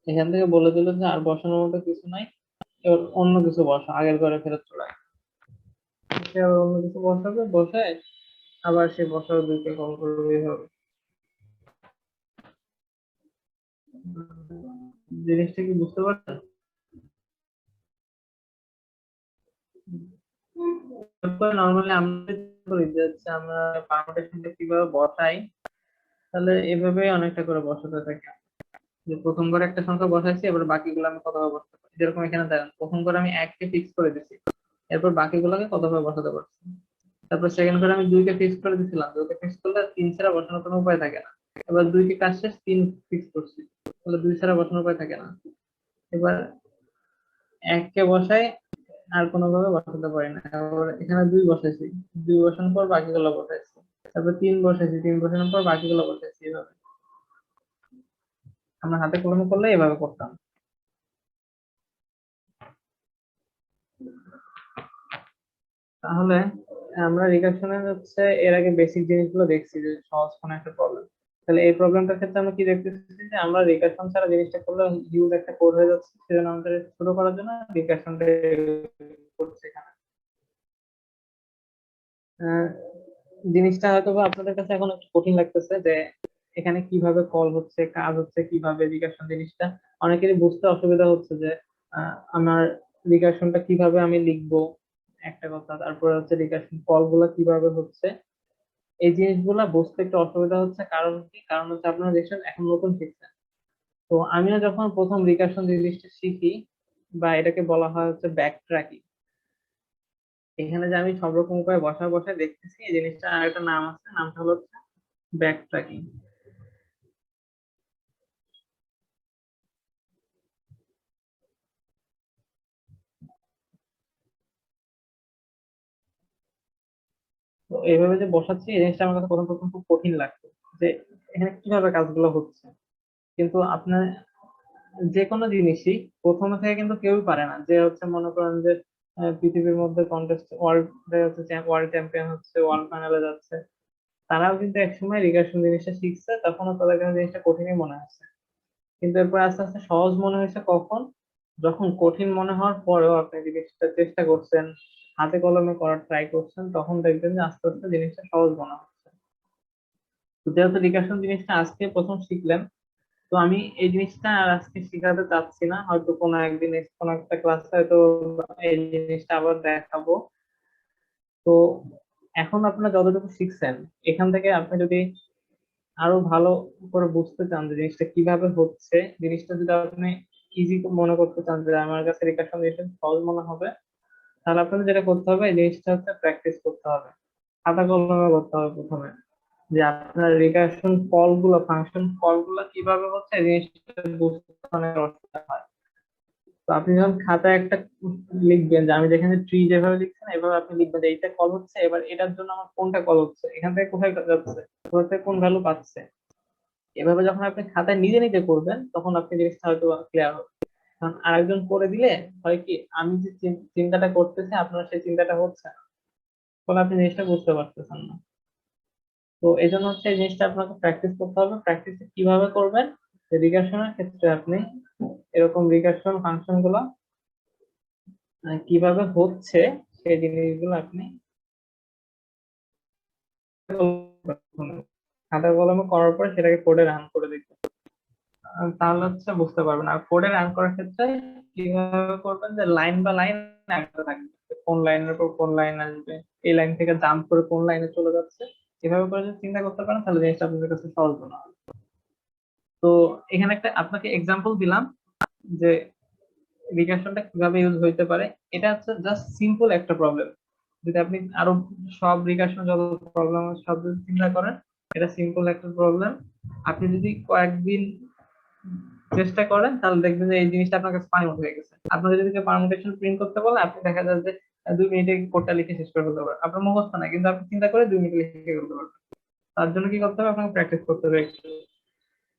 এখান থেকে বলে দিল যে আর বসানোর মতো কিছু নাই, এবার অন্য কিছু বসা, আগের ঘরে ফেরত চলে আসে। সে আবার অন্য কিছু বসাবে, বসায় আবার সে বসাও 2 কে কল করবে। এইভাবে জিনিসটা কি বুঝতে পারছেন? তারপর নর্মালি আমরা করি যে হচ্ছে আমরা পারমুটেশনটা কিভাবে বসাই, তাহলে এভাবে অনেকটা করে বসাতে থাকি। যে প্রথম ঘরে একটা সংখ্যা বসাইছি, এবার বাকিগুলো আমি কতভাবে বসাতে পারি। যেরকম এখানে দেখেন, প্রথম ঘরে আমি 1 কে ফিক্স করে দিছি, এরপর বাকিগুলোকে কতভাবে বসাতে পারছি। তারপর সেকেন্ড ঘরে আমি 2 কে ফিক্স করে দিছিলাম, 2 কে ফিক্স করলে 3 ছাড়া বসানোর কোনো উপায় থাকে না। এবার 2 কে কাজ শেষ, 3 ফিক্স করছি, তাহলে 2 ছাড়া বসানোর উপায় থাকে না। এবার 1 কে বসাই, আর কোনোভাবে বসাতে পারি না। আবার এখানে 2 বসাইছি, 2 বসানোর পর বাকিগুলো বসাইছি, তারপর 3 বসাইছি, 3 বসানোর পর বাকিগুলো বসাইছি। এভাবে আমরা হাতে কলমে করলে এভাবে করতাম। তাহলে আমরা রিকারশনের হচ্ছে এর আগে বেসিক জিনিসগুলো দেখছি, যে সহজ কোনো একটা প্রবলেম। তাহলে এই প্রবলেমটার ক্ষেত্রে আমরা কি দেখতেছি? যে আমরা রিকারশন ছাড়া জিনিসটা করলে হিউজ একটা কোড হয়ে যাচ্ছে, সেজন্য আমাদের ছোট করার জন্য রিকারশনটা করছি এখানে। জিনিসটা হয়তো বা আপনাদের কাছে এখন একটু কঠিন লাগতেছে যে এখানে কিভাবে কল হচ্ছে, কাজ হচ্ছে কিভাবে, রিকারশন জিনিসটা অনেকেরই বুঝতে অসুবিধা হচ্ছে যে আমার রিকারশনটা কিভাবে আমি লিখবো একটা কথা, তারপরে হচ্ছে রিকারশন কল গুলা কিভাবে হচ্ছে, এই জিনিসগুলা বুঝতে একটু অসুবিধা হচ্ছে। কারণ কি? কারণ হচ্ছে আপনারা দেখছেন এখন নতুন শিখছেন। তো আমিও যখন প্রথম রিকারশন জিনিসটা শিখি, বা এটাকে বলা হয় হচ্ছে ব্যাক ট্র্যাকিং, এখানে যে আমি সব রকম উপায়ে বসায় বসায় দেখতেছি, এই জিনিসটা আর একটা নাম আছে, নামটা হলো ব্যাক ট্র্যাকিং। তো এইভাবে যে বসাচ্ছি, এই জিনিসটা আমার কাছে প্রথম প্রথম খুব কঠিন লাগতো যে এখানে কিভাবে কাজগুলো হচ্ছে। কিন্তু আপনার যে কোনো জিনিসই প্রথম থেকে কিন্তু কেউই পারে না, যে হচ্ছে মনে করেন যে পৃথিবীর মধ্যে কন্টেস্ট ওয়ার্ল্ড হচ্ছে, ওয়ার্ল্ড চ্যাম্পিয়ন হচ্ছে, ওয়ার্ল্ড ফাইনালে যাচ্ছে, তারাও কিন্তু একসময় রিকারশন জিনিসটা শিখছে, তখনও তাদের কাছে জিনিসটা কঠিনই মনে হচ্ছে। কিন্তু এরপর আস্তে আস্তে সহজ মনে হয়েছে কখন? যখন কঠিন মনে হওয়ার পরেও আপনি জিনিসটা চেষ্টা করছেন, হাতে কলমে করার ট্রাই করছেন, তখন দেখবেন যে আস্তে আস্তে জিনিসটা সহজ মনে হচ্ছে। তো যেহেতু রিকারশন জিনিসটা আজকে প্রথম শিখলেন, তো আমি এই জিনিসটা আর আজকে শিখাতে চাচ্ছি না, হয়তো কোনো একদিন কোনো একটা ক্লাসে হয়তো এই জিনিসটা আবার দেখাবো। তো এখন আপনারা যতটুকু শিখছেন, এখান থেকে আপনি যদি আরো ভালো করে বুঝতে চান যে জিনিসটা কিভাবে হচ্ছে, জিনিসটা যদি আপনি ইজি মনে করতে চান যে আমার কাছে রিকারশন জিনিসটা সহজ মনে হবে, তাহলে আপনাদের যেটা করতে হবে, এই জিনিসটা হচ্ছে প্র্যাকটিস করতে হবে, খাতা কলমে করতে হবে প্রথমে, যে আপনার রিকারশন কল গুলো, ফাংশন কল গুলো কিভাবে হচ্ছে, এই জিনিসটা বুঝতে অনেক অসুবিধা হয়। তো আপনি যখন খাতায় একটা লিখবেন, যে আমি যেখানে ট্রি যেভাবে লিখছেন এভাবে আপনি লিখবেন যে এইটা কল হচ্ছে, এবার এটার জন্য আমার কোনটা কল হচ্ছে, এখান থেকে কোথায় যাচ্ছে, কোথা থেকে কোন ভ্যালু পাচ্ছে, এভাবে যখন আপনি খাতায় নিজে নিজে করবেন, তখন আপনি জিনিসটা হয়তো ক্লিয়ার হবে। কারণ আরেকজন করে দিলে হয় কি, আমি যে চিন্তাটা করতেছি আপনার সেই চিন্তাটা হচ্ছে না, ফলে আপনি জিনিসটা বুঝতে পারতেছেন না। তো এই জন্য হচ্ছে এই জিনিসটা আপনাকে প্র্যাকটিস করতে হবে। প্র্যাকটিস কিভাবে করবেন? রিকারশনের ক্ষেত্রে আপনি এরকম রিকারশন ফাংশন গুলো কিভাবে হচ্ছে সেই জিনিসগুলো আপনি খাতা কলমে করার পর সেটাকে কোডে রান করে দেখবেন। তাহলে হচ্ছে বুঝতে পারবেন। আর কোডে রান করার ক্ষেত্রে কিভাবে করবেন, যে লাইন বা লাইন একটা থাকবে, কোন লাইনের পর কোন লাইন আসবে, এই লাইন থেকে জাম্প করে কোন লাইনে চলে যাচ্ছে, এভাবে করে যদি চিন্তা করতে পারেন তাহলে জিনিসটা আপনাদের কাছে সহজ মনে হবে। তো এখানে একটা আপনাকে এক্সাম্পল দিলাম যে রিকারশনটা কিভাবে ইউজ হইতে পারে। এটা হচ্ছে জাস্ট সিম্পল একটা প্রবলেম। যদি আপনি আরো সব রিকারশন যত প্রবলেম সব যদি চিন্তা করেন, এটা সিম্পল একটা প্রবলেম। আপনি যদি কয়েকদিন চেষ্টা করেন তাহলে দেখবেন যে এই জিনিসটা আপনার কাছে পানির মতো হয়ে গেছে। আপনাকে যদি কেউ পারমুটেশন প্রিন্ট করতে বলে, আপনি দেখা যায় যে 2 মিনিটে কোডটা লিখে শেষ করে ফেলতে পারেন। আপনার মুখস্থ না, কিন্তু আপনি চিন্তা করে 2 মিনিটে লিখে ফেলতে পারবেন। তার জন্য কি করতে হবে? আপনাকে প্র্যাকটিস করতে হবে একটু।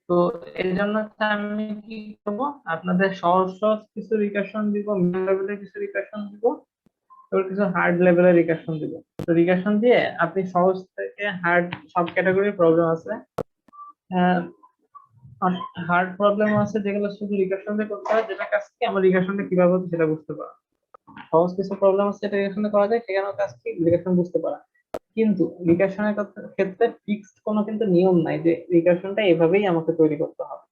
তো এই জন্য হচ্ছে আমি কি করবো, আপনাদের সহজ সহজ কিছু রিকারশন দিব, মিডিয়াম লেভেলের কিছু রিকারশন দিব, এবার কিছু হার্ড লেভেলের রিকারশন দিব। তো রিকারশন দিয়ে আপনি সহজ থেকে হার্ড সব ক্যাটাগরির প্রবলেম আছে, হার্ড প্রবলেম আছে যেগুলো শুধু রিকারশন দিয়ে করতে হয়, যেটা কাজ কি আমার রিকারশনটা কিভাবে হচ্ছে সেটা বুঝতে পারা। সহজ কিছু প্রবলেম আছে যেটা রিকারশনে করা যায়, সেখানেও কাজ কি রিকারশন বুঝতে পারা। কিন্তু রিকারশনের ক্ষেত্রে ফিক্সড কোনো কিন্তু নিয়ম নাই যে রিকারশনটা এভাবেই আমাকে তৈরি করতে হবে।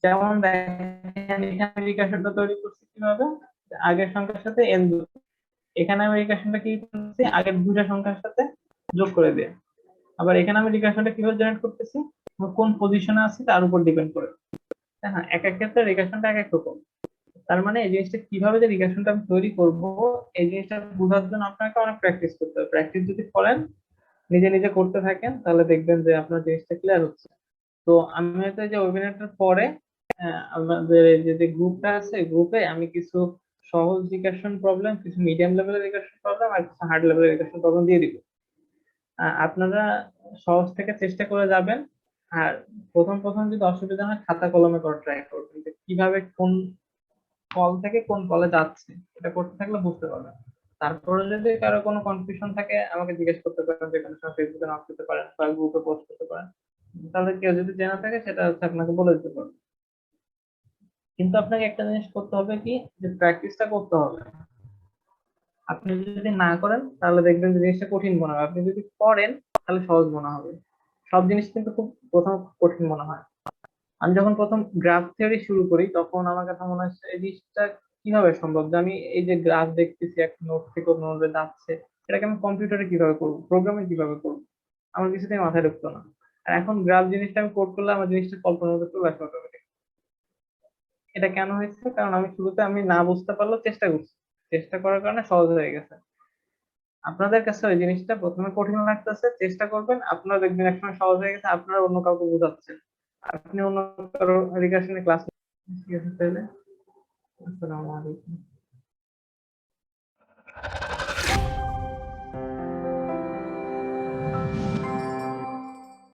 যেমন দেখেন এখানে রিকারশনটা তৈরি করছি কিভাবে, আগের সংখ্যার সাথে এন যোগ, এখানে আমি রিকারশনটা কি করছি, আগের দুইটা সংখ্যার সাথে যোগ করে দিয়ে। আবার এখানে আমি রিকারশনটা কিভাবে জেনারেট করতেছি, কোন পজিশনে আছে তার উপর ডিপেন্ড করে। হ্যাঁ, এক এক ক্ষেত্রে রিকারশনটা এক এক রকম। তার মানে এই জিনিসটা কিভাবে যে রিকারশনটা আমি তৈরি করব, এই জিনিসটা বোঝার জন্য আপনাকে অনেক প্র্যাকটিস করতে হবে। প্র্যাকটিস যদি করেন, নিজে নিজে করতে থাকেন, তাহলে দেখবেন যে আপনার জিনিসটা ক্লিয়ার হচ্ছে। তো আমি হয়তো এই যে ওয়েবিনারটার পরে আমাদের এই যে গ্রুপটা আছে, গ্রুপে আমি কিছু সহজ রিকারশন প্রবলেম, কিছু মিডিয়াম লেভেলের রিকারশন প্রবলেম আর কিছু হার্ড লেভেলের রিকারশন প্রবলেম দিয়ে দিব। আপনারা সহজ থেকে চেষ্টা করে যাবেন। আর প্রথম প্রথম যদি অসুবিধা হয়, খাতা কলমে করে ট্রাই করবেন যে কিভাবে কোন কল থেকে কোন কলে যাচ্ছে, এটা করতে থাকলে বুঝতে পারবেন। তারপরে যদি কারো কোনো কনফিউশন থাকে আমাকে জিজ্ঞেস করতে পারেন, যে কোনো সময় ফেসবুকে নক করতে পারেন বা গ্রুপে পোস্ট করতে পারেন। তাহলে কেউ যদি জানা থাকে সেটা হচ্ছে আপনাকে বলে দিতে পারবে। কিন্তু আপনাকে একটা জিনিস করতে হবে কি, যে প্র্যাকটিসটা করতে হবে। আপনি যদি না করেন তাহলে দেখবেন যে জিনিসটা কঠিন মনে হবে, আপনি যদি করেন তাহলে সহজ মনে হবে। সব জিনিস কিন্তু খুব প্রথম কঠিন মনে হয়। আমি যখন প্রথম গ্রাফ থিওরি শুরু করি তখন আমার কাছে মনে হচ্ছে এই জিনিসটা কিভাবে সম্ভব যে আমি এই যে গ্রাফ দেখতেছি একটা নোট থেকে অন্য নোটে যাচ্ছে, এটাকে আমি কম্পিউটারে কিভাবে করবো, প্রোগ্রামে কিভাবে করবো, আমার কিছুতেই মাথায় ঢুকতো না। আর এখন গ্রাফ জিনিসটা আমি কোড করলে আমার জিনিসটা কল্পনার মধ্যে চলে আসে automatic। এটা কেন হয়েছে? কারণ আমি শুরুতে আমি না বুঝতে পারলেও চেষ্টা করছি, চেষ্টা করার কারণে সহজ হয়ে গেছে। আপনাদের কাছে ওই জিনিসটা প্রথমে কঠিন লাগতেছে, চেষ্টা করবেন, আপনারা দেখবেন একসময় সহজ হয়ে গেছে, আপনারা অন্য কাউকে বোঝাচ্ছেন, আপনি অন্য কারো রিকার্শনে ক্লাস। ঠিক আছে তাহলে, আসসালামু আলাইকুম।